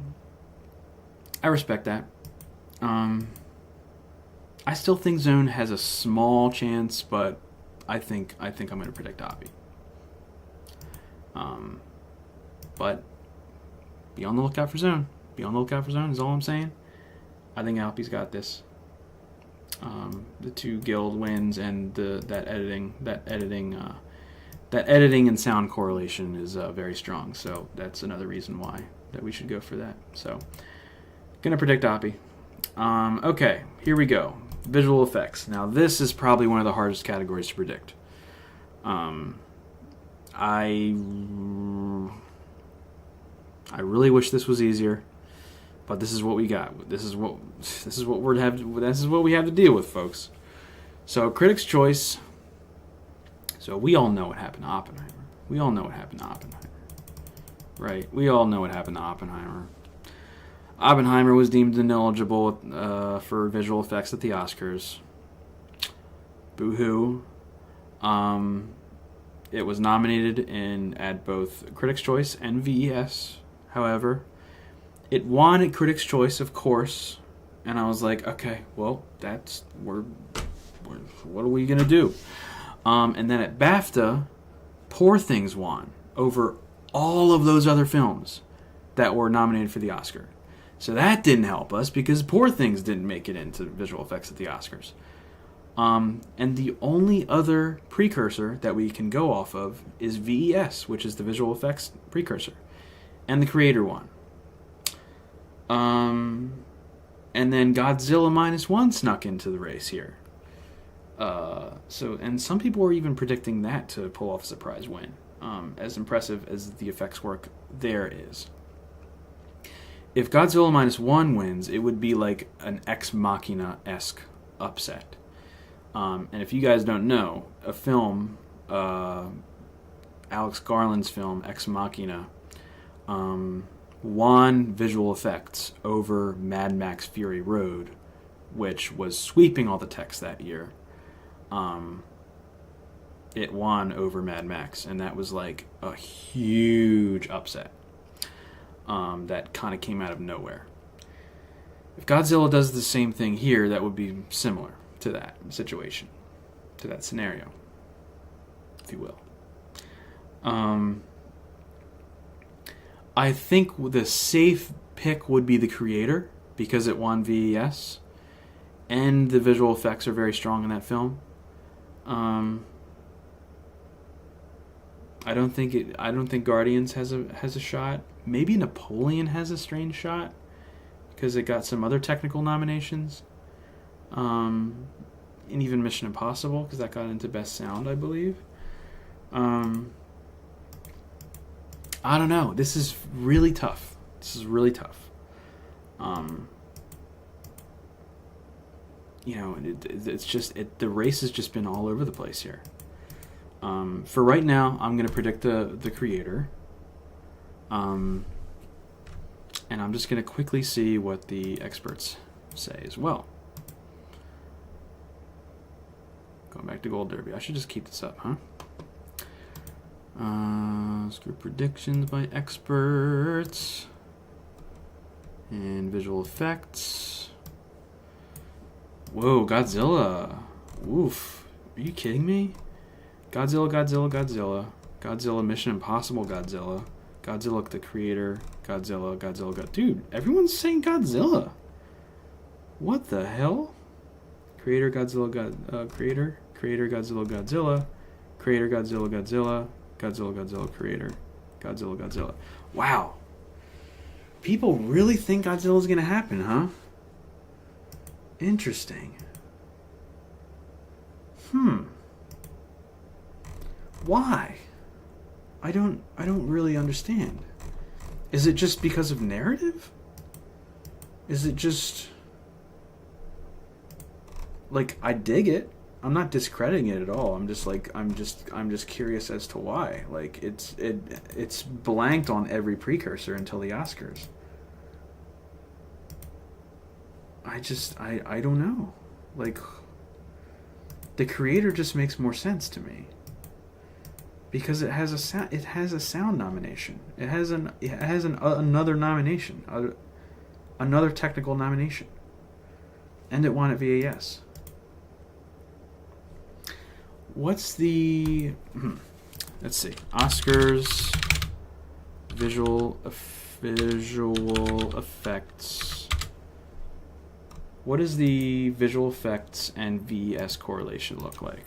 I respect that. I still think Zone has a small chance, but I think I'm going to predict Oppie. But be on the lookout for Zone. Be on the lookout for Zone is all I'm saying. I think Alpie's got this. The 2 guild wins and that editing and sound correlation is very strong. So that's another reason why that we should go for that. So gonna predict Oppie. Okay, here we go. Visual effects. Now this is probably one of the hardest categories to predict. I really wish this was easier, but this is what we got. This is what we have to deal with, folks. So Critics' Choice. So we all know what happened to Oppenheimer. Right? We all know what happened to Oppenheimer. Oppenheimer was deemed ineligible for visual effects at the Oscars. Boo-hoo. It was nominated at both Critics' Choice and VES. However, it won at Critics' Choice, of course. And I was like, okay, well, what are we gonna do? And then at BAFTA, Poor Things won over all of those other films that were nominated for the Oscar. So that didn't help us because Poor Things didn't make it into visual effects at the Oscars. And the only other precursor that we can go off of is VES, which is the visual effects precursor. And the creator won. And then Godzilla -1 snuck into the race here. And some people were even predicting that to pull off a surprise win. As impressive as the effects work there is. If Godzilla -1 wins, it would be like an Ex Machina-esque upset. And if you guys don't know, a film, Alex Garland's film, Ex Machina, won visual effects over Mad Max Fury Road, which was sweeping all the techs that year. It won over Mad Max, and that was like a huge upset that kind of came out of nowhere. If Godzilla does the same thing here, that would be similar to that situation, to that scenario, if you will. I think the safe pick would be the creator because it won VES, and the visual effects are very strong in that film. I don't think Guardians has a shot. Maybe Napoleon has a strange shot because it got some other technical nominations. And even Mission Impossible because that got into Best Sound, I believe. I don't know. This is really tough. The race has just been all over the place here. For right now, I'm going to predict the creator. And I'm just going to quickly see what the experts say as well. Going back to Gold Derby. I should just keep this up, huh? Screw predictions by experts. And visual effects. Whoa, Godzilla. Oof. Are you kidding me? Godzilla, Mission Impossible Godzilla. Godzilla the creator. Godzilla. Dude, everyone's saying Godzilla. What the hell? Creator Godzilla, creator Godzilla. Creator Godzilla, creator Godzilla. Wow. People really think Godzilla's gonna happen, huh? Interesting. Why? I don't really understand. Is it just because of narrative? Is it just like I dig it? I'm not discrediting it at all. I'm just curious as to why. Like it's blanked on every precursor until the Oscars. I don't know. Like The Creator just makes more sense to me because it has a sound. It has a sound nomination. It has another nomination, another technical nomination, and it won at VAS. What's the? Let's see. Oscars visual effects. What does the visual effects and VES correlation look like?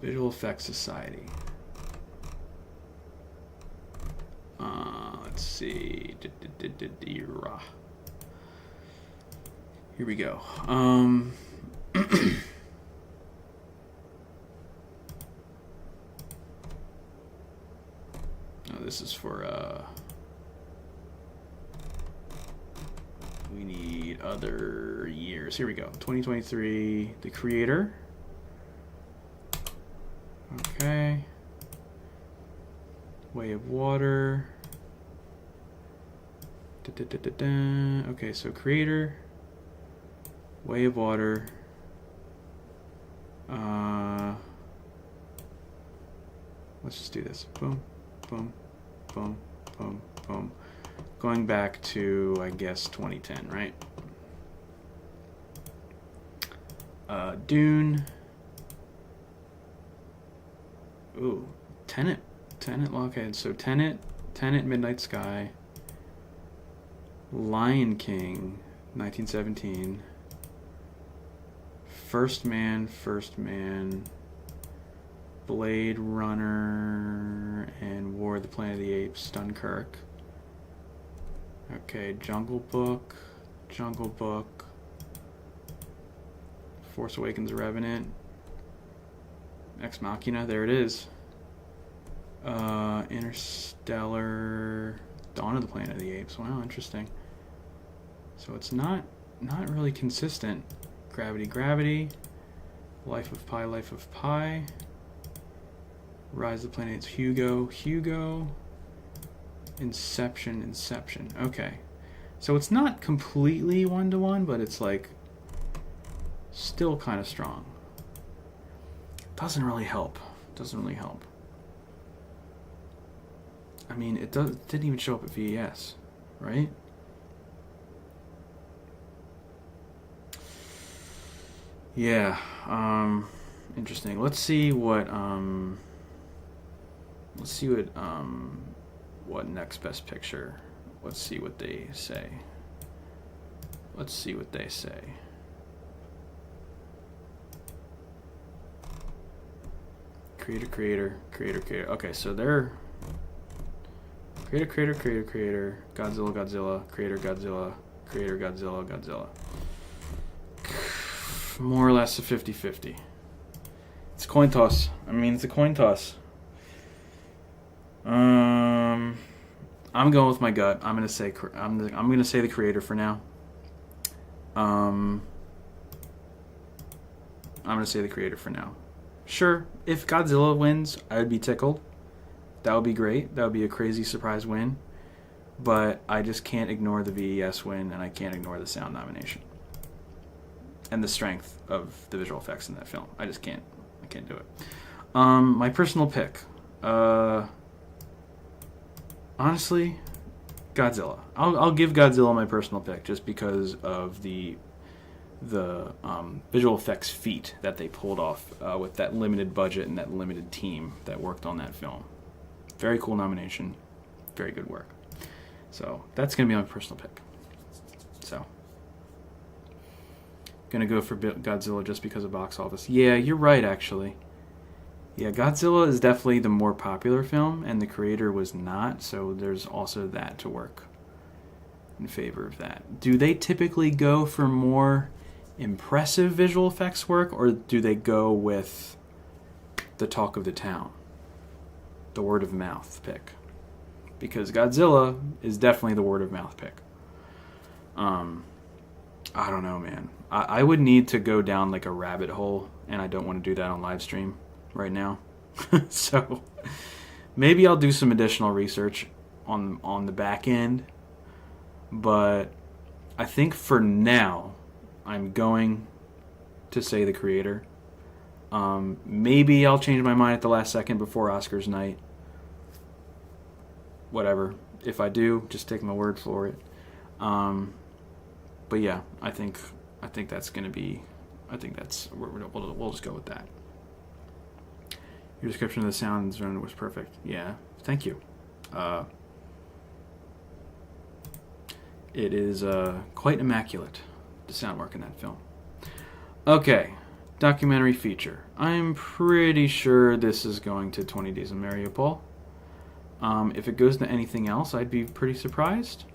Visual Effects Society. Let's see. Here we go. Oh, this is for we need other years. Here we go. 2023, The Creator. Okay. Way of Water. Okay, so Creator. Way of Water. Let's just do this. Boom, boom, boom, boom, boom. Going back to, I guess, 2010, right? Dune. Ooh, Tenet. Okay, so Tenet, Midnight Sky. Lion King, 1917. First Man. Blade Runner and War of the Planet of the Apes, Dunkirk. Okay, Jungle Book. Force Awakens, Revenant. Ex Machina, there it is. Interstellar, Dawn of the Planet of the Apes. Wow, interesting. So it's not really consistent. Gravity. Life of Pi. Rise of the Planet of the Apes, Hugo. Inception. Okay. So it's not completely one-to-one, but it's like still kind of strong. Doesn't really help. I mean, it didn't even show up at VES, right? Yeah. Interesting. Let's see what next best picture. Let's see what they say. Creator. Okay, so they're creator, Godzilla, creator, Godzilla. More or less a 50-50. It's a coin toss. I'm going with my gut. I'm gonna say the Creator for now. I'm gonna say the Creator for now. Sure, if Godzilla wins, I would be tickled. That would be great. That would be a crazy surprise win. But I just can't ignore the VES win, and I can't ignore the sound nomination and the strength of the visual effects in that film. I just can't. I can't do it. My personal pick. Honestly, Godzilla. I'll give Godzilla my personal pick just because of the visual effects feat that they pulled off with that limited budget and that limited team that worked on that film. Very cool nomination. Very good work. So that's going to be my personal pick. So going to go for Godzilla just because of box office. Yeah, you're right, actually. Yeah, Godzilla is definitely the more popular film, and the Creator was not, so there's also that to work in favor of that. Do they typically go for more impressive visual effects work, or do they go with the talk of the town, the word of mouth pick? Because Godzilla is definitely the word of mouth pick. I don't know, man. I would need to go down like a rabbit hole, and I don't want to do that on live stream right now. So maybe I'll do some additional research on the back end, but I think for now, I'm going to say the creator. Maybe I'll change my mind at the last second before Oscars night. Whatever. If I do, just take my word for it. But yeah, I think that's going to be. I think that's we'll just go with that. Your description of the sounds was perfect. Yeah, thank you. It is quite immaculate, the sound work in that film. Okay, documentary feature. I'm pretty sure this is going to 20 Days of Mariupol. If it goes to anything else, I'd be pretty surprised.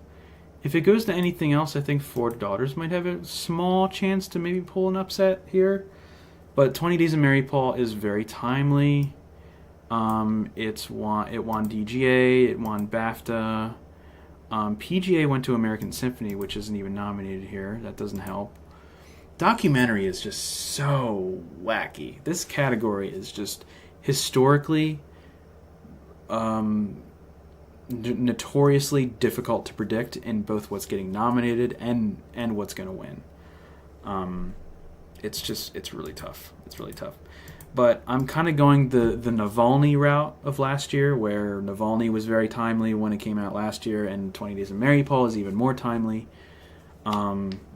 If it goes to anything else, I think Four Daughters might have a small chance to maybe pull an upset here. But 20 Days of Mariupol is very timely. It won DGA, it won BAFTA. PGA went to American Symphony, which isn't even nominated here. That doesn't help. Documentary is just so wacky. This category is just historically notoriously difficult to predict in both what's getting nominated and what's going to win. It's really tough. It's really tough. But I'm kind of going the Navalny route of last year, where Navalny was very timely when it came out last year, and 20 Days of Mariupol is even more timely.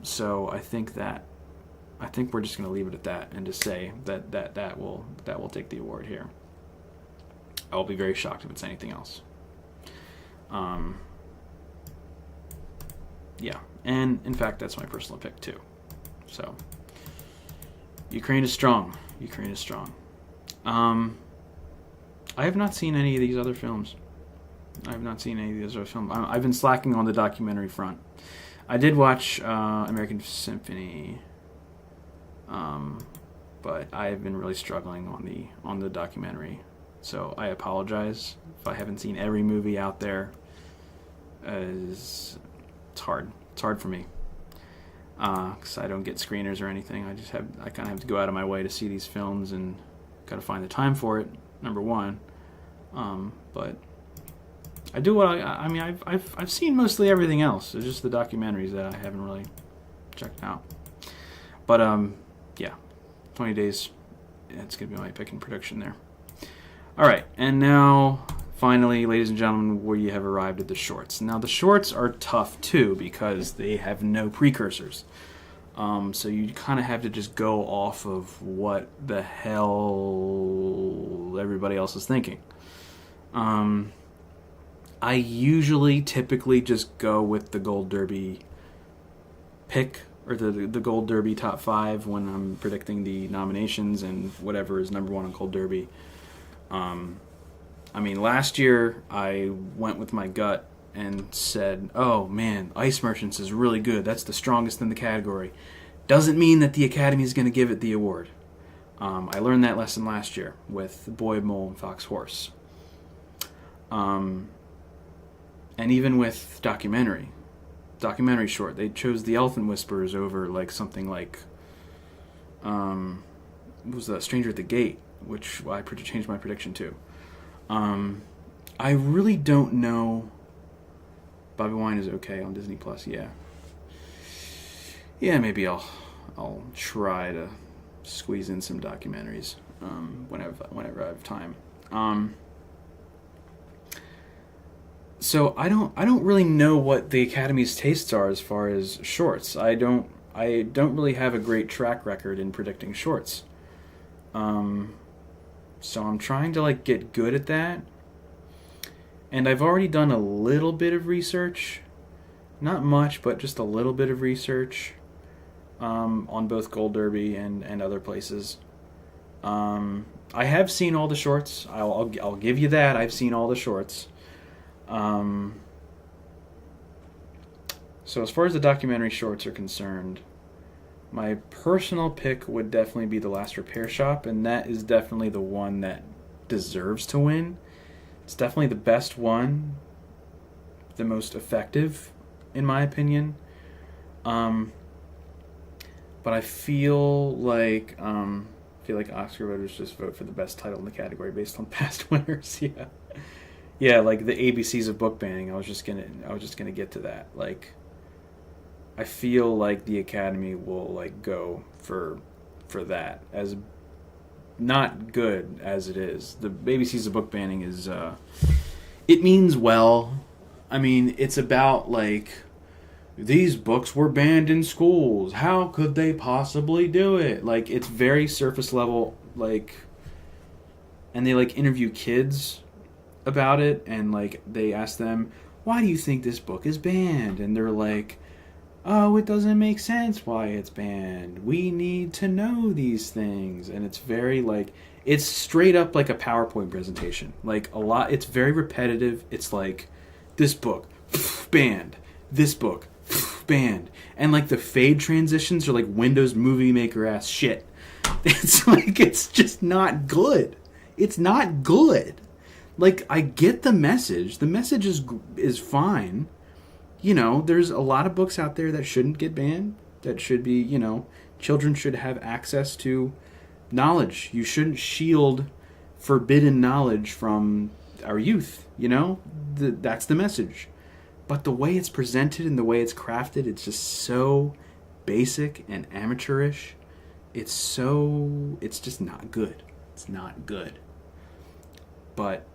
So I think we're just going to leave it at that and just say that will take the award here. I'll be very shocked if it's anything else. Yeah, and in fact, that's my personal pick too. So, Ukraine is strong. Ukraine is strong. I have not seen any of these other films. I've been slacking on the documentary front. I did watch American Symphony, but I've been really struggling on the documentary. So I apologize if I haven't seen every movie out there. It's hard. It's hard for me. Because I don't get screeners or anything. I kind of have to go out of my way to see these films, and got to find the time for it. Number one, but I do what I mean. I've seen mostly everything else. It's just the documentaries that I haven't really checked out. But yeah, 20 Days. It's gonna be my pick and prediction there. All right, and now finally, ladies and gentlemen, we have arrived at the shorts. Now, the shorts are tough, too, because they have no precursors. So you kind of have to just go off of what the hell everybody else is thinking. I typically just go with the Gold Derby pick, or the Gold Derby top 5 when I'm predicting the nominations and whatever is number 1 on Gold Derby. I mean, last year I went with my gut and said, oh man, Ice Merchants is really good. That's the strongest in the category. Doesn't mean that the Academy is going to give it the award. I learned that lesson last year with Boy, Mole, and Fox Horse. And even with documentary short, they chose The Elephant Whisperers over like something like, what was that, Stranger at the Gate, which I changed my prediction to. I really don't know. Bobby Wine is okay on Disney Plus. Yeah, maybe I'll try to squeeze in some documentaries whenever I have time. So I don't really know what the Academy's tastes are as far as shorts. I don't really have a great track record in predicting shorts. So I'm trying to get good at that. And I've already done a little bit of research. Not much, but just a little bit of research on both Gold Derby and other places. I have seen all the shorts. I'll give you that. I've seen all the shorts. So as far as the documentary shorts are concerned, my personal pick would definitely be The Last Repair Shop, and that is definitely the one that deserves to win. It's definitely the best one, the most effective, in my opinion. But I feel like Oscar voters just vote for the best title in the category based on past winners. Yeah, like the ABCs of book banning. I was just gonna get to that. I feel like the Academy will like go for that as not good as it is. The ABC's of book banning is it means well. I mean, it's about like these books were banned in schools. How could they possibly do it? Like it's very surface level like, and they like interview kids about it, and like they ask them, "Why do you think this book is banned?" And they're like, "Oh, it doesn't make sense why it's banned. We need to know these things." And it's very like, it's straight up like a PowerPoint presentation. Like a lot, it's very repetitive. It's like, this book, banned. This book, banned. And like the fade transitions are like Windows Movie Maker ass shit. It's like, it's just not good. It's not good. Like, I get the message. The message is fine. You know, there's a lot of books out there that shouldn't get banned, that should be, you know, children should have access to knowledge. You shouldn't shield forbidden knowledge from our youth, you know? That's the message. But the way it's presented and the way it's crafted, it's just so basic and amateurish. It's just not good. It's not good. But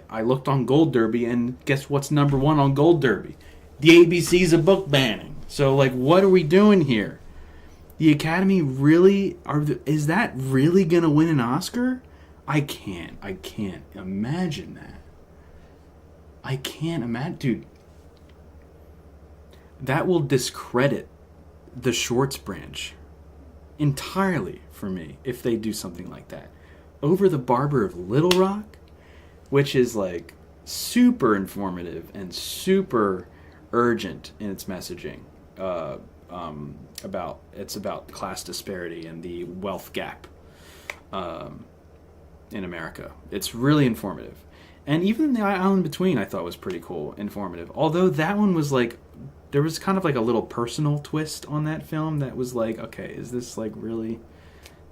I looked on Gold Derby, and guess what's number one on Gold Derby? The ABCs of book banning. So, like, what are we doing here? The Academy really is that really gonna win an Oscar? I can't imagine that. I can't imagine, dude. That will discredit the shorts branch entirely for me if they do something like that. Over The Barber of Little Rock, which is like super informative and super urgent in its messaging about class disparity and the wealth gap in America. It's really informative. And even The Island Between I thought was pretty cool, informative. Although that one was like, there was kind of like a little personal twist on that film that was like, okay, is this like really,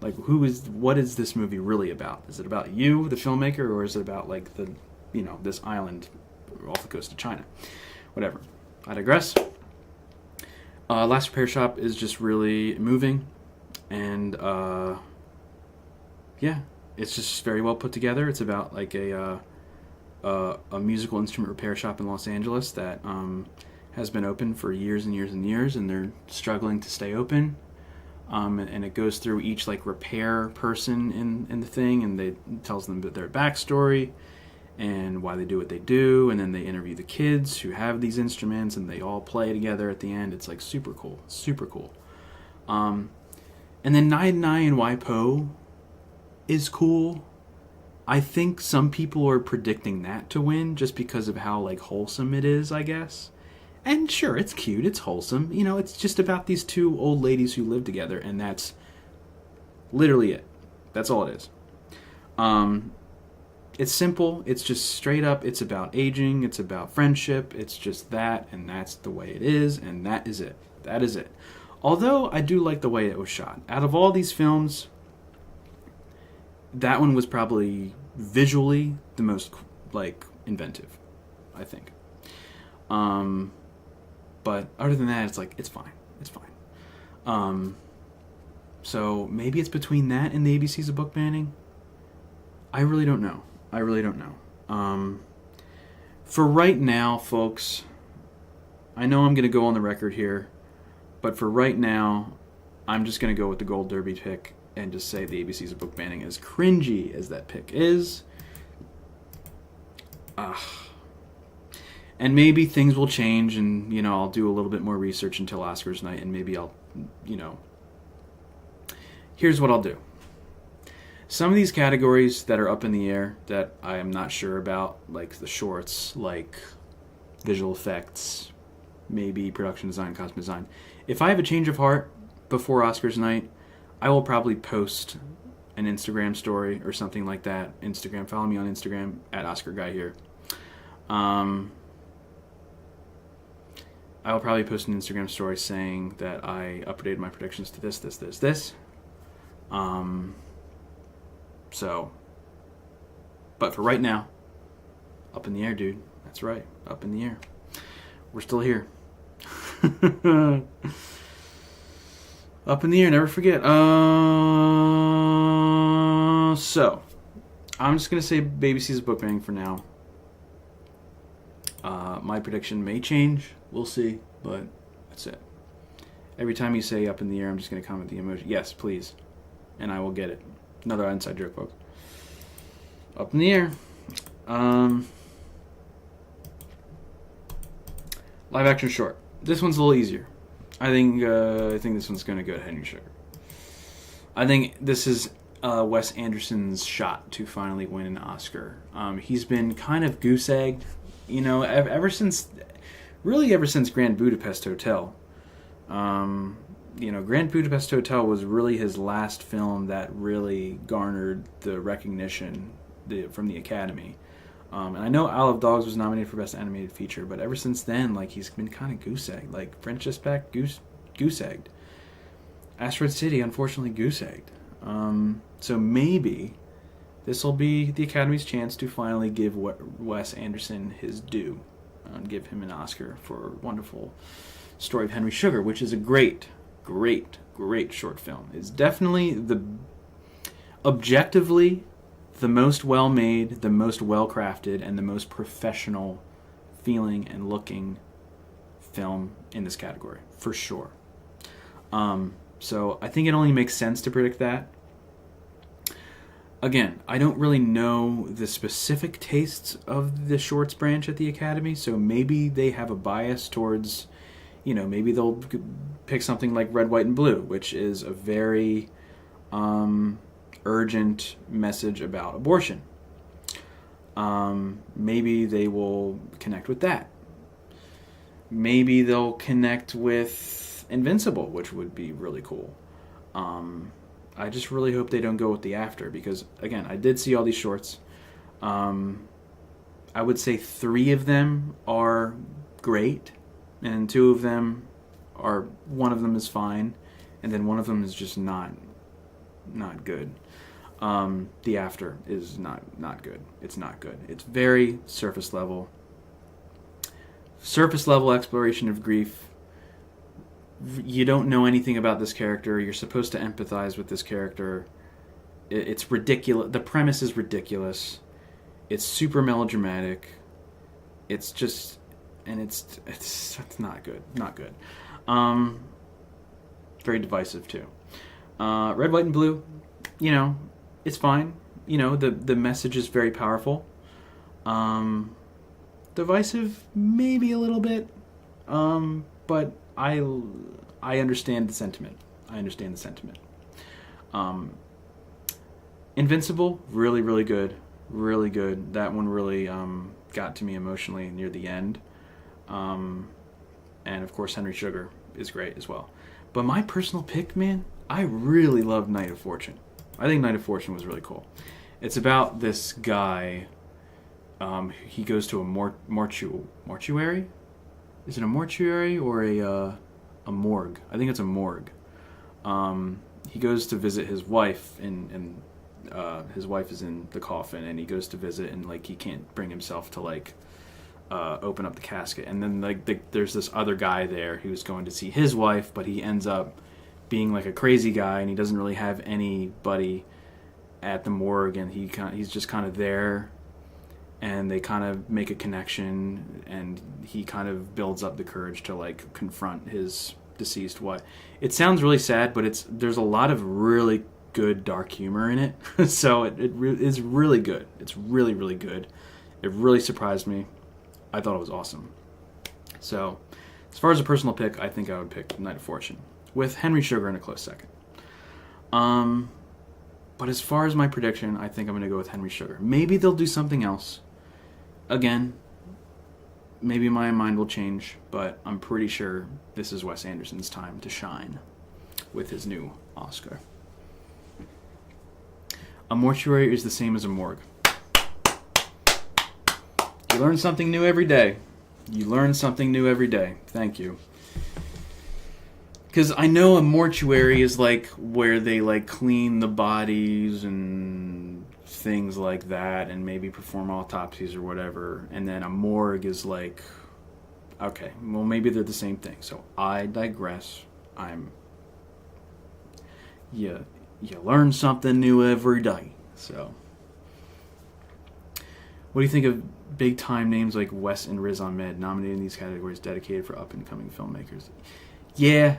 like what is this movie really about? Is it about you, the filmmaker, or is it about like the, you know, this island off the coast of China? Whatever. I digress. Last Repair Shop is just really moving, and yeah, it's just very well put together. It's about like a musical instrument repair shop in Los Angeles that has been open for years and years and years, and they're struggling to stay open. And it goes through each like repair person in the thing, and it tells them their backstory and why they do what they do, and then they interview the kids who have these instruments, and they all play together at the end. It's like super cool. And then 99 and WIPO is cool. I think some people are predicting that to win just because of how like wholesome it is, I guess. And sure, it's cute, it's wholesome. You know, it's just about these two old ladies who live together, and that's literally it. That's all it is. It's simple. It's just straight up. It's about aging. It's about friendship. It's just that, and that's the way it is, and that is it. That is it. Although I do like the way it was shot. Out of all these films, that one was probably visually the most like inventive, I think. But other than that, it's like it's fine. It's fine. So maybe it's between that and the ABCs of book banning. I really don't know. For right now, folks, I know I'm going to go on the record here, but for right now, I'm just going to go with the Gold Derby pick and just say the ABCs of book banning, as cringy as that pick is. And maybe things will change, and, you know, I'll do a little bit more research until Oscars night, and maybe I'll, you know, here's what I'll do. Some of these categories that are up in the air that I am not sure about, like the shorts, like visual effects, maybe production design, costume design. If I have a change of heart before Oscars night, I will probably post an Instagram story or something like that. Follow me on Instagram at OscarGuyHere. I will probably post an Instagram story saying that I updated my predictions to this. So, but for right now, up in the air, dude. That's right, up in the air. We're still here. Up in the air, never forget. So, I'm just going to say Baby C's Bookbang for now. My prediction may change. We'll see, but that's it. Every time you say up in the air, I'm just going to comment the emoji. Yes, please. And I will get it. Another inside joke, folks. Up in the air. Live action short. This one's a little easier. I think this one's going to go to Henry Sugar. I think this is Wes Anderson's shot to finally win an Oscar. He's been kind of goose-egged, you know, ever since Grand Budapest Hotel. You know, Grand Budapest Hotel was really his last film that really garnered the recognition from the Academy. And I know Isle of Dogs was nominated for Best Animated Feature, but ever since then, like, he's been kind of goose-egged. Like, French Dispatch, goose-egged. Asteroid City, unfortunately, goose-egged. So maybe this will be the Academy's chance to finally give Wes Anderson his due and give him an Oscar for Wonderful Story of Henry Sugar, which is a great short film. It's definitely objectively the most well-made, the most well-crafted, and the most professional feeling and looking film in this category, for sure. So I think it only makes sense to predict that. Again, I don't really know the specific tastes of the shorts branch at the Academy, so maybe they have a bias towards, you know, maybe they'll pick something like Red, White, and Blue, which is a very urgent message about abortion. Maybe they will connect with that. Maybe they'll connect with Invincible, which would be really cool. I just really hope they don't go with The After, because, again, I did see all these shorts. I would say 3 of them are great, and 2 of them are, one of them is fine, and then one of them is just not good. The After is not good. It's not good. It's very surface level exploration of grief. You don't know anything about this character. You're supposed to empathize with this character. It's ridiculous. The premise is ridiculous. It's super melodramatic. It's just, and it's not good. Not good. Very divisive too. Red, White, and Blue, you know, it's fine. You know, the message is very powerful. Divisive, maybe a little bit. But I understand the sentiment. Invincible, really, really good. Really good. That one really got to me emotionally near the end. And of course, Henry Sugar is great as well. But my personal pick, man, I really love Night of Fortune. I think Night of Fortune was really cool. It's about this guy. He goes to a mortuary. Is it a mortuary or a morgue? I think it's a morgue. He goes to visit his wife, and his wife is in the coffin, and he goes to visit, and like he can't bring himself to like open up the casket. And then like there's this other guy there who's going to see his wife, but he ends up being like a crazy guy, and he doesn't really have anybody at the morgue, and he's just kind of there. And they kind of make a connection, and he kind of builds up the courage to like confront his deceased wife. It sounds really sad, but there's a lot of really good dark humor in it. So it is really good. It's really, really good. It really surprised me. I thought it was awesome. So as far as a personal pick, I think I would pick Night of Fortune, with Henry Sugar in a close second. But as far as my prediction, I think I'm going to go with Henry Sugar. Maybe they'll do something else. Again, maybe my mind will change, but I'm pretty sure this is Wes Anderson's time to shine with his new Oscar. A mortuary is the same as a morgue. You learn something new every day. Thank you. Because I know a mortuary is like where they like clean the bodies and things like that, and maybe perform autopsies or whatever. And then a morgue is like Okay, well, maybe they're the same thing. So I digress. You learn something new every day. So, what do you think of big time names like Wes and Riz Ahmed nominated in these categories dedicated for up and coming filmmakers? Yeah,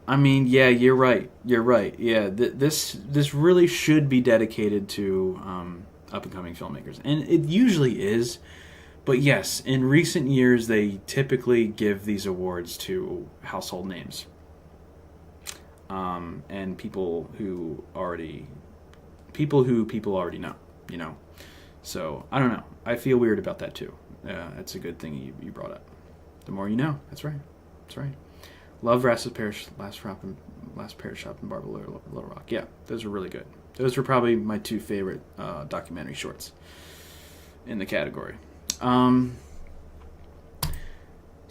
I mean, yeah, you're right. You're right. Yeah, this really should be dedicated to up and coming filmmakers, and it usually is. But yes, in recent years, they typically give these awards to household names. And people who people already know, you know. So I don't know. I feel weird about that too. That's a good thing you brought up. The more you know. That's right. That's right. Love Last Parish Shop and Barbara Little Rock. Yeah, those are really good. Those were probably my two favorite documentary shorts in the category.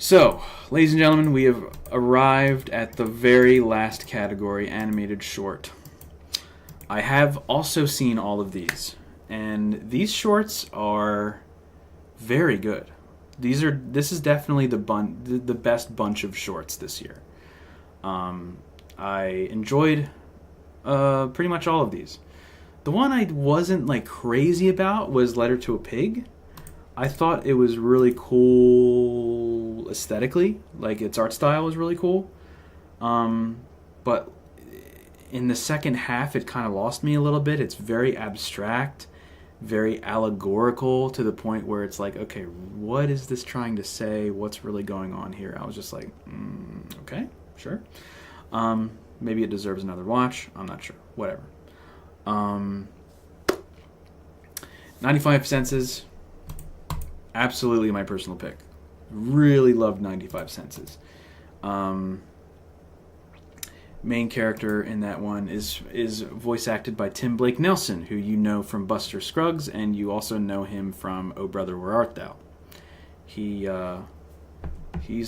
So, ladies and gentlemen, we have arrived at the very last category, animated short. I have also seen all of these, and these shorts are very good. This is definitely the best bunch of shorts this year. I enjoyed pretty much all of these. The one I wasn't like crazy about was Letter to a Pig. I thought it was really cool aesthetically, like its art style was really cool. But in the second half, it kind of lost me a little bit. It's very abstract, very allegorical to the point where it's like, okay, what is this trying to say? What's really going on here? I was just like, okay, sure. Maybe it deserves another watch. I'm not sure. Whatever. 95 Senses. Absolutely my personal pick. Really loved 95 Senses. Main character in that one is voice acted by Tim Blake Nelson, who you know from Buster Scruggs, and you also know him from Oh Brother, Where Art Thou? He's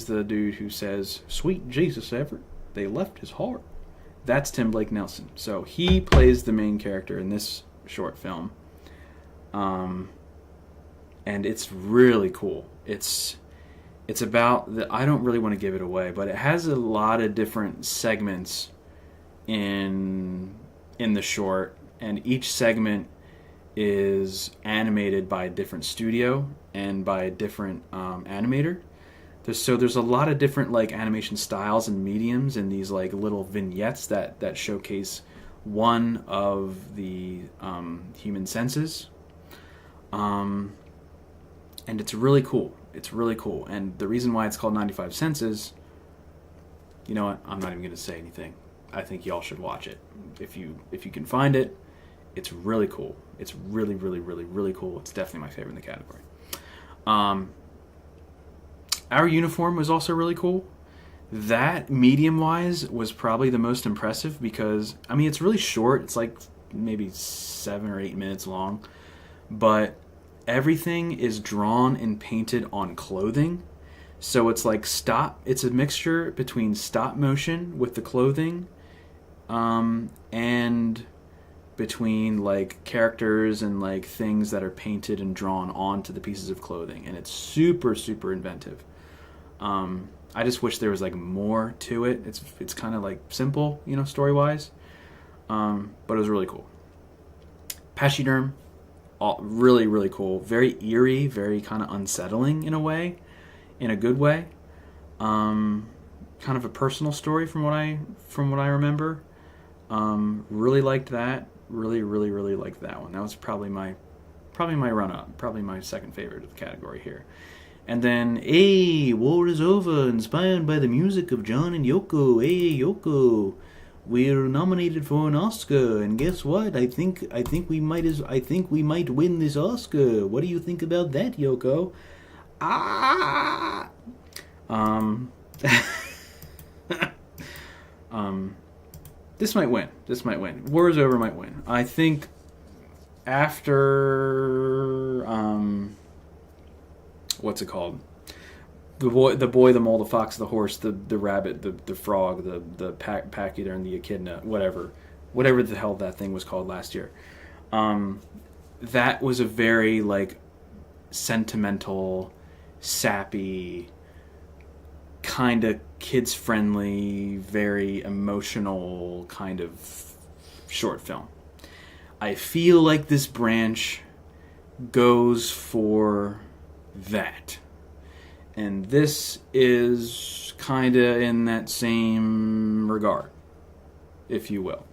the dude who says, "Sweet Jesus, Everett, they left his heart." That's Tim Blake Nelson. So he plays the main character in this short film. And it's really cool. It's about I don't really want to give it away, but it has a lot of different segments in the short, and each segment is animated by a different studio and by a different animator. There's a lot of different like animation styles and mediums in these like little vignettes that showcase one of the human senses. And it's really cool. It's really cool. And the reason why it's called 95 Senses, you know what? I'm not even going to say anything. I think y'all should watch it. If you can find it, it's really cool. It's really, really, really, really cool. It's definitely my favorite in the category. Our uniform was also really cool. That, medium-wise, was probably the most impressive because, I mean, it's really short. It's like maybe 7 or 8 minutes long. But everything is drawn and painted on clothing. So it's like it's a mixture between stop motion with the clothing and between like characters and like things that are painted and drawn onto the pieces of clothing. And it's super, super inventive. I just wish there was like more to it. It's kind of like simple, you know, story-wise. But it was really cool. Pachyderm. Really, really cool. Very eerie, very kind of unsettling in a way, in a good way. Kind of a personal story from what I remember. Really liked that. Really, really, really liked that one. That was probably my run-up, probably my second favorite of the category here. And then, hey, War is Over, inspired by the music of John and Yoko. Hey, Yoko. We're nominated for an Oscar, and guess what? I think we might win this Oscar. What do you think about that, Yoko? This might win. War is Over might win. I think after what's it called? The boy, the mole, the fox, the horse, the rabbit, the frog, the pachyderm, the echidna, whatever the hell that thing was called last year. That was a very like sentimental, sappy, kind of kids friendly, very emotional kind of short film. I feel like this branch goes for that. And this is kind of in that same regard, if you will.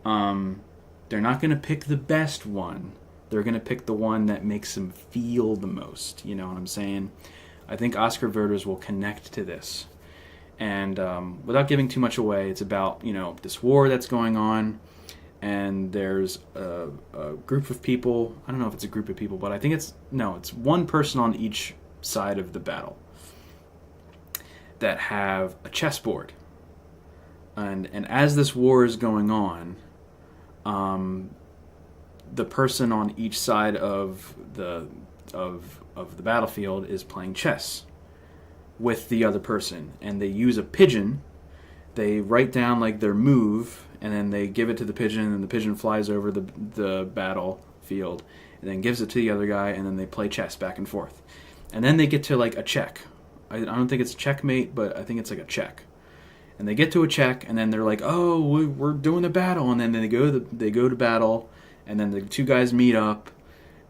They're not going to pick the best one. They're going to pick the one that makes them feel the most. You know what I'm saying? I think Oscar voters will connect to this. And without giving too much away, it's about, you know, this war that's going on. And there's a group of people. I don't know if it's a group of people, but I think it's one person on each side of the battle that have a chessboard. And as this war is going on, the person on each side of the battlefield is playing chess with the other person, and they use a pigeon. They write down like their move, and then they give it to the pigeon, and the pigeon flies over the battlefield, and then gives it to the other guy, and then they play chess back and forth, and then they get to like a check. I don't think it's a checkmate, but I think it's like a check. And they get to a check, and then they're like, "Oh, we're doing a battle," and then they go to battle, and then the two guys meet up,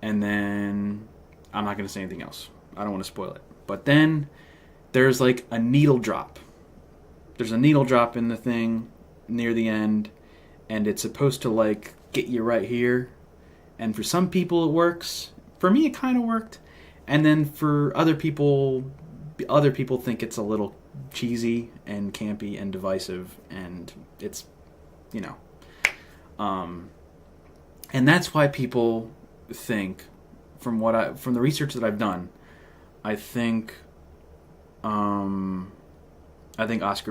and then I'm not going to say anything else. I don't want to spoil it. But then there's like a needle drop. There's a needle drop in the thing near the end, and it's supposed to like get you right here. And for some people it works. For me, it kind of worked. And then for other people think it's a little cheesy and campy and divisive, and it's, you know, and that's why people think, from the research that I've done, I think Oscar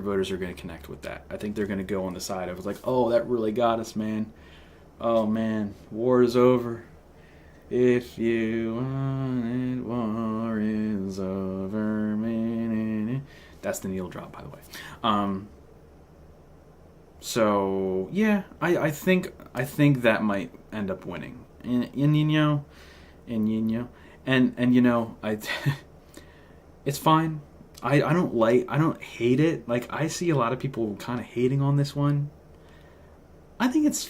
voters are going to connect with that. I think they're going to go on the side of, like, oh, that really got us, man. Oh man, war is over. If you want it, war is over, man. That's the needle drop, by the way. So yeah, I think that might end up winning. And you know, it's fine. I don't hate it. Like, I see a lot of people kind of hating on this one. I think it's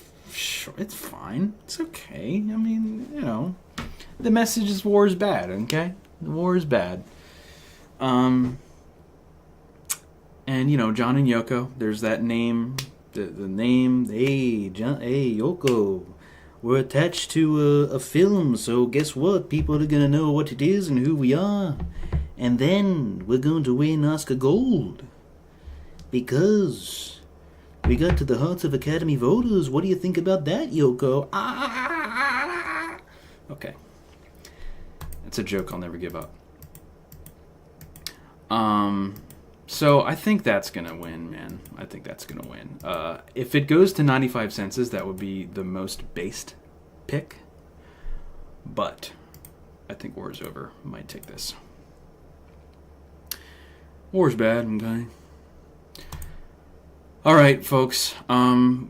fine. It's okay. I mean, you know, the message is war is bad. Okay, the war is bad. And you know, John and Yoko. There's that name. The name. Hey, John. Hey, Yoko. We're attached to a film, so guess what? People are gonna know what it is and who we are, and then we're going to win Oscar Gold because we got to the hearts of Academy voters. What do you think about that, Yoko? Okay, it's a joke I'll never give up. So I think that's gonna win, man. I think that's gonna win. If it goes to 95 senses, that would be the most based pick. But I think War is Over might take this. War's bad, okay? Alright, folks.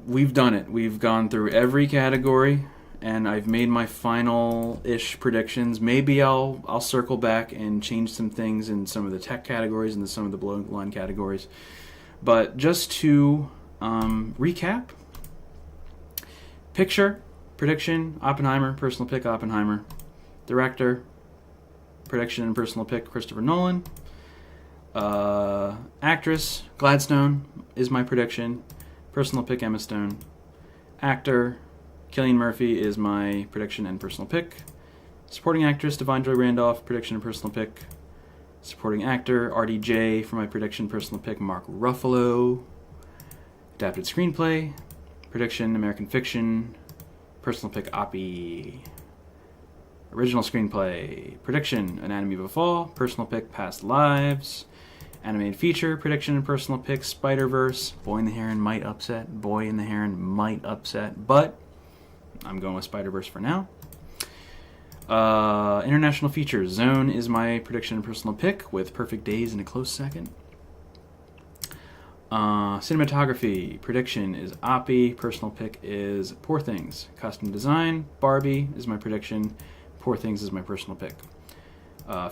We've done it. We've gone through every category, and I've made my final-ish predictions. Maybe I'll circle back and change some things in some of the tech categories and some of the below-the-line categories. But just to recap, picture, prediction, Oppenheimer, personal pick, Oppenheimer. Director, prediction and personal pick, Christopher Nolan. Actress, Gladstone is my prediction. Personal pick, Emma Stone. Actor, Cillian Murphy is my prediction and personal pick. Supporting actress, Divine Joy Randolph, prediction and personal pick. Supporting actor, RDJ for my prediction, personal pick, Mark Ruffalo. Adapted screenplay, prediction, American Fiction, personal pick, Oppie. Original screenplay, prediction, Anatomy of a Fall, personal pick, Past Lives. Animated feature, prediction and personal pick, Spider-Verse. Boy in the Heron might upset. But I'm going with Spider-Verse for now. International feature, Zone is my prediction and personal pick, with Perfect Days in a close second. Cinematography, prediction is Oppie. Personal pick is Poor Things. Costume design, Barbie is my prediction. Poor Things is my personal pick.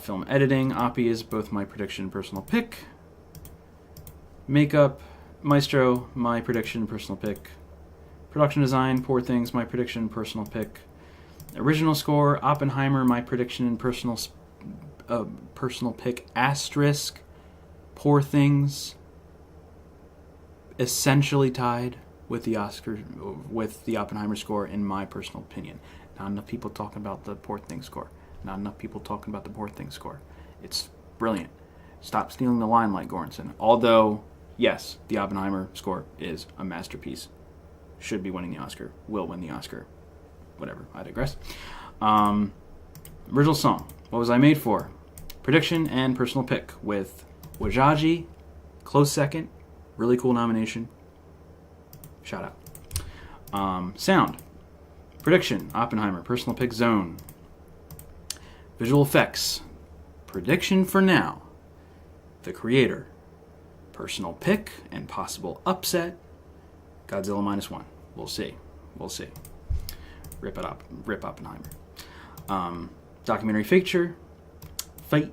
Film editing, Oppie is both my prediction and personal pick. Makeup, Maestro, my prediction, personal pick. Production design, Poor Things, my prediction, personal pick. Original score, Oppenheimer, my prediction and personal pick. Asterisk, Poor Things, essentially tied with the Oppenheimer score in my personal opinion. Not enough people talking about the Poor Things score. Not enough people talking about the Poor Things score. It's brilliant. Stop stealing the limelight, Goranson. Although, yes, the Oppenheimer score is a masterpiece. Should be winning the Oscar. Will win the Oscar. Whatever. I digress. Original song. What Was I Made For? Prediction and personal pick with Wajaji, close second. Really cool nomination. Shout out. Sound. Prediction, Oppenheimer. Personal pick, Zone. Visual effects. Prediction for now, The Creator. Personal pick and possible upset, Godzilla -1. We'll see. We'll see. Rip Oppenheimer. Documentary feature. 20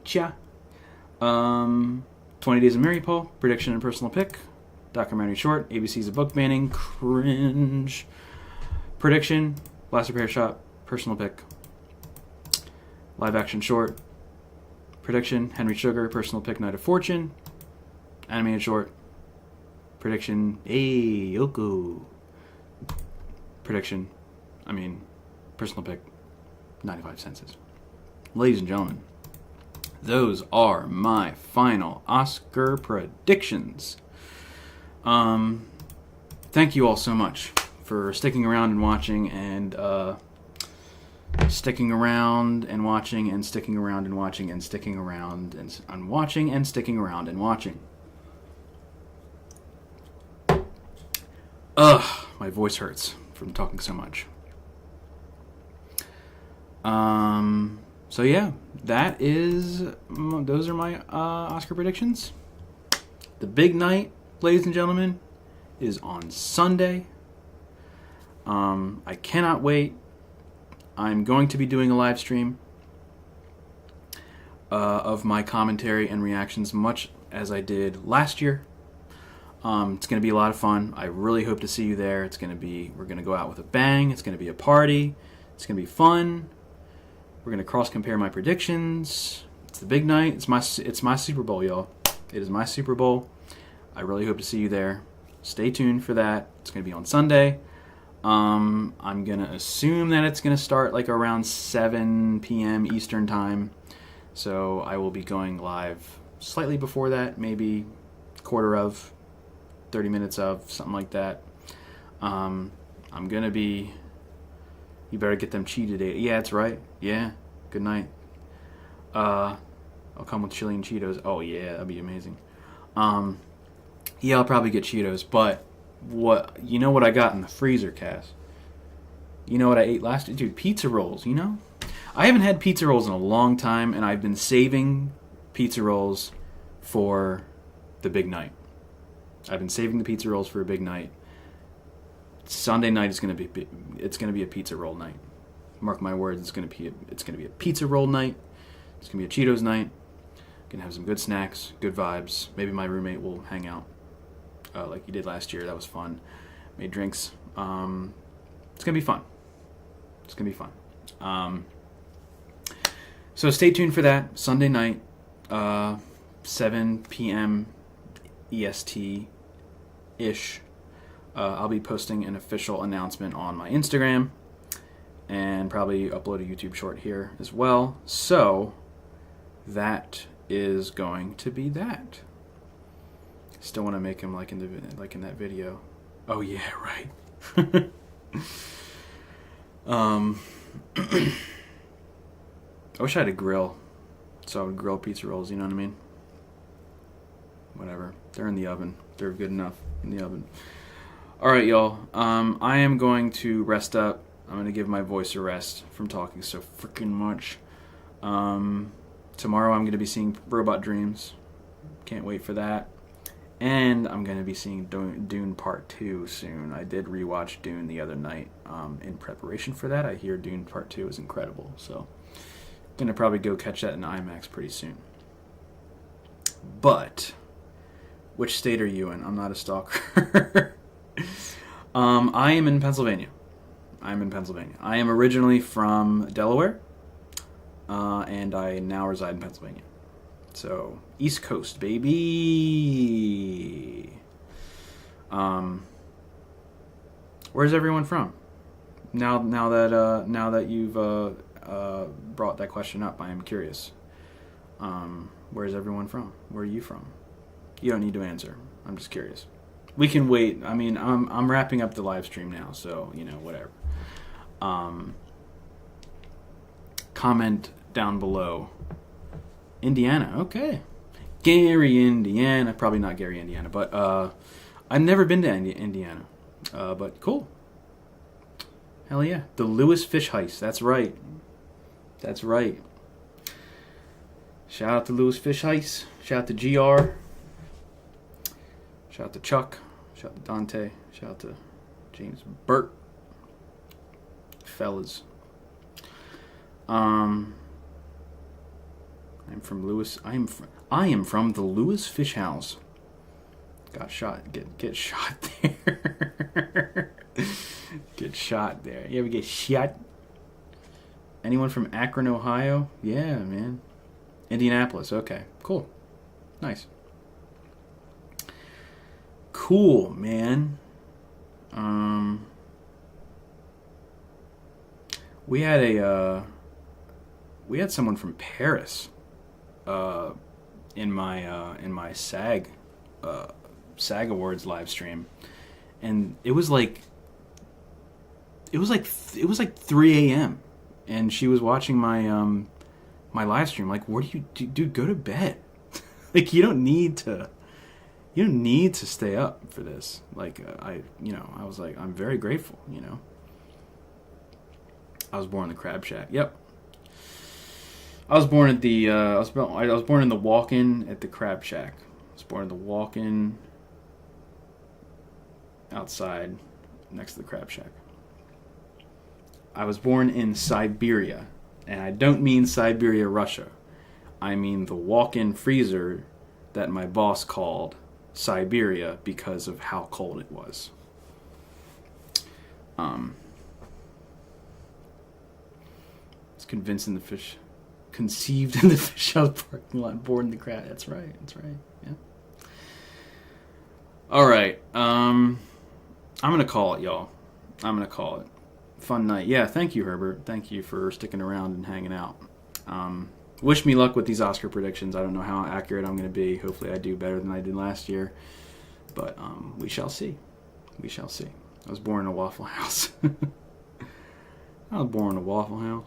Days of Mary Paul. Prediction and personal pick. Documentary short. ABC's a book banning. Cringe. Prediction. Last Repair Shop. Personal pick. Live action short. Prediction. Henry Sugar. Personal pick. Night of Fortune. Animated short. Prediction. Hey, Yoko. Prediction. Personal pick. 95 Senses. Ladies and gentlemen, those are my final Oscar predictions. Thank you all so much for sticking around and watching, and sticking around and watching, and sticking around and watching, and sticking around and watching, and sticking around and watching. Ugh, my voice hurts from talking so much. So yeah, those are my Oscar predictions. The big night, ladies and gentlemen, is on Sunday. I cannot wait. I'm going to be doing a live stream of my commentary and reactions, much as I did last year. It's going to be a lot of fun. I really hope to see you there. We're going to go out with a bang. It's going to be a party. It's going to be fun. We're going to cross-compare my predictions. It's the big night. It's my Super Bowl, y'all. It is my Super Bowl. I really hope to see you there. Stay tuned for that. It's going to be on Sunday. I'm going to assume that it's going to start like around 7 p.m. Eastern Time. So I will be going live slightly before that, maybe quarter of, 30 minutes of, something like that. I'm going to be... You better get them Cheetah Days. Yeah, that's right. Yeah. Good night. I'll come with chili and Cheetos. Oh, yeah. That'd be amazing. Yeah, I'll probably get Cheetos. But you know what I got in the freezer, Cass? You know what I ate last... Dude, pizza rolls, you know? I haven't had pizza rolls in a long time, and I've been saving pizza rolls for the big night. I've been saving the pizza rolls for a big night. Sunday night is going to be a pizza roll night. Mark my words, it's going to be a pizza roll night. It's going to be a Cheetos night. Going to have some good snacks, good vibes. Maybe my roommate will hang out like he did last year. That was fun. Made drinks. It's going to be fun. It's going to be fun. So stay tuned for that Sunday night, 7 p.m. EST-ish. I'll be posting an official announcement on my Instagram and probably upload a YouTube short here as well. So that is going to be that. Still want to make him like in that video. Oh yeah, right. I wish I had a grill so I would grill pizza rolls, you know what I mean? Whatever. They're in the oven. They're good enough in the oven. Alright, y'all. I am going to rest up. I'm going to give my voice a rest from talking so freaking much. Tomorrow I'm going to be seeing Robot Dreams. Can't wait for that. And I'm going to be seeing Dune Part 2 soon. I did rewatch Dune the other night in preparation for that. I hear Dune Part 2 is incredible. So I'm going to probably go catch that in IMAX pretty soon. But Which state are you in? I'm not a stalker. I am in Pennsylvania. I'm in Pennsylvania. I am originally from Delaware, and I now reside in Pennsylvania. So, East Coast, baby. Where's everyone from? Now that you've brought that question up, I am curious. Where's everyone from? Where are you from? You don't need to answer. I'm just curious. We can wait. I mean, I'm wrapping up the live stream now, so whatever. Comment down below. Indiana, okay. Gary, Indiana. Probably not Gary, Indiana, but I've never been to Indiana. But cool. Hell yeah. The Lewis Fish Heist. That's right. That's right. Shout out to Lewis Fish Heist. Shout out to GR. Shout out to Chuck. Shout out to Dante. Shout out to James Burt. Fellas. I'm from Lewis. I am from the Lewis Fish House. Got shot. Get shot there. Get shot there. You ever get shot? Anyone from Akron, Ohio? Yeah, man. Indianapolis. Okay, cool. Nice. Cool, man. We had someone from Paris in my SAG Awards live stream, and it was like 3 a.m. and she was watching my my live stream. Like, what do you do? Dude, go to bed. Like, you don't need to stay up for this. Like, I was like, I'm very grateful. I was born in the Crab Shack. Yep. I was born at the I was born in the walk-in at the Crab Shack. I was born in the walk-in outside next to the Crab Shack. I was born in Siberia, and I don't mean Siberia, Russia. I mean the walk-in freezer that my boss called Siberia because of how cold it was. It's conceived in the fish house parking lot, born in the crab. That's right. Yeah. All right. I'm gonna call it, y'all. I'm gonna call it. Fun night. Yeah. Thank you, Herbert. Thank you for sticking around and hanging out. Wish me luck with these Oscar predictions. I don't know how accurate I'm going to be. Hopefully I do better than I did last year. But we shall see. We shall see. I was born in a Waffle House. I was born in a Waffle House.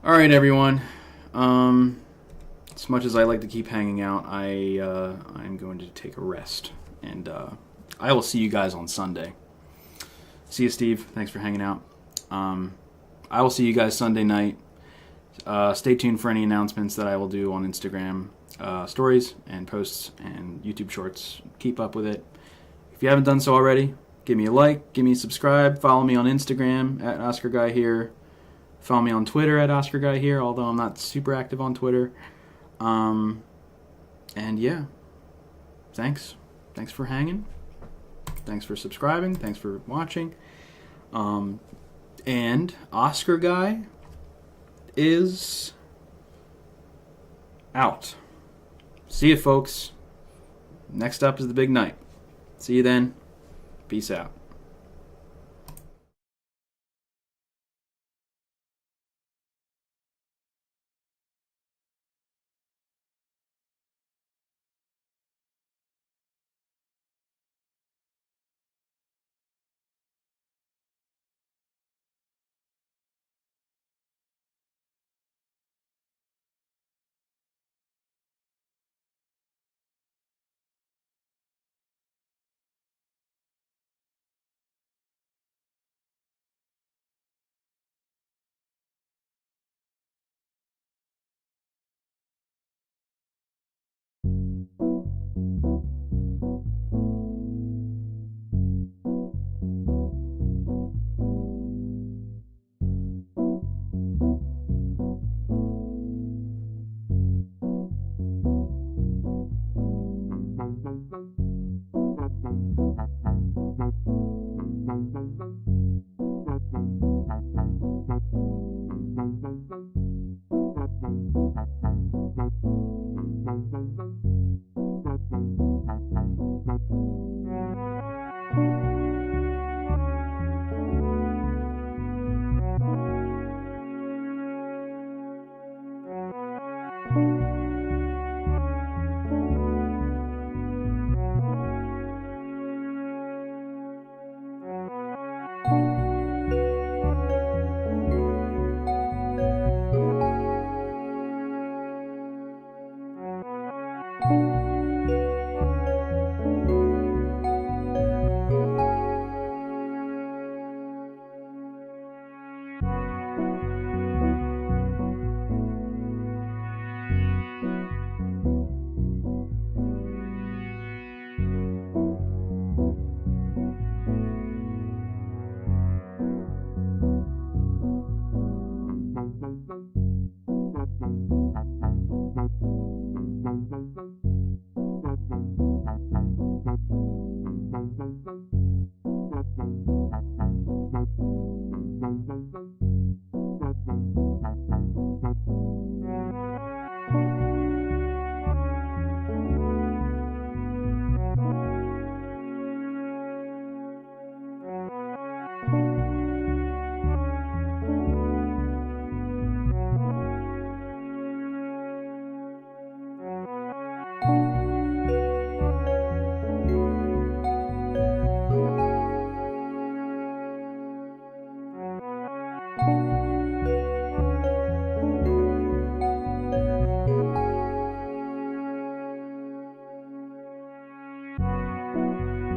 All right, everyone. As much as I like to keep hanging out, I'm going to take a rest. And I will see you guys on Sunday. See you, Steve. Thanks for hanging out. I will see you guys Sunday night. Stay tuned for any announcements that I will do on Instagram stories and posts and YouTube shorts. Keep up with it. If you haven't done so already, give me a like, give me a subscribe, follow me on Instagram at Oscar Guy Here. Follow me on Twitter at Oscar Guy Here, although I'm not super active on Twitter. And yeah, thanks. Thanks for hanging. Thanks for subscribing. Thanks for watching. And Oscar Guy is out. See you, folks. Next up is the big night. See you then. Peace out.